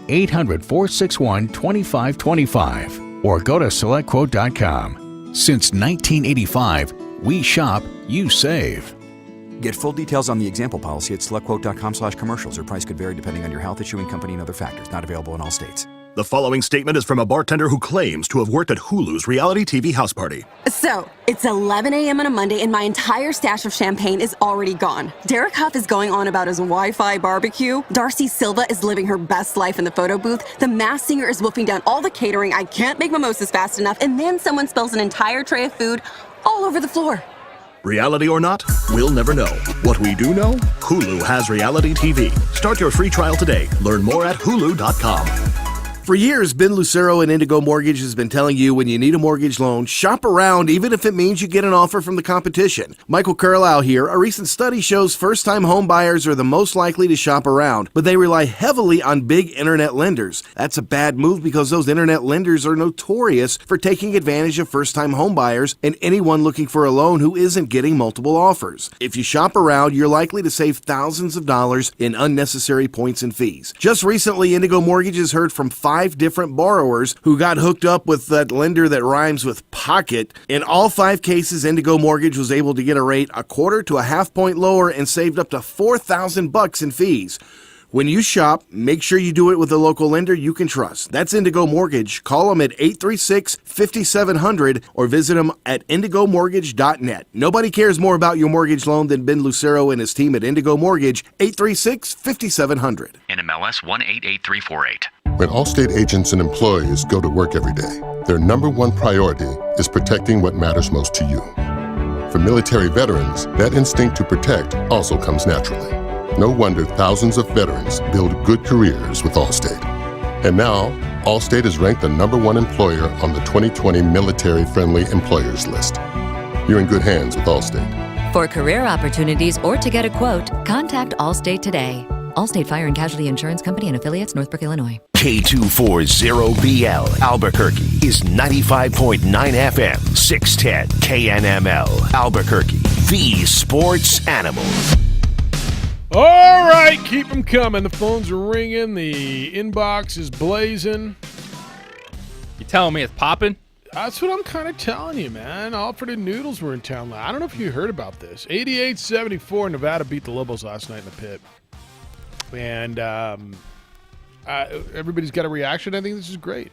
800-461-2525. Or go to SelectQuote.com. Since 1985, we shop, you save. Get full details on the example policy at SelectQuote.com/commercials. Your price could vary depending on your health, issuing company, and other factors. Not available in all states. The following statement is from a bartender who claims to have worked at Hulu's reality TV house party. So, it's 11 a.m. on a Monday and my entire stash of champagne is already gone. Derek Huff is going on about his Wi-Fi barbecue. Darcy Silva is living her best life in the photo booth. The Masked Singer is wolfing down all the catering. I can't make mimosas fast enough. And then someone spills an entire tray of food all over the floor. Reality or not, we'll never know. What we do know, Hulu has reality TV. Start your free trial today. Learn more at Hulu.com. For years, Ben Lucero and Indigo Mortgage has been telling you when you need a mortgage loan, shop around even if it means you get an offer from the competition. Michael Carlisle here. A recent study shows first-time home buyers are the most likely to shop around, but they rely heavily on big internet lenders. That's a bad move because those internet lenders are notorious for taking advantage of first-time home buyers and anyone looking for a loan who isn't getting multiple offers. If you shop around, you're likely to save thousands of dollars in unnecessary points and fees. Just recently, Indigo Mortgage has heard from 5 different borrowers who got hooked up with that lender that rhymes with pocket. In all 5 cases, Indigo Mortgage was able to get a rate a quarter to a half point lower and saved up to $4,000 in fees. When you shop, make sure you do it with a local lender you can trust. That's Indigo Mortgage. Call them at 836-5700 or visit them at indigomortgage.net. Nobody cares more about your mortgage loan than Ben Lucero and his team at Indigo Mortgage, 836-5700. NMLS 188348. When Allstate agents and employees go to work every day, their number one priority is protecting what matters most to you. For military veterans, that instinct to protect also comes naturally. No wonder thousands of veterans build good careers with Allstate. And now, Allstate is ranked the number 1 employer on the 2020 Military Friendly Employers list. You're in good hands with Allstate. For career opportunities or to get a quote, contact Allstate today. Allstate Fire and Casualty Insurance Company and affiliates, Northbrook, Illinois. K240BL Albuquerque is 95.9 FM, 610 KNML Albuquerque, the sports animal. All right, keep them coming. The phones are ringing. The inbox is blazing. You telling me it's popping? That's what I'm kind of telling you, man. Alfred and Noodles were in town. I don't know if you heard about this. 88-74, Nevada beat the Lobos last night in the pit. And everybody's got a reaction. I think this is great.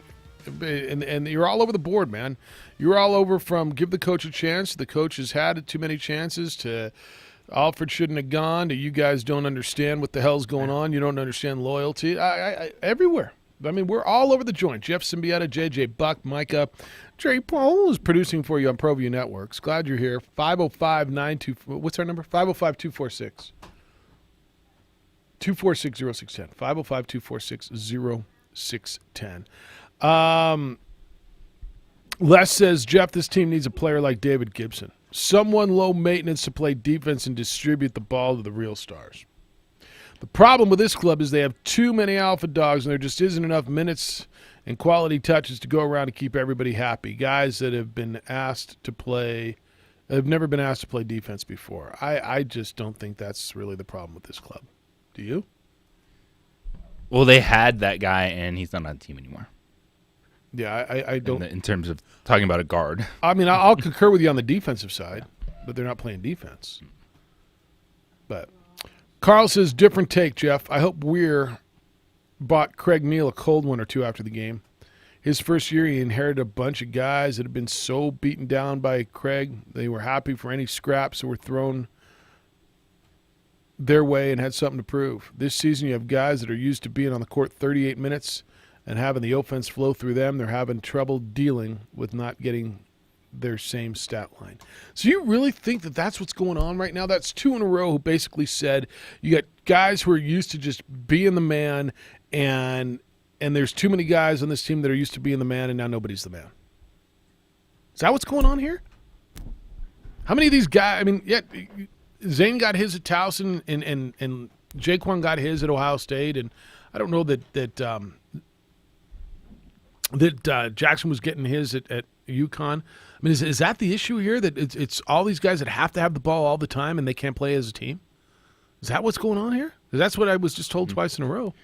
And you're all over the board, man. You're all over from give the coach a chance. The coach has had too many chances to Alfred shouldn't have gone to you guys don't understand what the hell's going on. You don't understand loyalty. Everywhere. I mean, we're all over the joint. Jeff Siembieda, JJ Buck, Micah, Jerry Paul is producing for you on ProView Networks. Glad you're here. 505-92. What's our number? 505-246. 246-0610. 505-246-0610. Les says, Jeff, this team needs a player like David Gibson. Someone low maintenance to play defense and distribute the ball to the real stars. The problem with this club is they have too many alpha dogs and there just isn't enough minutes and quality touches to go around to keep everybody happy. Guys that have been asked to play, have never been asked to play defense before. I just don't think that's really the problem with this club. Do you? Well, they had that guy and he's not on the team anymore. Yeah, I don't. In terms of talking about a guard. I mean, I'll concur with you on the defensive side, but they're not playing defense. But Carl says, different take, Jeff. I hope Weir bought Craig Neal a cold one or two after the game. His first year, he inherited a bunch of guys that had been so beaten down by Craig. They were happy for any scraps that were thrown their way and had something to prove. This season, you have guys that are used to being on the court 38 minutes and having the offense flow through them. They're having trouble dealing with not getting their same stat line. So you really think that that's what's going on right now? That's 2 in a row who basically said you got guys who are used to just being the man, and there's too many guys on this team that are used to being the man, and now nobody's the man. Is that what's going on here? How many of these guys? I mean, yeah, Zane got his at Towson, and Jaquan got his at Ohio State, and I don't know that Jackson was getting his at UConn. I mean, is that the issue here, that it's all these guys that have to have the ball all the time and they can't play as a team? Is that what's going on here? Because that's what I was just told twice in a row.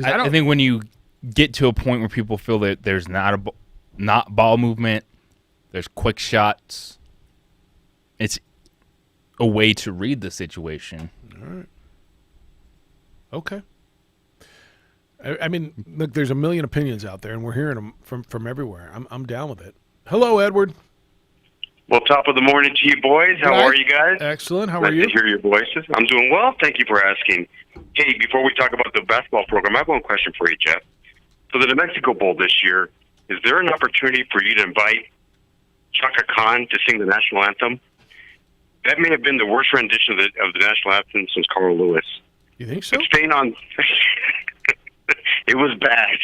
I think when you get to a point where people feel that there's not ball movement, there's quick shots, it's a way to read the situation. All right. Okay. I mean, look, there's a million opinions out there, and we're hearing them from everywhere. I'm down with it. Hello, Edward. Well, top of the morning to you, boys. How are you guys? Excellent. How are you? Nice to hear your voices. I'm doing well. Thank you for asking. Hey, before we talk about the basketball program, I have one question for you, Jeff. For the New Mexico Bowl this year, is there an opportunity for you to invite Chaka Khan to sing the national anthem? That may have been the worst rendition of the national anthem since Carl Lewis. You think so? But staying on It was bad.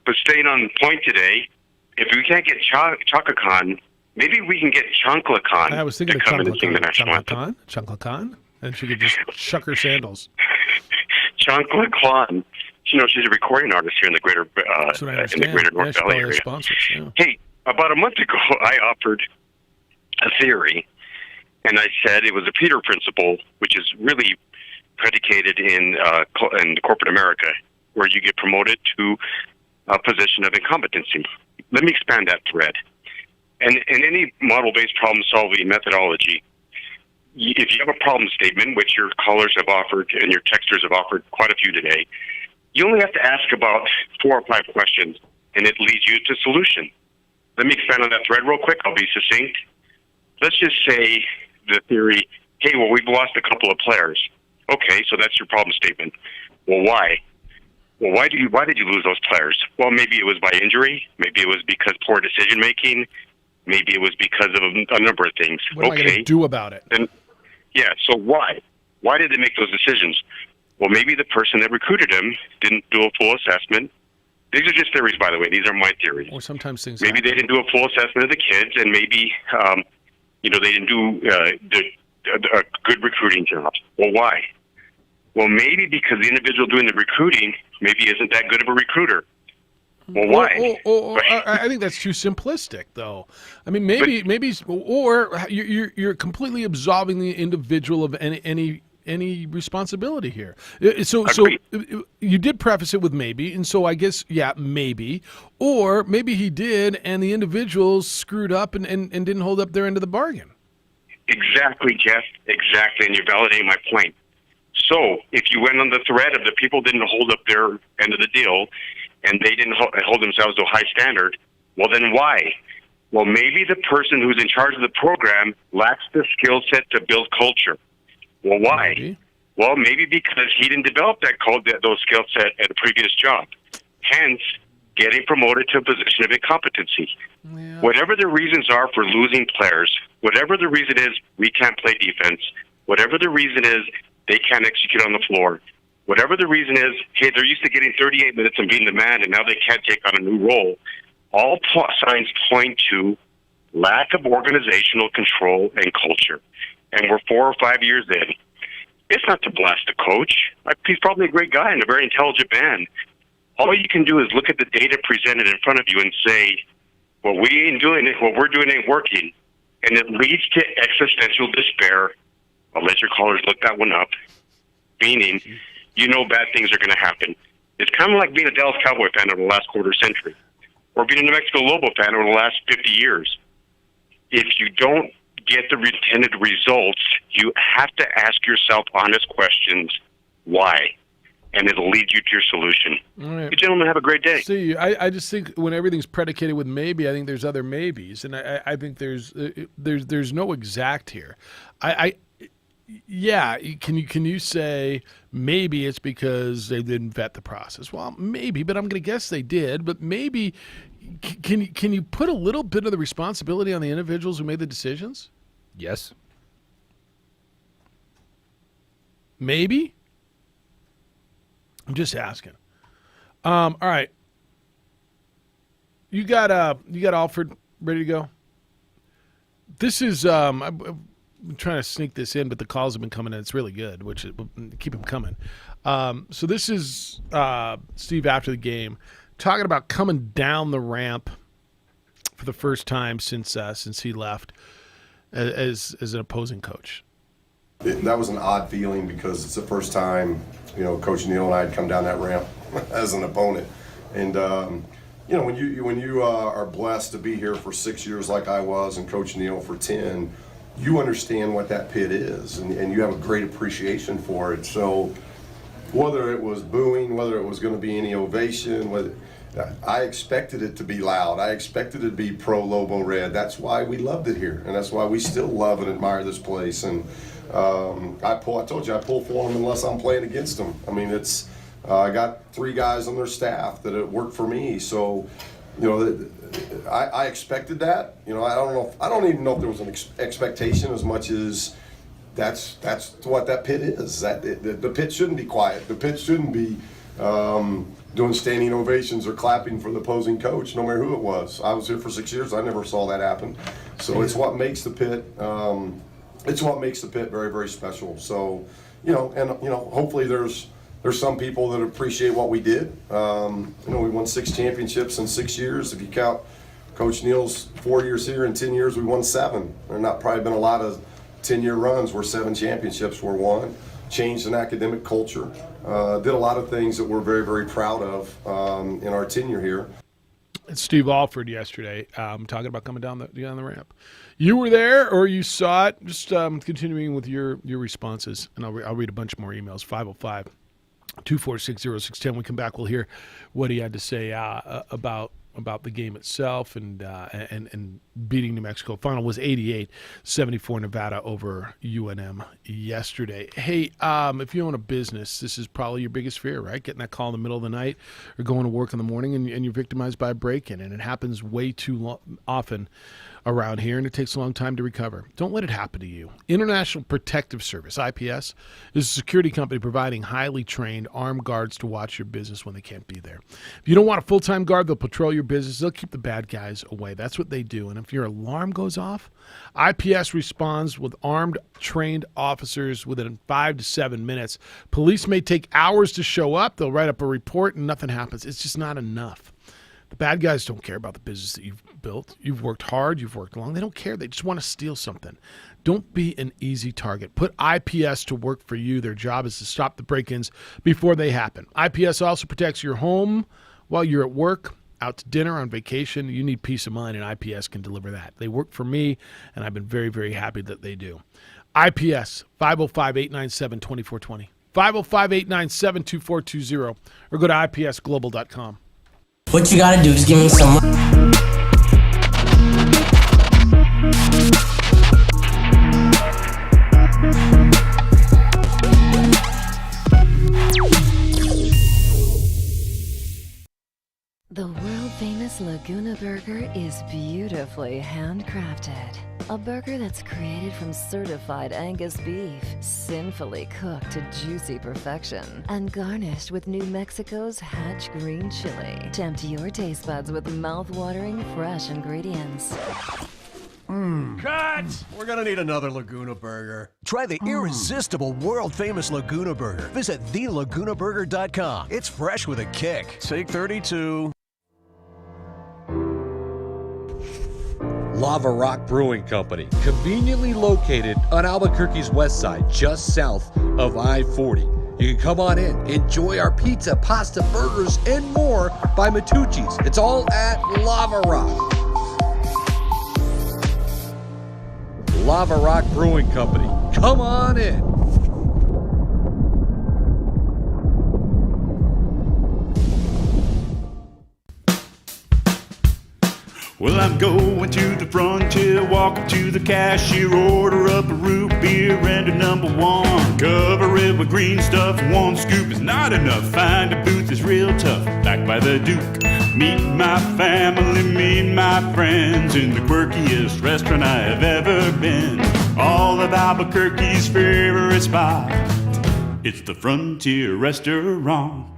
But staying on point today, if we can't get Chaka Khan, maybe we can get Chancla Khan I was thinking to of come in and sing the national anthem. Chancla Khan, and she could just chuck her sandals. Chancla Khan, she's a recording artist here in the greater North Valley area. Sponsors, yeah. Hey, about a month ago, I offered a theory, and I said it was a Peter principle, which is really predicated in corporate America, where you get promoted to a position of incompetency. Let me expand that thread. And in any model-based problem-solving methodology, if you have a problem statement, which your callers have offered and your texters have offered quite a few today, you only have to ask about 4 or 5 questions, and it leads you to a solution. Let me expand on that thread real quick. I'll be succinct. Let's just say the theory, hey, well, we've lost a couple of players. Okay, so that's your problem statement. Well, why? Well, why did you lose those players? Well, maybe it was by injury. Maybe it was because poor decision making. Maybe it was because of a number of things. What am I going to do about it? Then, yeah. So why? Why did they make those decisions? Well, maybe the person that recruited him didn't do a full assessment. These are just theories, by the way. These are my theories. Or sometimes things. Maybe they didn't do a full assessment of the kids, and maybe they didn't do a good recruiting job. Well, why? Well, maybe because the individual doing the recruiting maybe isn't that good of a recruiter. Well, why? I think that's too simplistic, though. I mean, maybe, or you're completely absolving the individual of any responsibility here. So you did preface it with maybe, and so I guess maybe, or maybe he did, and the individual screwed up and didn't hold up their end of the bargain. Exactly, Jeff. Exactly, and you're validating my point. So if you went on the thread of the people didn't hold up their end of the deal, and they didn't hold themselves to a high standard, well, then why? Well, maybe the person who's in charge of the program lacks the skill set to build culture. Well, why? Maybe. Well, maybe because he didn't develop those skill set at a previous job. Hence, getting promoted to a position of incompetency. Yeah. Whatever the reasons are for losing players, whatever the reason is we can't play defense, whatever the reason is they can't execute on the floor, whatever the reason is, hey, they're used to getting 38 minutes and being the man, and now they can't take on a new role, all signs point to lack of organizational control and culture. And we're 4 or 5 years in. It's not to blast the coach. He's probably a great guy and a very intelligent man. All you can do is look at the data presented in front of you and say, what we're doing ain't working. And it leads to existential despair. I'll let your callers look that one up. Meaning, bad things are going to happen. It's kind of like being a Dallas Cowboy fan over the last quarter century, or being a New Mexico Lobo fan over the last 50 years. If you don't get the intended results, you have to ask yourself honest questions. Why? And it'll lead you to your solution. All right. You gentlemen have a great day. See, I just think when everything's predicated with maybe, I think there's other maybes, and I think there's no exact here. Can you say maybe it's because they didn't vet the process? Well, maybe, but I'm going to guess they did. But maybe, can you put a little bit of the responsibility on the individuals who made the decisions? Yes. Maybe. I'm just asking. All right. You got Alfred ready to go? This is I'm trying to sneak this in, but the calls have been coming in. It's really good, keep them coming. So this is Steve after the game talking about coming down the ramp for the first time since he left as an opposing coach. That was an odd feeling because it's the first time, Coach Neal and I had come down that ramp as an opponent. And, when you are blessed to be here for 6 years like I was and Coach Neal for 10, you understand what that pit is and you have a great appreciation for it. So whether it was booing, whether it was going to be any ovation, I expected it to be loud. I expected it to be pro Lobo Red. That's why we loved it here, and that's why we still love and admire this place. And I told you I pull for them unless I'm playing against them. I mean, it's I got 3 guys on their staff that it worked for me. So, I expected that. I don't even know if there was an expectation as much as that's what that pit is. The pit shouldn't be quiet. The pit shouldn't be doing standing ovations or clapping for the opposing coach, no matter who it was. I was here for 6 years. I never saw that happen. So it's what makes the pit. It's what makes the pit very, very special. So, hopefully there's some people that appreciate what we did. We won 6 championships in 6 years. If you count Coach Neal's 4 years here, in 10 years we won 7. There not probably been a lot of 10-year runs where 7 championships were won. Changed an academic culture. Did a lot of things that we're very, very proud of in our tenure here. It's Steve Alford yesterday talking about coming down the ramp. You were there or you saw it. Just continuing with your responses, and I'll read a bunch more emails. 505-246-0610. When we come back, we'll hear what he had to say about the game itself and beating New Mexico. Final was 88-74 Nevada over UNM yesterday. Hey, if you own a business, this is probably your biggest fear, right? Getting that call in the middle of the night or going to work in the morning and you're victimized by a break-in, and it happens way too often around here, and it takes a long time to recover. Don't let it happen to you. International Protective Service, IPS, is a security company providing highly trained armed guards to watch your business when they can't be there. If you don't want a full-time guard, they'll patrol your business. They'll keep the bad guys away. That's what they do. And if your alarm goes off, IPS responds with armed, trained officers within 5 to 7 minutes. Police may take hours to show up. They'll write up a report, and nothing happens. It's just not enough. The bad guys don't care about the business that you've built. You've worked hard. You've worked long. They don't care. They just want to steal something. Don't be an easy target. Put IPS to work for you. Their job is to stop the break-ins before they happen. IPS also protects your home while you're at work, out to dinner, on vacation. You need peace of mind, and IPS can deliver that. They work for me, and I've been very, very happy that they do. IPS, 505-897-2420. 505-897-2420. Or go to ipsglobal.com. What you gotta do is give me some. The world-famous Laguna Burger is beautifully handcrafted. A burger that's created from certified Angus beef, sinfully cooked to juicy perfection, and garnished with New Mexico's Hatch green chili. Tempt your taste buds with mouth-watering fresh ingredients. Cut! We're gonna need another Laguna Burger. Try the irresistible, world-famous Laguna Burger. Visit thelagunaburger.com. It's fresh with a kick. Take 32. Lava Rock Brewing Company, conveniently located on Albuquerque's west side, just south of I-40. You can come on in, enjoy our pizza, pasta, burgers, and more by Matucci's. It's all at Lava Rock. Lava Rock Brewing Company, come on in. Well, I'm going to the frontier, walk up to the cashier, order up a root beer and a number one. Cover it with green stuff, one scoop is not enough. Find a booth is real tough, back by the Duke. Meet my family, meet my friends in the quirkiest restaurant I have ever been. All of Albuquerque's favorite spot, it's the Frontier Restaurant.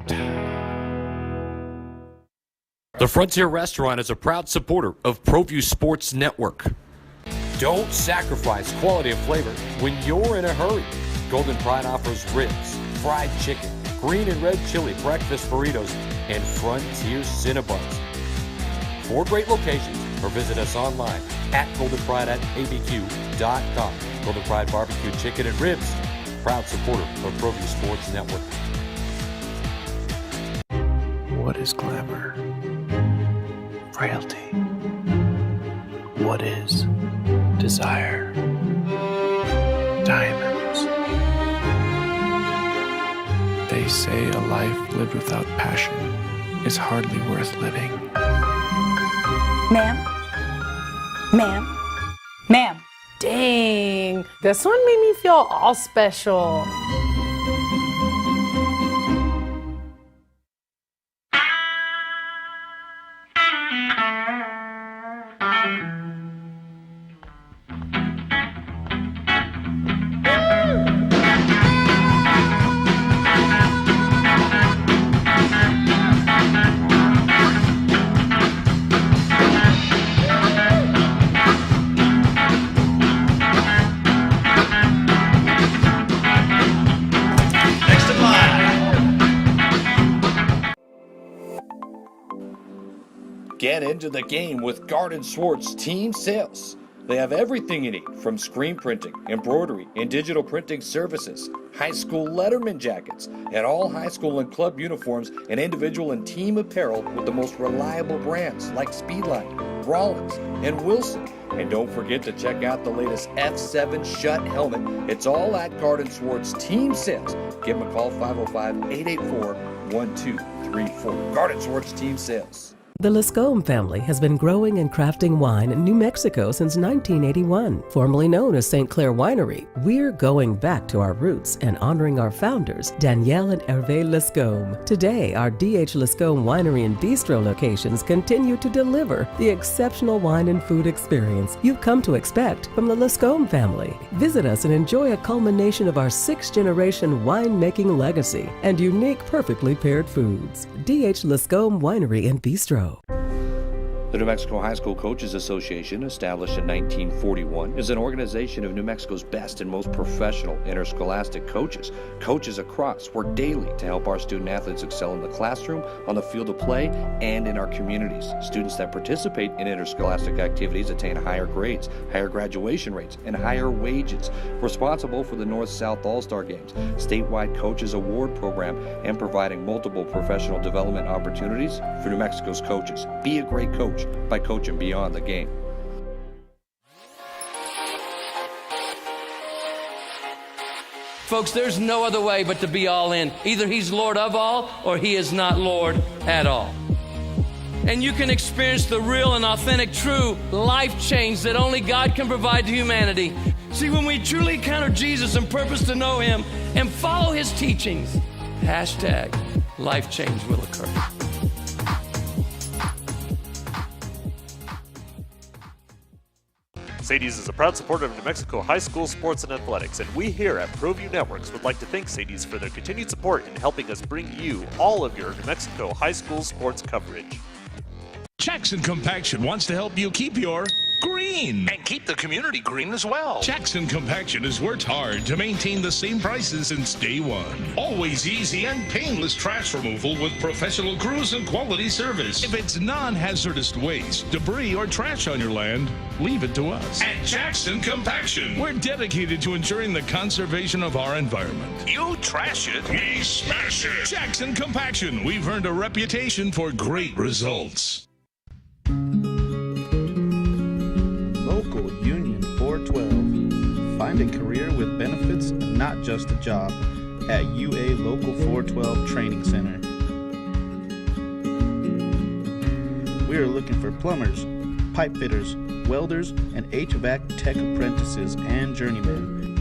The Frontier Restaurant is a proud supporter of ProView Sports Network. Don't sacrifice quality and flavor when you're in a hurry. Golden Pride offers ribs, fried chicken, green and red chili, breakfast burritos, and Frontier Cinnabons. 4 great locations, or visit us online at goldenpride@abq.com. Golden Pride Barbecue Chicken and Ribs, proud supporter of ProView Sports Network. What is glamour? Frailty. What is desire? Diamonds. They say a life lived without passion is hardly worth living. Ma'am? Ma'am? Ma'am? Dang, this one made me feel all special. into the game with Garden Swartz Team Sales. They have everything you need, from screen printing, embroidery, and digital printing services, high school letterman jackets, and all high school and club uniforms, and individual and team apparel with the most reliable brands like Speedline, Rollins, and Wilson. And don't forget to check out the latest F7 Shut helmet. It's all at Garden Swartz Team Sales. Give them a call, 505-884-1234. Garden Swartz Team Sales. The Lascombe family has been growing and crafting wine in New Mexico since 1981. Formerly known as St. Clair Winery, we're going back to our roots and honoring our founders, Danielle and Hervé Lascombe. Today, our D.H. Lascombe Winery and Bistro locations continue to deliver the exceptional wine and food experience you've come to expect from the Lascombe family. Visit us and enjoy a culmination of our 6th-generation winemaking legacy and unique, perfectly paired foods. D.H. Lascombe Winery and Bistro. The New Mexico High School Coaches Association, established in 1941, is an organization of New Mexico's best and most professional interscholastic coaches. Coaches across work daily to help our student athletes excel in the classroom, on the field of play, and in our communities. Students that participate in interscholastic activities attain higher grades, higher graduation rates, and higher wages. Responsible for the North-South All-Star Games, statewide Coaches Award Program, and providing multiple professional development opportunities for New Mexico's coaches. Be a great coach by coaching beyond the game. Folks, there's no other way but to be all in. Either he's Lord of all or he is not Lord at all. And you can experience the real and authentic, true life change that only God can provide to humanity. See, when we truly encounter Jesus and purpose to know him and follow his teachings, #life change will occur. Sadie's is a proud supporter of New Mexico high school sports and athletics, and we here at ProView Networks would like to thank Sadie's for their continued support in helping us bring you all of your New Mexico high school sports coverage. Jackson Compaction wants to help you keep your green. And keep the community green as well. Jackson Compaction has worked hard to maintain the same prices since day one. Always easy and painless trash removal with professional crews and quality service. If it's non-hazardous waste, debris, or trash on your land, leave it to us. At Jackson Compaction, we're dedicated to ensuring the conservation of our environment. You trash it, we smash it. Jackson Compaction, we've earned a reputation for great results. Local Union 412. Find a career with benefits and not just a job at UA Local 412 Training Center. We are looking for plumbers, pipe fitters, welders, and HVAC tech apprentices and journeymen.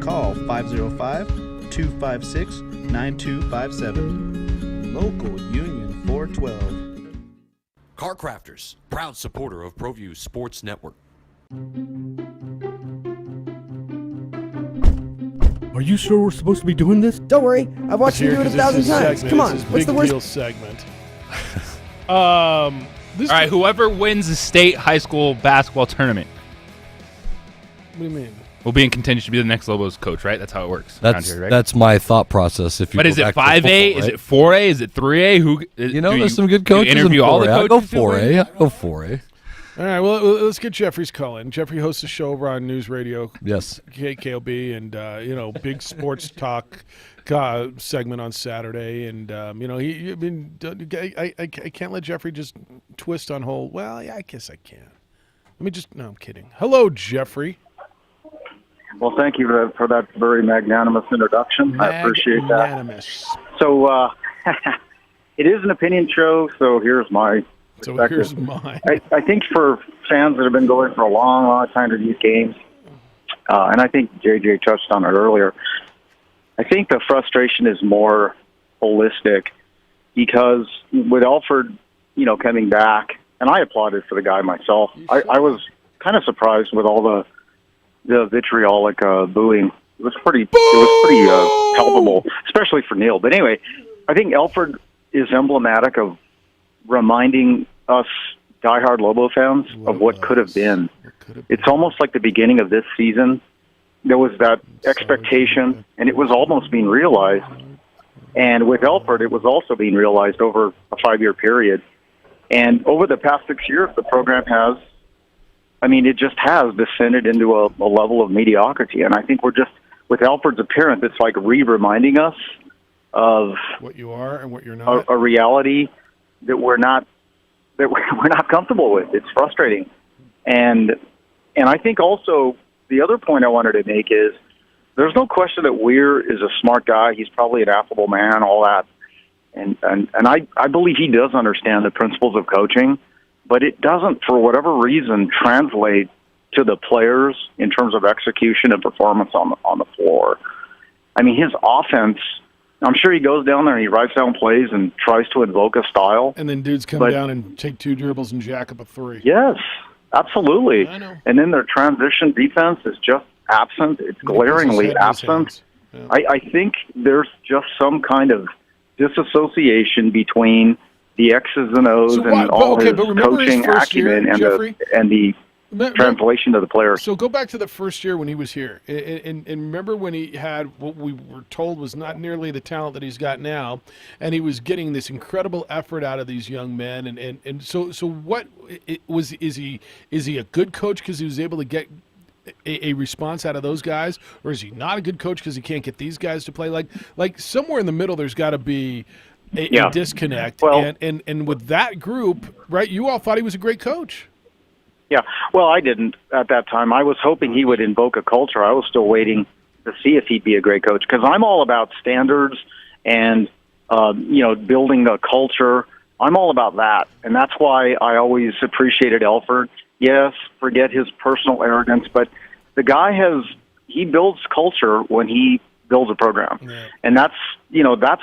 Call 505-256-9257. Local Union 412. Car Crafters, proud supporter of ProView Sports Network. Are you sure we're supposed to be doing this? Don't worry, I've watched you do it 1,000 times. Come on, what's the worst? Deal segment. All right, whoever wins the state high school basketball tournament What do you mean? will be in contention to be the next Lobos coach, right? That's how it works around here, right? That's my thought process. If you But is it 5A? Is it 4A? Is it 3A? Who? There's some good coaches. Interview all the coaches. I'll go 4A. I'll go 4A. All right, well, let's get Jeffrey's call in. Jeffrey hosts a show over on News Radio. Yes. KKLB, and, big sports talk segment on Saturday. And, I can't let Jeffrey just twist on whole, well, yeah, I guess I can. No, I'm kidding. Hello, Jeffrey. Well, thank you for that very magnanimous introduction. I appreciate that. Magnanimous. So, it is an opinion show, so here's my perspective. Here's mine. I think for fans that have been going for a long, long time to these games, and I think JJ touched on it earlier, I think the frustration is more holistic because with Alford, coming back, and I applauded for the guy myself, I was kind of surprised with all the vitriolic booing. It was pretty palpable, especially for Neil. But anyway, I think Alford is emblematic of reminding us diehard Lobo fans of what could have been. It's almost like the beginning of this season. There was that expectation, and it was almost being realized. And with Elford, it was also being realized over a 5-year period. And over the past 6 years, the program has, it just has descended into a level of mediocrity. And I think we're just, with Elford's appearance, it's like reminding us of what you are and what you're not. A reality that we're not comfortable with. It's frustrating. And I think also the other point I wanted to make is there's no question that Weir is a smart guy. He's probably an affable man, all that. And I believe he does understand the principles of coaching, but it doesn't, for whatever reason, translate to the players in terms of execution and performance on the floor. His offense, I'm sure he goes down there and he writes down plays and tries to invoke a style. And then dudes come down and take 2 dribbles and jack up a 3. Yes, absolutely. I know. And then their transition defense is just absent. It's glaringly absent. Yeah. I think there's just some kind of disassociation between the X's and O's his coaching acumen and the translation to the players. So go back to the first year when he was here, and remember when he had what we were told was not nearly the talent that he's got now, and he was getting this incredible effort out of these young men, and so what was is he a good coach because he was able to get a response out of those guys, or is he not a good coach because he can't get these guys to play? Like somewhere in the middle, there's got to be a disconnect. Well, and with that group, right? You all thought he was a great coach. Yeah, well, I didn't at that time. I was hoping he would invoke a culture. I was still waiting to see if he'd be a great coach because I'm all about standards and building a culture. I'm all about that, and that's why I always appreciated Elford. Yes, forget his personal arrogance, but the guy he builds culture when he builds a program, and that's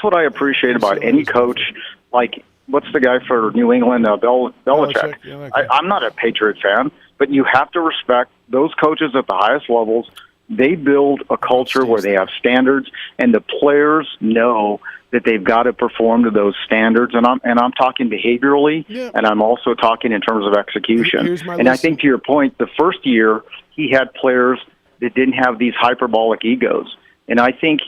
what I appreciate about any coach. Like, what's the guy for New England, Belichick? Yeah, I'm not a Patriot fan, but you have to respect those coaches at the highest levels. They build a culture where they have standards, and the players know that they've got to perform to those standards. And I'm talking behaviorally, and I'm also talking in terms of execution. And I think to your point, the first year he had players that didn't have these hyperbolic egos, and I think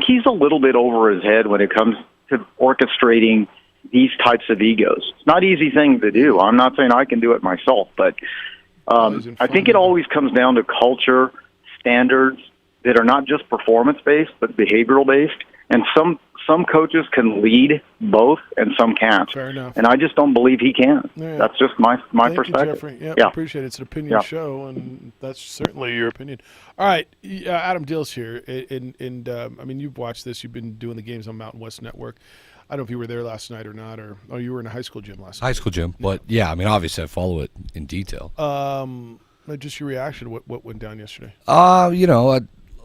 he's a little bit over his head when it comes to orchestrating these types of egos. It's not an easy thing to do. I'm not saying I can do it myself, but I think it always comes down to culture, standards that are not just performance-based, but behavioral-based. And some coaches can lead both, and some can't. Fair enough. And I just don't believe he can. Yeah. That's just my Thank perspective. You, Jeffrey. Yeah, I appreciate it. It's an opinion show, and that's certainly your opinion. All right, Adam Dill's here, and you've watched this. You've been doing the games on Mountain West Network. I don't know if you were there last night or not, you were in a high school gym last night. High school gym, but obviously I follow it in detail. Just your reaction to what went down yesterday.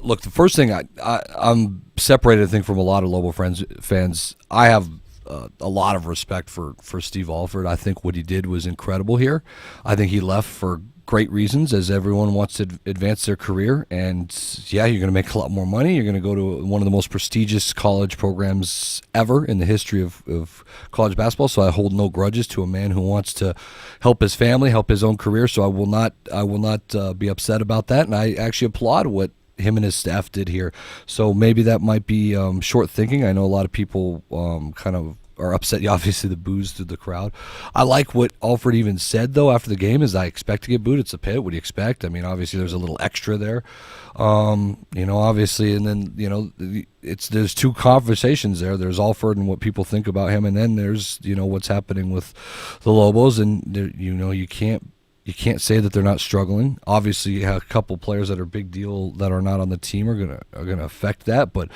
Look, the first thing I'm separated, I think, from a lot of Lobo fans. I have a lot of respect for Steve Alford. I think what he did was incredible here. I think he left for great reasons, as everyone wants to advance their career. And you're going to make a lot more money. You're going to go to one of the most prestigious college programs ever in the history of college basketball. So I hold no grudges to a man who wants to help his family, help his own career. So I will not be upset about that. And I actually applaud what him and his staff did here. So maybe that might be short thinking. I know a lot of people kind of are upset. Obviously, the boos through the crowd. I like what Alfred even said, though, after the game, is I expect to get booed. It's a pit. What do you expect? Obviously, there's a little extra there. Obviously, and then, there's two conversations there. There's Alfred and what people think about him, and then there's, what's happening with the Lobos, and, you can't say that they're not struggling. Obviously, you have a couple players that are big deal that are not on the team are gonna affect that. But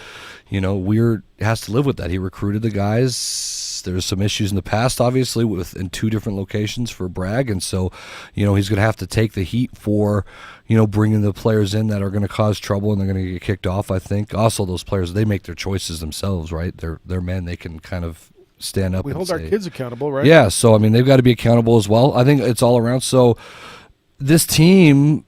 Weir has to live with that. He recruited the guys. There's some issues in the past, obviously, in 2 different locations for Bragg, and so he's gonna have to take the heat for bringing the players in that are gonna cause trouble and they're gonna get kicked off. I think also those players, they make their choices themselves, right? They're men. They can kind of stand up. We hold our kids accountable, right? Yeah, so they've got to be accountable as well. I think it's all around. So this team,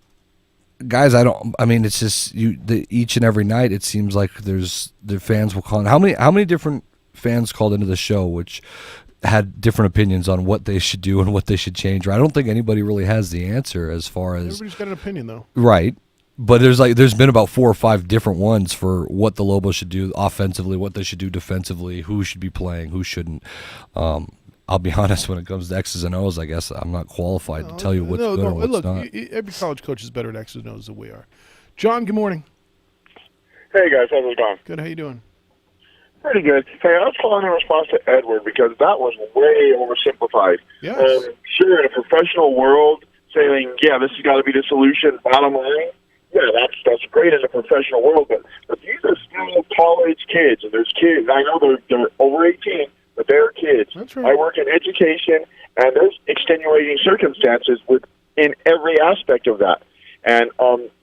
guys, it's just each and every night it seems like the fans will call in. How many different fans called into the show which had different opinions on what they should do and what they should change? Right? I don't think anybody really has the answer as far as everybody's got an opinion though. Right. But there's been about 4 or 5 different ones for what the Lobos should do offensively, what they should do defensively, who should be playing, who shouldn't. I'll be honest, when it comes to X's and O's, I guess I'm not qualified to tell you what's good or what's look, not. Every college coach is better at X's and O's than we are. John, good morning. Hey, guys. How's it going? Good. How you doing? Pretty good. Hey, I was calling in response to Edward because that was way oversimplified. Yes. Sure, in a professional world, saying, yeah, this has got to be the solution, bottom line, yeah, that's great in the professional world, but these are still college kids, and there's kids. I know they're over 18, but they're kids. That's right. I work in education, and there's extenuating circumstances in every aspect of that. And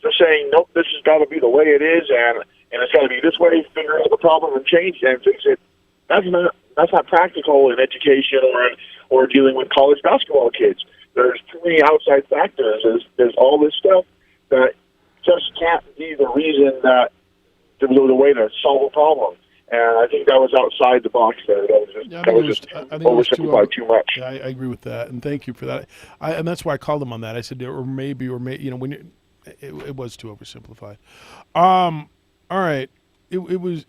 just saying, nope, this has got to be the way it is, and it's got to be this way, figure out the problem and change it and fix it. That's not practical in education or dealing with college basketball kids. There's too many outside factors. There's all this stuff that just can't be the reason that the way to solve a problem. And I think that was outside the box there. That was just oversimplified too much. Yeah, I agree with that, and thank you for that. And that's why I called him on that. I said, when it was too oversimplified. All right, it was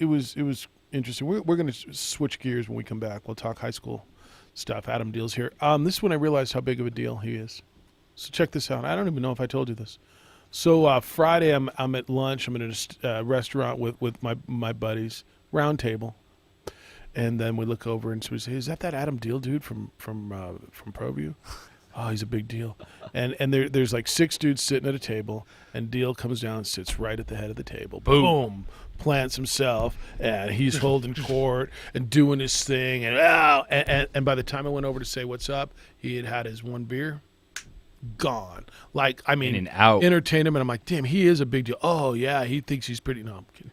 interesting. We're going to switch gears when we come back. We'll talk high school stuff. Adam Deal's here. This is when I realized how big of a deal he is. So check this out. I don't even know if I told you this. So Friday, I'm at lunch. I'm at a restaurant with my buddies, round table, and then we look over and so we say, "Is that Adam Deal dude from ProView?" Oh, he's a big deal. And there's like 6 dudes sitting at a table, and Deal comes down and sits right at the head of the table. Boom. Plants himself, and he's holding court and doing his thing. And by the time I went over to say what's up, he had his one beer. Gone. Like, I mean, In and out. entertain him, and I'm like, damn, he is a big deal. Oh yeah, he thinks he's pretty. No, I'm kidding.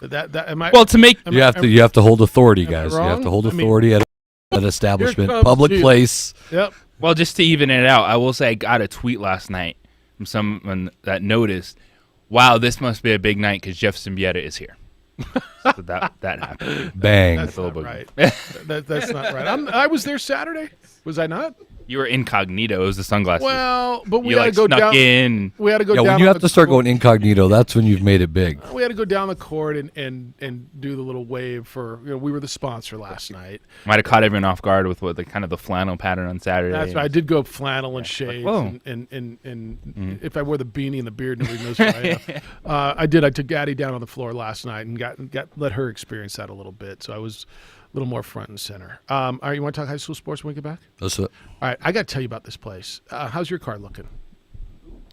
But that am I? Well, to make You have to hold authority, guys. You have wrong? to hold I mean, authority at an establishment, here comes public Deal. place. Yep. Well, just to even it out, I will say I got a tweet last night from someone that noticed, wow, this must be a big night because Jeff Siembieda is here. So that happened. Bang. That's not right. That's not right. I was there Saturday. Was I not? You were incognito. It was the sunglasses. Well, but we you had to go snuck down. in. We had to go Yeah, down. when you on have the to start court. going incognito, that's when you've made it big. We had to go down the court and do the little wave for. We were the sponsor last night. Might have caught everyone off guard with what the kind of the flannel pattern on Saturday. That's right. I did go flannel and shades, whoa. and if I wore the beanie and the beard, nobody knows who I am. I did. I took Addie down on the floor last night and let her experience that a little bit. So I was a little more front and center. All right, you want to talk high school sports when we get back? That's it. All right, I got to tell you about this place. How's your car looking?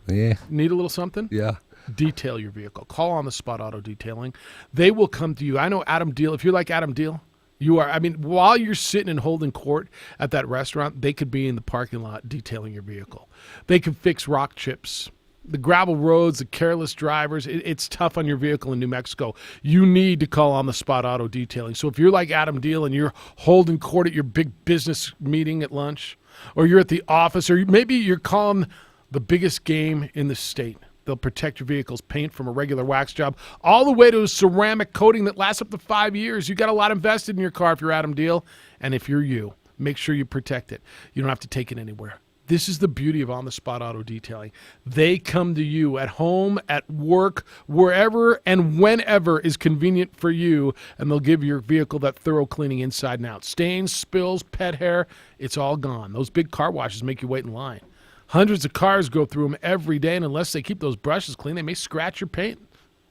Yeah. Need a little something? Yeah. Detail your vehicle. Call On the Spot Auto Detailing. They will come to you. I know Adam Deal. If you're like Adam Deal, you are. I mean, while you're sitting and holding court at that restaurant, they could be in the parking lot detailing your vehicle. They can fix rock chips, the gravel roads, the careless drivers. It's tough on your vehicle in New Mexico. You need to call On the Spot Auto Detailing. So if you're like Adam Deal and you're holding court at your big business meeting at lunch, or you're at the office, or maybe you're calling the biggest game in the state, they'll protect your vehicle's paint from a regular wax job all the way to a ceramic coating that lasts up to 5 years. You got a lot invested in your car if you're Adam Deal. And if you're you, make sure you protect it. You don't have to take it anywhere. This is the beauty of On the Spot Auto Detailing. They come to you at home, at work, wherever and whenever is convenient for you, and they'll give your vehicle that thorough cleaning inside and out. Stains, spills, pet hair, it's all gone. Those big car washes make you wait in line. Hundreds of cars go through them every day, and unless they keep those brushes clean, they may scratch your paint.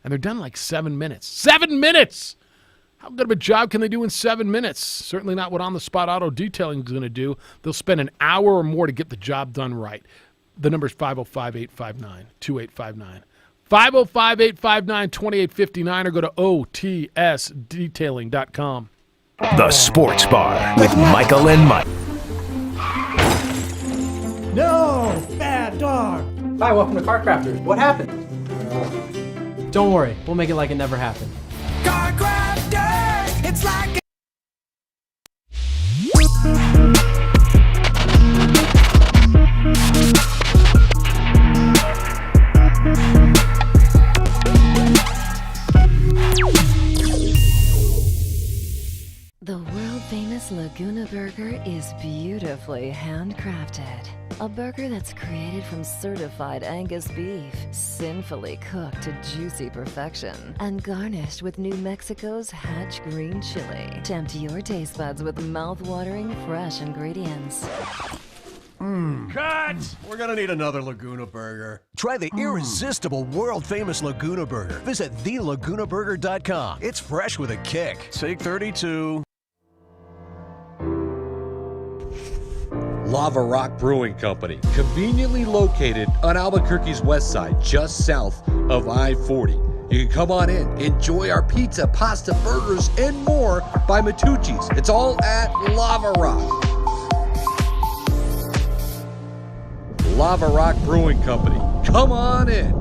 And they're done in like 7 minutes. 7 minutes! How good of a job can they do in 7 minutes? Certainly not what On the Spot Auto Detailing is going to do. They'll spend an hour or more to get the job done right. The number is 505-859-2859. 505-859-2859 or go to otsdetailing.com. The Sports Bar with Michael and Mike. No! Bad dog! Hi, welcome to Car Crafters. What happened? Don't worry, we'll make it like it never happened. Car Crafters! It's like The world-famous Laguna Burger is beautifully handcrafted. A burger that's created from certified Angus beef, sinfully cooked to juicy perfection, and garnished with New Mexico's Hatch green chili. Tempt your taste buds with mouth-watering fresh ingredients. Cut! We're gonna need another Laguna Burger. Try the irresistible, world-famous Laguna Burger. Visit thelagunaburger.com. It's fresh with a kick. Take 32. Lava Rock Brewing Company, conveniently located on Albuquerque's west side, just south of I-40. You can come on in, enjoy our pizza, pasta, burgers, and more by Matucci's. It's all at Lava Rock. Lava Rock Brewing Company. Come on in.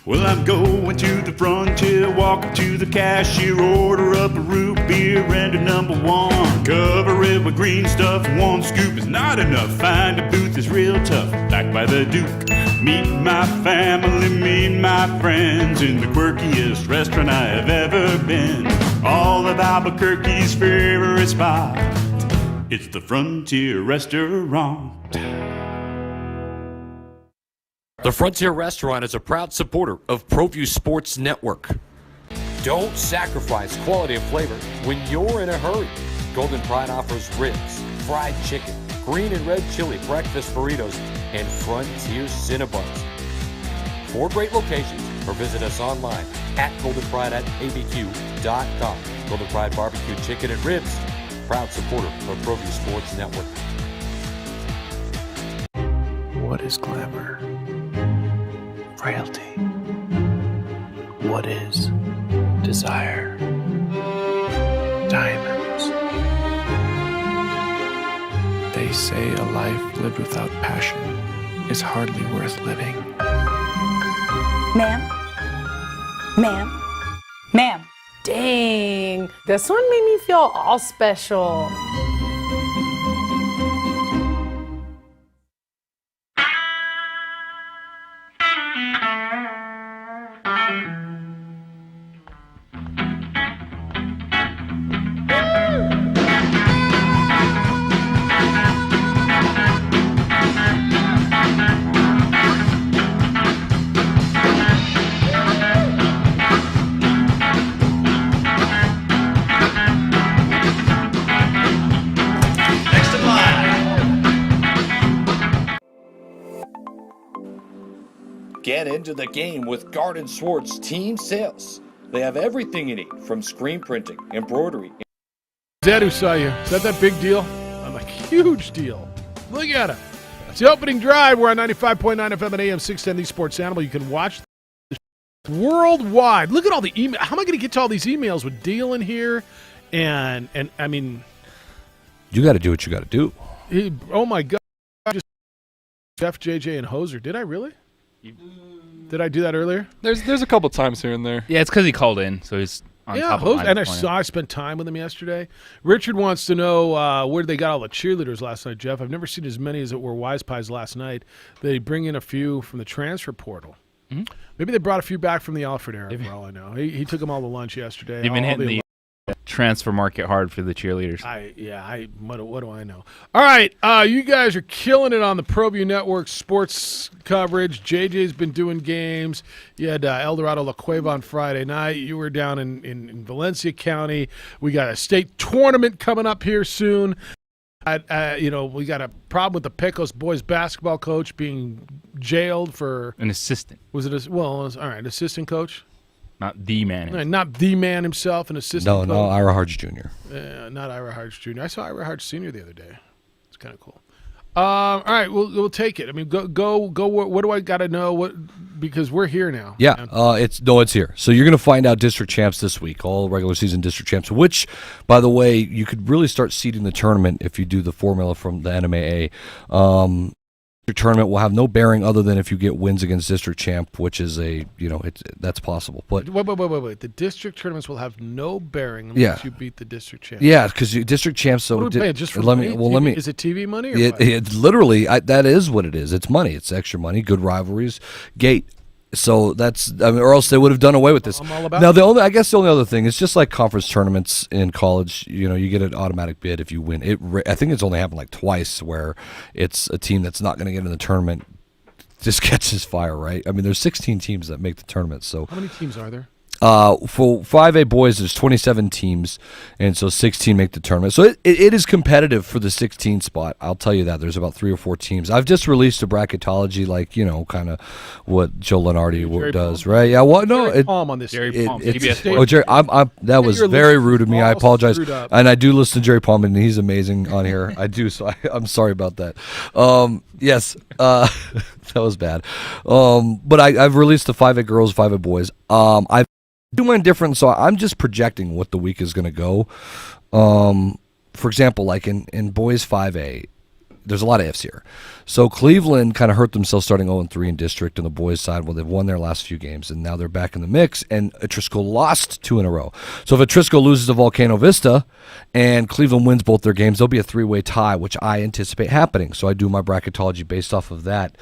Well, I'm going to the frontier, walk up to the cashier, order up a root beer and a number one. Cover it with green stuff, one scoop is not enough. Find a booth is real tough, back by the Duke. Meet my family, meet my friends in the quirkiest restaurant I have ever been. All of Albuquerque's favorite spot, it's the Frontier Restaurant. The Frontier Restaurant is a proud supporter of ProView Sports Network. Don't sacrifice quality and flavor when you're in a hurry. Golden Pride offers ribs, fried chicken, green and red chili breakfast burritos, and Frontier Cinnabons. 4 great locations, or visit us online at goldenpride@abq.com. Golden Pride Barbecue Chicken and Ribs, proud supporter of ProView Sports Network. What is glamour? Frailty. What is desire? Diamonds. They say a life lived without passion is hardly worth living. Ma'am? Ma'am? Ma'am? Dang, this one made me feel all special. Get into the game with Garden Swartz Team Sales. They have everything you need, from screen printing, embroidery. Dad, who saw you? Is that big deal? I'm like, huge deal. Look at it. It's the opening drive. We're on 95.9 FM and AM 610, the Sports Animal. You can watch worldwide. Look at all the email. How am I going to get to all these emails with Deal in here? And I mean, you got to do what you got to do. Oh my God! Jeff, JJ, and Hoser. Did I really? Did I do that earlier? There's a couple times here and there. Yeah, it's because he called in, so he's on top of and I spent time with him yesterday. Richard wants to know where they got all the cheerleaders last night, Jeff. I've never seen as many as it were Wise Pies last night. They bring in a few from the transfer portal. Mm-hmm. Maybe they brought a few back from the Alfred era, for all I know. He took them all to lunch yesterday. They've been hitting the transfer market hard for the cheerleaders. What do I know? All right, you guys are killing it on the ProView Network sports coverage. JJ's been doing games. You had El Dorado La Cueva on Friday night. You were down in Valencia County. We got a state tournament coming up here soon. We got a problem with the Pecos boys basketball coach being jailed for an assistant. Was it all right? Assistant coach. Not the man. Not the man himself, an assistant. No, Ira Harge Jr. Not Ira Harge Jr. I saw Ira Harge Sr. the other day. It's kind of cool. All right, we'll take it. I mean, go. What do I got to know? Because we're here now. Yeah, it's here. So you're going to find out district champs this week, all regular season district champs. Which, by the way, you could really start seeding the tournament if you do the formula from the NMAA. Tournament will have no bearing other than if you get wins against district champ, which is that's possible. But wait. The district tournaments will have no bearing unless you beat the district champ. Yeah, because district champs. So what are we paying, just for money? Let me. Is it TV money? Or it's literally that is what it is. It's money. It's extra money. Good rivalries. Gate. So that's, I mean, or else they would have done away with this. I'm all about Now, the only other thing is just like conference tournaments in college, you get an automatic bid if you win. I think it's only happened like twice where it's a team that's not going to get in the tournament just catches fire, right? I mean, there's 16 teams that make the tournament. So how many teams are there? For 5A boys, there's 27 teams, and so 16 make the tournament. So it is competitive for the 16 spot. I'll tell you that. There's about 3 or 4 teams. I've just released a bracketology, like, kind of what Joe Lenardi does, Palm. right? Yeah, well, no. Jerry Palm on this. Jerry Palm. Jerry, that was very rude of me. I apologize. Up. And I do listen to Jerry Palm, and he's amazing on here. I do, so I'm sorry about that. Yes, that was bad. But I've released the 5A girls, 5A boys. I've do mine different, so I'm just projecting what the week is going to go. For example, like in boys 5A, there's a lot of ifs here. So Cleveland kind of hurt themselves starting 0-3 in district on the boys' side. Well, they've won their last few games, and now they're back in the mix, and Etrisco lost 2 in a row. So if Etrisco loses to Volcano Vista and Cleveland wins both their games, there'll be a 3-way tie, which I anticipate happening. So I do my bracketology based off of that.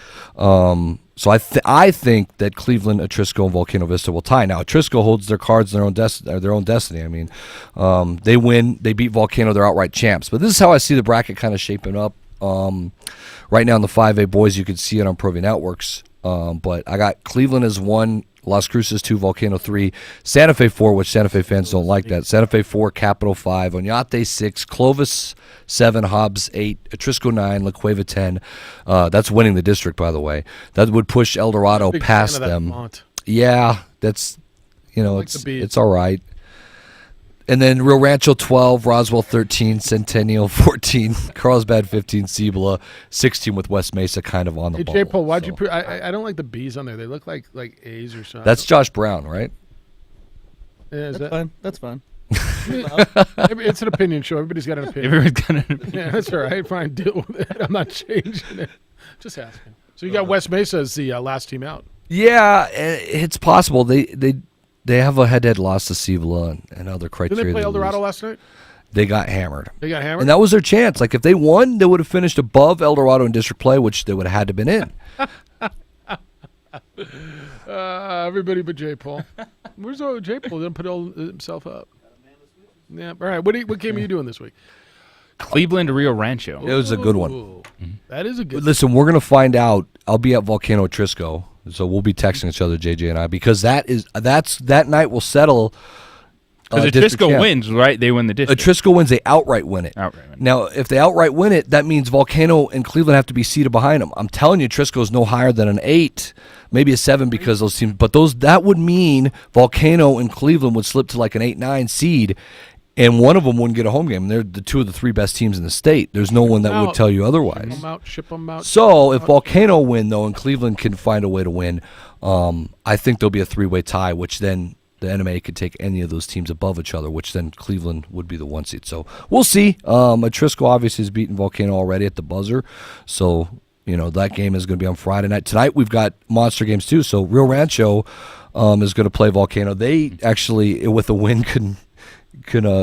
So I think that Cleveland, Etrisco, and Volcano Vista will tie. Now, Etrisco holds their cards in their own destiny. I mean, they win, they beat Volcano, they're outright champs. But this is how I see the bracket kind of shaping up. Right now in the 5A boys, you can see it on Pro V Networks. But I got Cleveland as 1, Las Cruces 2, Volcano 3, Santa Fe 4, which Santa Fe fans don't like that. Santa Fe 4, Capital 5, Oñate 6, Clovis 7, Hobbs 8, Etrisco 9, La Cueva 10. That's winning the district, by the way. That would push El Dorado past them. Font. Yeah, that's, like it's all right. And then Rio Rancho 12, Roswell 13, Centennial 14, Carlsbad 15, Cibola 16 with West Mesa kind of on the bubble. J. Paul, why'd you put? I don't like the B's on there. They look like A's or something. That's Josh Brown, right? Yeah, Fine. That's fine. It's an opinion show. Everybody's got an opinion. Everyone's got an opinion. Yeah, that's all right. Fine, deal with it. I'm not changing it. Just asking. So you got West Mesa as the last team out. Yeah, it's possible. They have a head-to-head loss to Cibola and other criteria. Didn't they play El Dorado last night? They got hammered. And that was their chance. Like, if they won, they would have finished above El Dorado in district play, which they would have had to have been in. Everybody but J. Paul. Where's J. Paul? Didn't put himself up. Yeah. All right. What game are you doing this week? Cleveland to Rio Rancho. It was a good one. Mm-hmm. That is a good. Listen, we're going to find out. I'll be at Volcano Etrisco, so we'll be texting each other, JJ and I, because that night will settle. Because Etrisco wins, right? They win the district. Etrisco wins, they outright win it. Now, if they outright win it, that means Volcano and Cleveland have to be seated behind them. I'm telling you, Etrisco is no higher than an 8, maybe a 7 because those teams. But that would mean Volcano and Cleveland would slip to like an 8-9 seed, and one of them wouldn't get a home game. They're the 2 of the 3 best teams in the state. There's no one that would tell you otherwise. Ship them out. So if Volcano win, though, and Cleveland can find a way to win, I think there'll be a 3-way tie, which then the NMA could take any of those teams above each other, which then Cleveland would be the 1 seed. So we'll see. Etrisco obviously has beaten Volcano already at the buzzer. So, that game is going to be on Friday night. Tonight we've got monster games too. So Rio Rancho is going to play Volcano. They actually, with a win, can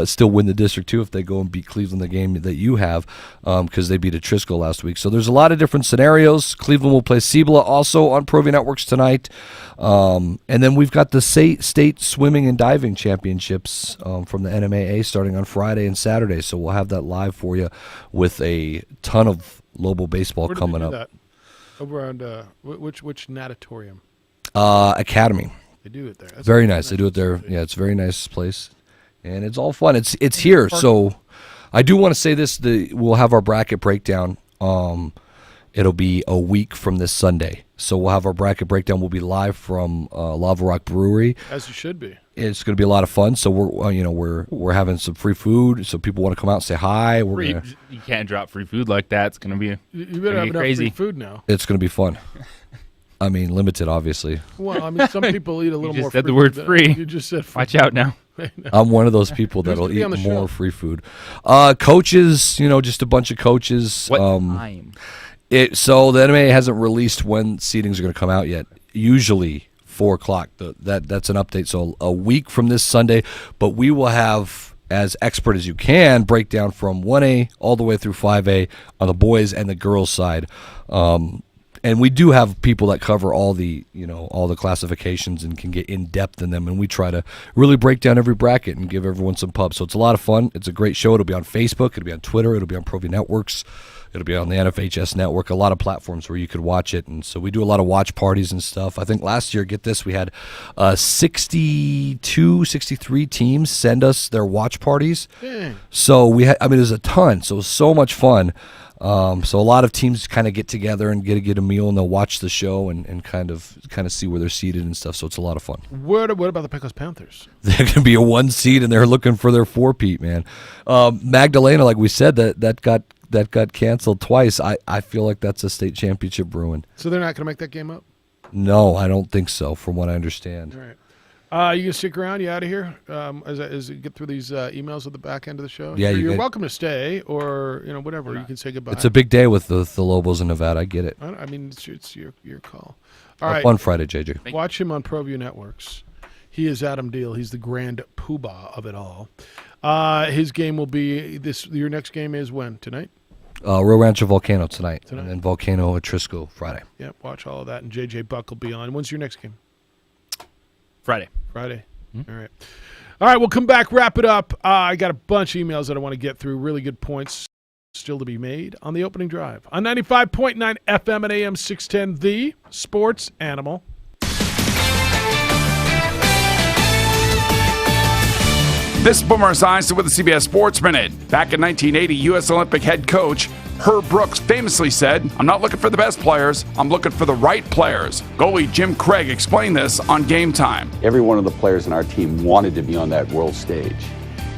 still win the district too if they go and beat Cleveland the game that you have, because they beat Etrisco last week. So there's a lot of different scenarios. Cleveland will play Cibola also on Pro V Networks tonight. And then we've got the state swimming and diving championships from the NMAA starting on Friday and Saturday. So we'll have that live for you with a ton of Lobo baseball coming up. That? Over on which natatorium? Academy. They do it there. That's very nice. They do it there. Yeah, it's a very nice place. And it's all fun. It's here. So I do want to say this. We'll have our bracket breakdown. It'll be a week from this Sunday. So we'll have our bracket breakdown. We'll be live from Lava Rock Brewery. As you should be. It's going to be a lot of fun. So we're having some free food. So people want to come out and say hi. You can't drop free food like that. It's going to be you better have enough free food now. It's going to be fun. I mean, limited, obviously. Well, I mean, some people eat a little more. You just said the word free. You just said free. Watch out now. I'm one of those people that'll eat more free food. Coaches, just a bunch of coaches. What time? So the NMA hasn't released when seedings are going to come out yet. Usually 4 o'clock. That's an update. So a week from this Sunday, but we will have, as expert as you can, breakdown from 1A all the way through 5A on the boys and the girls side. And we do have people that cover all the classifications and can get in depth in them, and we try to really break down every bracket and give everyone some pub. So it's a lot of fun. It's a great show. It'll be on Facebook. It'll be on Twitter. It'll be on ProView Networks. It'll be on the NFHS network. A lot of platforms where you could watch it, and so we do a lot of watch parties and stuff. I think last year, get this, we had 63 teams send us their watch parties. Dang. So it was a ton. So it was so much fun. So a lot of teams kind of get together and get a meal, and they'll watch the show and kind of see where they're seated and stuff. So it's a lot of fun. What about the Pecos Panthers? They're going to be a 1 seed, and they're looking for their 4-peat, man. Magdalena, like we said, that got canceled twice. I feel like that's a state championship brewing. So they're not going to make that game up? No, I don't think so, from what I understand. All right. You can stick around? You out of here? As we get through these emails at the back end of the show? Yeah, you're welcome to stay, or whatever. You can say goodbye. It's a big day with the Lobos in Nevada. I get it. I mean, it's your call. All Have right. fun Friday, JJ. Watch him on ProView Networks. He is Adam Deal. He's the grand poobah of it all. His game will be this. Your next game is when? Tonight? Rio Rancho Volcano tonight, and then Volcano Atrisco Friday. Yep, watch all of that, and JJ Buck will be on. When's your next game? Friday. Mm-hmm. All right, we'll come back, wrap it up. I got a bunch of emails that I want to get through. Really good points still to be made on the opening drive. On 95.9 FM and AM 610, the Sports Animal. This is Boomer Esiason with the CBS Sports Minute. Back in 1980, U.S. Olympic head coach Herb Brooks famously said, "I'm not looking for the best players, I'm looking for the right players." Goalie Jim Craig explained this on Game Time. Every one of the players in our team wanted to be on that world stage.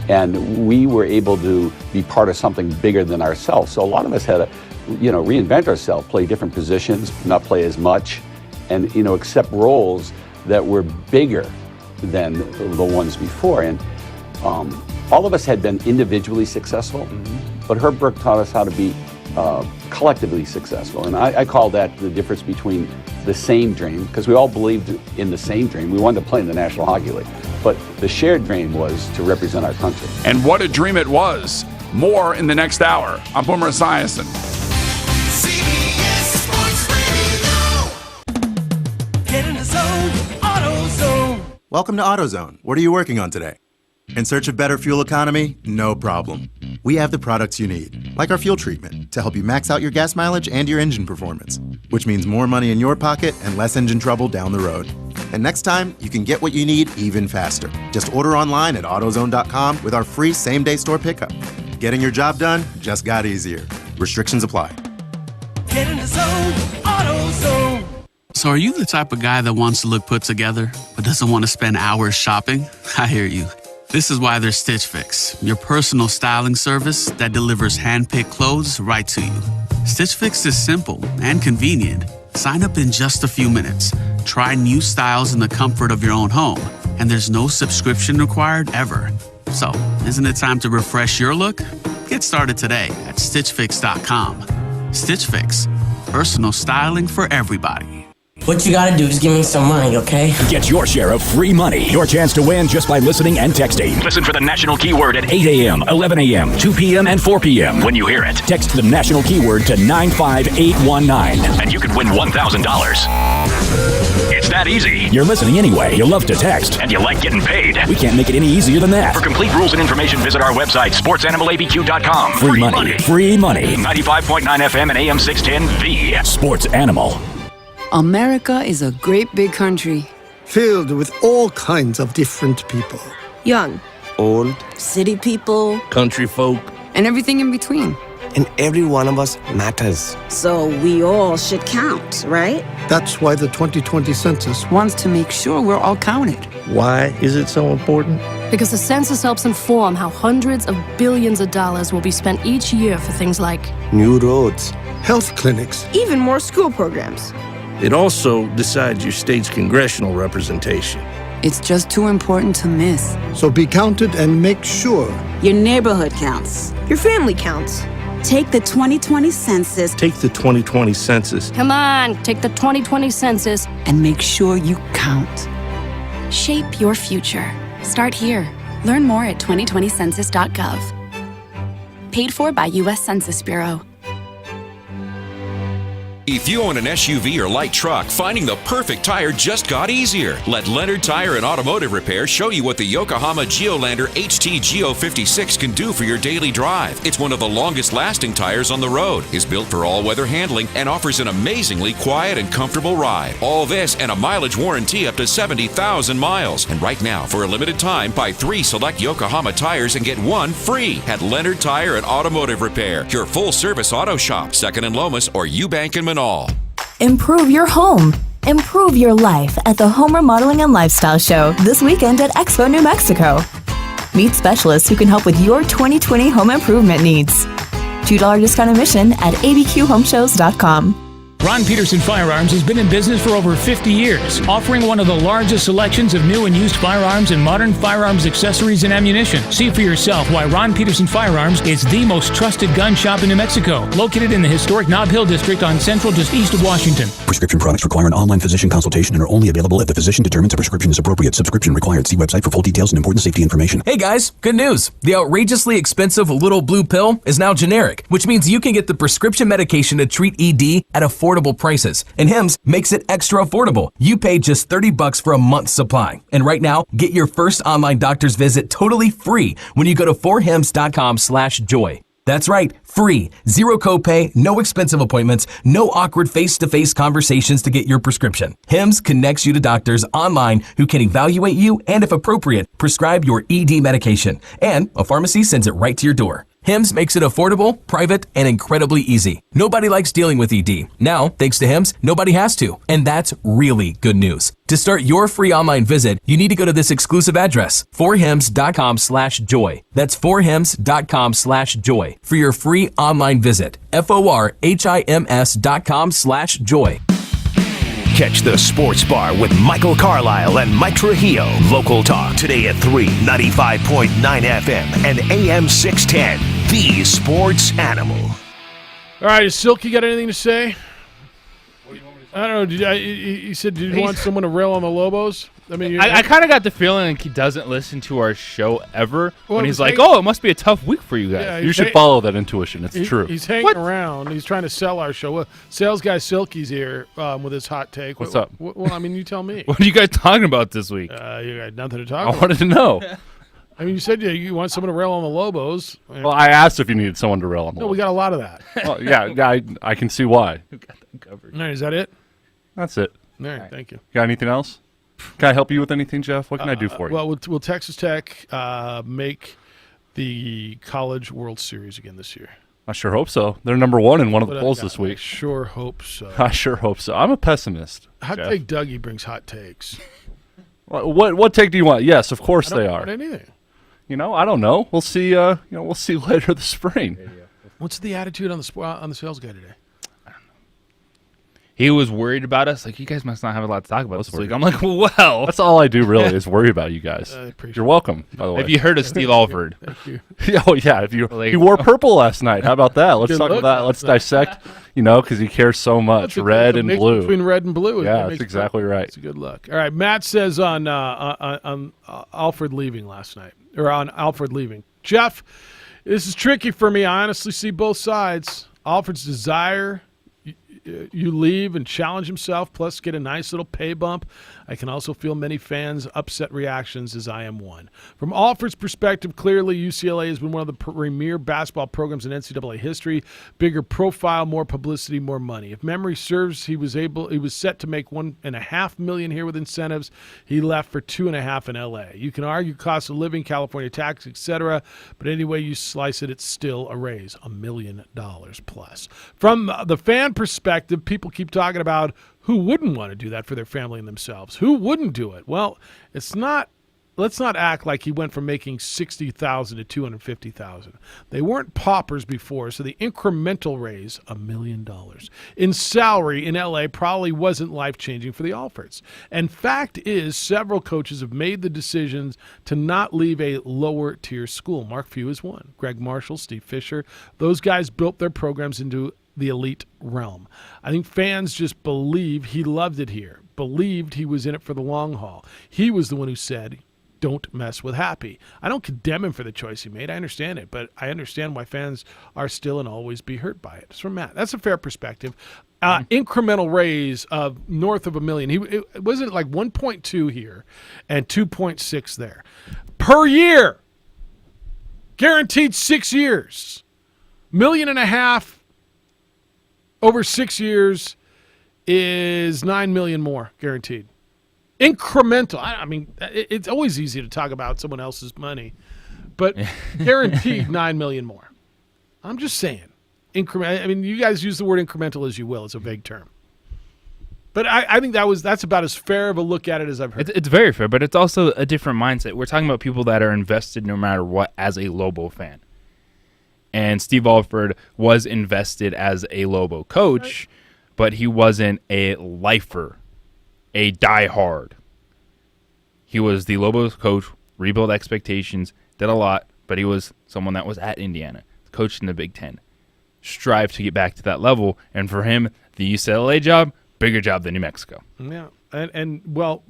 And we were able to be part of something bigger than ourselves. So a lot of us had to, reinvent ourselves, play different positions, not play as much, and, accept roles that were bigger than the ones before. And all of us had been individually successful, but Herb Brooks taught us how to be collectively successful. And I call that the difference between the same dream, because we all believed in the same dream. We wanted to play in the National Hockey League. But the shared dream was to represent our country. And what a dream it was. More in the next hour. I'm Boomer Esiason. CBS Sports Radio. Get in the zone, AutoZone. Welcome to AutoZone. What are you working on today? In search of better fuel economy? No problem. We have the products you need, like our fuel treatment, to help you max out your gas mileage and your engine performance, which means more money in your pocket and less engine trouble down the road. And next time, you can get what you need even faster. Just order online at AutoZone.com with our free same-day store pickup. Getting your job done just got easier. Restrictions apply. Get in the zone, AutoZone. So are you the type of guy that wants to look put together, but doesn't want to spend hours shopping? I hear you. This is why there's Stitch Fix, your personal styling service that delivers hand-picked clothes right to you. Stitch Fix is simple and convenient. Sign up in just a few minutes. Try new styles in the comfort of your own home. And there's no subscription required ever. So, isn't it time to refresh your look? Get started today at StitchFix.com. Stitch Fix, personal styling for everybody. What you gotta do is give me some money, okay? Get your share of free money. Your chance to win just by listening and texting. Listen for the national keyword at 8 a.m., 11 a.m., 2 p.m., and 4 p.m. When you hear it, text the national keyword to 95819, and you could win $1,000. It's that easy. You're listening anyway. You love to text, and you like getting paid. We can't make it any easier than that. For complete rules and information, visit our website, sportsanimalabq.com. Free money. Free money. 95.9 FM and AM 610, the Sports Animal. America is a great big country. Filled with all kinds of different people. Young, Old, city people, country folk, and everything in between. and every one of us matters. So we all should count, right? That's why the 2020 census wants to make sure we're all counted. Why is it so important? Because the census helps inform how hundreds of billions of dollars will be spent each year for things like New roads, health clinics, even more school programs. It also decides your state's congressional representation. It's just too important to miss. So be counted and make sure. Your neighborhood counts. Your family counts. Take the 2020 census. Take the 2020 census. Come on, take the 2020 census. And make sure you count. Shape your future. Start here. Learn more at 2020census.gov. Paid for by U.S. Census Bureau. If you own an SUV or light truck, finding the perfect tire just got easier. Let Leonard Tire and Automotive Repair show you what the Yokohama Geolander HT Geo 56 can do for your daily drive. It's one of the longest lasting tires on the road, is built for all-weather handling, and offers an amazingly quiet and comfortable ride. All this and a mileage warranty up to 70,000 miles. And right now, for a limited time, buy 3 select Yokohama tires and get 1 free at Leonard Tire and Automotive Repair, your full-service auto shop, 2nd and Lomas or Eubank and Manal. Improve your home. Improve your life at the Home Remodeling and Lifestyle Show this weekend at Expo, New Mexico. Meet specialists who can help with your 2020 home improvement needs. $2 discount admission at abqhomeshows.com. Ron Peterson Firearms has been in business for over 50 years, offering one of the largest selections of new and used firearms and modern firearms accessories and ammunition. See for yourself why Ron Peterson Firearms is the most trusted gun shop in New Mexico, located in the historic Nob Hill District on Central, just east of Washington. Prescription products require an online physician consultation and are only available if the physician determines a prescription is appropriate. Subscription required. See website for full details and important safety information. Hey guys, good news. The outrageously expensive little blue pill is now generic, which means you can get the prescription medication to treat ED at affordable prices. And Hims makes it extra affordable. You pay just $30 for a month's supply. And right now, get your first online doctor's visit totally free when you go to forhims.com/joy. That's right, free. Zero copay, no expensive appointments, no awkward face-to-face conversations to get your prescription. Hims connects you to doctors online who can evaluate you and, if appropriate, prescribe your ED medication. And a pharmacy sends it right to your door. Hims makes it affordable, private, and incredibly easy. Nobody likes dealing with ED. Now, thanks to Hims, nobody has to. And that's really good news. To start your free online visit, you need to go to this exclusive address, forhims.com/joy. That's forhims.com/joy for your free online visit. forhims.com/joy. Catch the Sports Bar with Michael Carlisle and Mike Trujillo. Local talk today at 95.9 FM and AM 610. The Sports Animal. All right, is Silky got anything to say? I don't know. He said, did you want someone to rail on the Lobos? I mean, I kind of got the feeling like he doesn't listen to our show ever. Well, when he's like, "Oh, it must be a tough week for you guys." Yeah, you should follow that intuition. It's true. He's hanging around. He's trying to sell our show. Well, sales guy Silky's here with his hot take. What's up? Well, I mean, you tell me. What are you guys talking about this week? You got nothing to talk I about. wanted to know. I mean, you said you want someone to rail on the Lobos. Well, I asked if you needed someone to rail on the No, we got a lot of that. Well, yeah, I can see why. All right, is that it? That's it. All right, thank you. Got anything else? Can I help you with anything, Jeff? What can I do for you? Well, will Texas Tech make the College World Series again this year? I sure hope so. They're number 1 in one of the polls this week. I sure hope so. I sure hope so. I'm a pessimist. Hot Jeff. Take Dougie brings hot takes. What take do you want? Yes, of course they are. I don't want anything. You know, I don't know. We'll see. We'll see later this spring. What's the attitude on the sales guy today? He was worried about us. Like, you guys must not have a lot to talk about this week. I'm like, well. That's all I do, really, is worry about you guys. You're welcome, by the way. Have you heard of Steve Alford? Thank you. Oh, yeah. He wore purple last night. How about that? Let's talk about that. Let's dissect, because he cares so much. Red and blue. Between red and blue. Yeah, that's exactly right. It's a good look. All right, Matt says on Alfred leaving last night, or on Alfred leaving. Jeff, this is tricky for me. I honestly see both sides. Alfred's desire, you leave and challenge himself, plus get a nice little pay bump. I can also feel many fans' upset reactions, as I am one. From Alfred's perspective, clearly UCLA has been one of the premier basketball programs in NCAA history. Bigger profile, more publicity, more money. If memory serves, he was set to make $1.5 million here with incentives. He left for $2.5 in LA. You can argue cost of living, California tax, etc., but any way you slice it, it's still a raise, $1 million plus. From the fan perspective, people keep talking about who wouldn't want to do that for their family and themselves. Who wouldn't do it? Well, let's not act like he went from making $60,000 to $250,000. They weren't paupers before, so the incremental raise, $1 million in salary in LA probably wasn't life-changing for the Alfords. And fact is, several coaches have made the decisions to not leave a lower-tier school. Mark Few is one. Greg Marshall, Steve Fisher, those guys built their programs into the elite realm. I think fans just believe he loved it here, believed he was in it for the long haul. He was the one who said, don't mess with Happy. I don't condemn him for the choice he made. I understand it, but I understand why fans are still and always be hurt by it. It's from Matt. That's a fair perspective. incremental raise of north of $1 million. It wasn't like 1.2 here and 2.6 there per year, guaranteed 6 years, $1.5 million over 6 years is $9 million more guaranteed. Incremental. I mean, it's always easy to talk about someone else's money, but guaranteed $9 million more. I'm just saying. I mean, you guys use the word incremental as you will. It's a vague term. But I think that's about as fair of a look at it as I've heard. It's very fair, but it's also a different mindset. We're talking about people that are invested no matter what as a Lobo fan. And Steve Alford was invested as a Lobo coach, but he wasn't a lifer, a diehard. He was the Lobos coach, rebuild expectations, did a lot, but he was someone that was at Indiana, coached in the Big Ten, strived to get back to that level, and for him, the UCLA job, bigger job than New Mexico. Yeah, and well,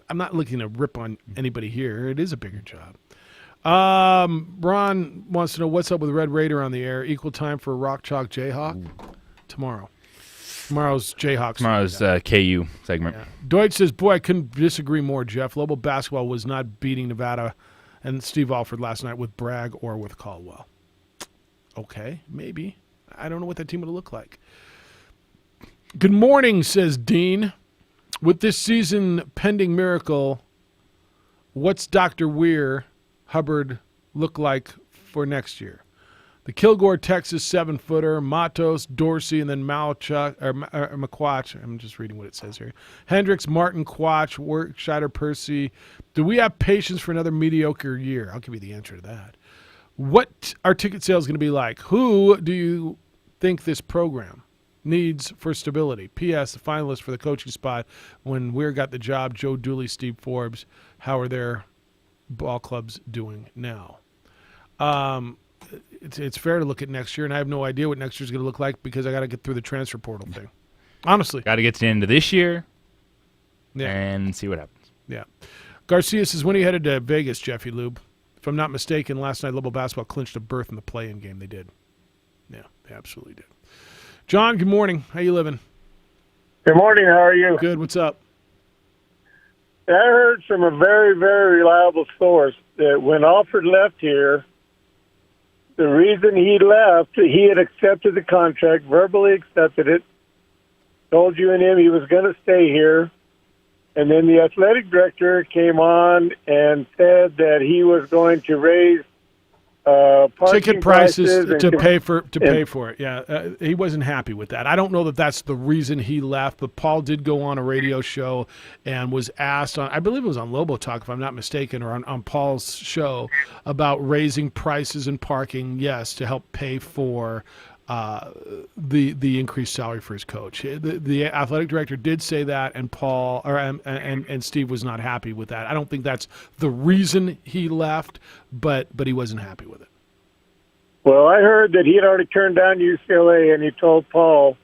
I'm not looking to rip on anybody here. It is a bigger job. Ron wants to know what's up with Red Raider on the air. Equal time for Rock Chalk Jayhawk tomorrow. Tomorrow's Jayhawks. Tomorrow's KU segment. Yeah. Deutsch says, boy, I couldn't disagree more, Jeff. Lobo basketball was not beating Nevada and Steve Alford last night with Bragg or with Caldwell. Okay, maybe. I don't know what that team would look like. Good morning, says Dean. With this season pending miracle, what's Dr. Weir Hubbard look like for next year? The Kilgore, Texas 7-footer, Matos, Dorsey, and then McQuatch. I'm just reading what it says here. Hendricks, Martin, Quatch, Workshire, Percy. Do we have patience for another mediocre year? I'll give you the answer to that. What are ticket sales going to be like? Who do you think this program needs for stability? P.S. The finalists for the coaching spot when Weir got the job, Joe Dooley, Steve Forbes. How are their ball clubs doing now? It's fair to look at next year, and I have no idea what next year's going to look like because I got to get through the transfer portal thing. Honestly. Got to get to the end of this year and see what happens. Yeah. Garcia says, when he headed to Vegas, Jeffy Lube? If I'm not mistaken, last night Lobo basketball clinched a berth in the play-in game. They did. Yeah, they absolutely did. John, good morning. How you living? Good morning. How are you? Good. What's up? I heard from a very, very reliable source that when Alford left here, the reason he left, he had accepted the contract, verbally accepted it, told you and him he was going to stay here, and then the athletic director came on and said that he was going to raise ticket prices to pay for it. Yeah, he wasn't happy with that. I don't know that that's the reason he left, but Paul did go on a radio show and was asked on, I believe it was on Lobo Talk, if I'm not mistaken, or on Paul's show about raising prices and parking, yes, to help pay for the increased salary for his coach. The athletic director did say that, and Paul and Steve was not happy with that. I don't think that's the reason he left, but he wasn't happy with it. Well, I heard that he had already turned down UCLA, and he told Paul,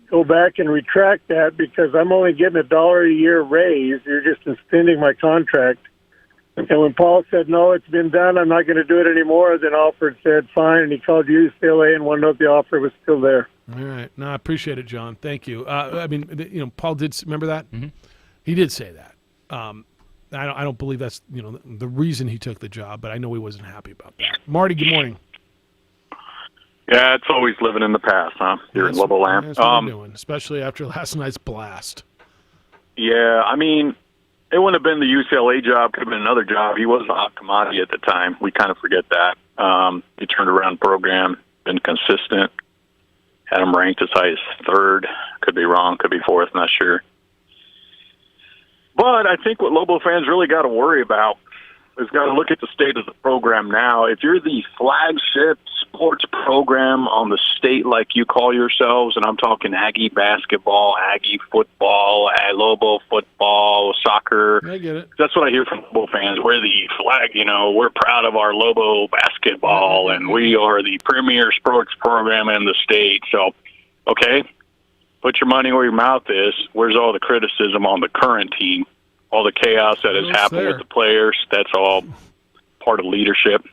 go back and retract that because I'm only getting $1 a year raise. You're just extending my contract. And when Paul said, no, it's been done, I'm not going to do it anymore, then Alford said, fine, and he called UCLA and wanted to know if the offer was still there. All right. No, I appreciate it, John. Thank you. I mean, Paul did, remember that? Mm-hmm. He did say that. I don't believe that's, the reason he took the job, but I know he wasn't happy about that. Marty, good morning. Yeah, it's always living in the past, huh? Here in Lobo Land. That's what I'm doing, especially after last night's blast. Yeah, I mean, it wouldn't have been the UCLA job. Could have been another job. He wasn't a hot commodity at the time. We kind of forget that. He turned around the program, been consistent, had him ranked as high as 3rd. Could be wrong, could be 4th, not sure. But I think what Lobo fans really got to worry about is got to look at the state of the program now. If you're the flagship sports program on the state like you call yourselves, and I'm talking Aggie basketball, Aggie football, Lobo football, soccer. I get it. That's what I hear from Lobo fans. We're the flag, we're proud of our Lobo basketball, and we are the premier sports program in the state. So, okay, put your money where your mouth is. Where's all the criticism on the current team? All the chaos that has happened with the players, that's all part of leadership.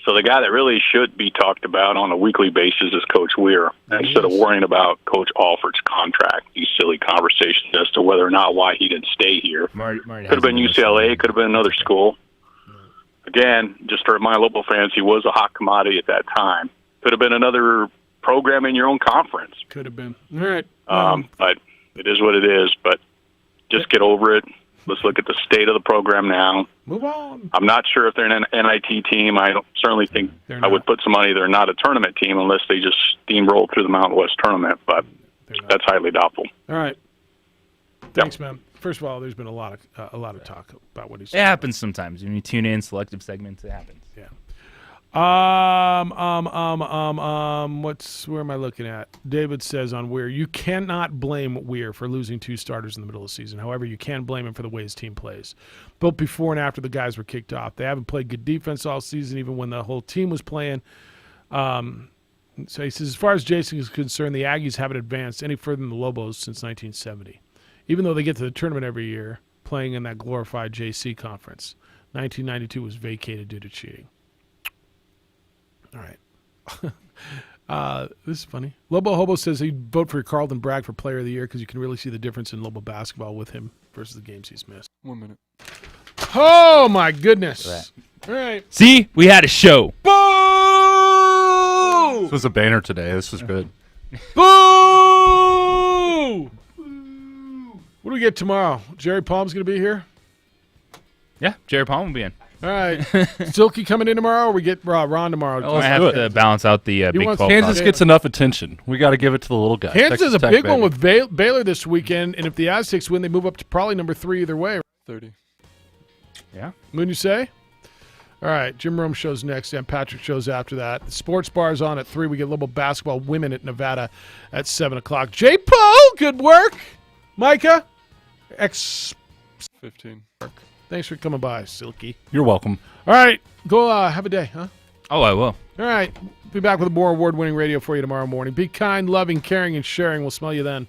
So the guy that really should be talked about on a weekly basis is Coach Weir, instead of worrying about Coach Alford's contract. These silly conversations as to whether or not why he didn't stay here. Could have been UCLA, could have been another school. Again, just to remind local fans, he was a hot commodity at that time. Could have been another program in your own conference. Could have been. All right. But it is what it is. But just get over it. Let's look at the state of the program now. Move on. I'm not sure if they're an NIT team. I don't certainly think I would put some money they're not a tournament team unless they just steamroll through the Mountain West tournament. But that's highly doubtful. All right. Thanks, man. First of all, there's been a lot of talk about what he's. It happens sometimes when you tune in selective segments. It happens. Yeah. Where am I looking at? David says on Weir, you cannot blame Weir for losing 2 starters in the middle of the season. However, you can blame him for the way his team plays. Both before and after the guys were kicked off, they haven't played good defense all season, even when the whole team was playing. So he says, as far as Jason is concerned, the Aggies haven't advanced any further than the Lobos since 1970. Even though they get to the tournament every year, playing in that glorified JC conference. 1992 was vacated due to cheating. All right. This is funny. Lobo Hobo says he'd vote for Carlton Bragg for Player of the Year because you can really see the difference in Lobo basketball with him versus the games he's missed. 1 minute. Oh, my goodness. All right. See? We had a show. Boo! This was a banner today. This was good. Boo! What do we get tomorrow? Jerry Palm's going to be here? Yeah, Jerry Palm will be in. All right. Silky coming in tomorrow, or we get Ron tomorrow? I have to balance out the Big 12. Kansas gets enough attention. We got to give it to the little guy. Kansas Texas is a Tech, big baby. one with Baylor this weekend, and if the Aztecs win, they move up to probably number 3 either way. 30. Yeah. Wouldn't you say? All right. Jim Rome shows next, and Patrick shows after that. The sports bar is on at 3. We get Little Basketball Women at Nevada at 7 o'clock. J. Poe, good work. Micah, 15. Thanks for coming by, Silky. You're welcome. All right. Go have a day, huh? Oh, I will. All right. Be back with more award-winning radio for you tomorrow morning. Be kind, loving, caring, and sharing. We'll smell you then.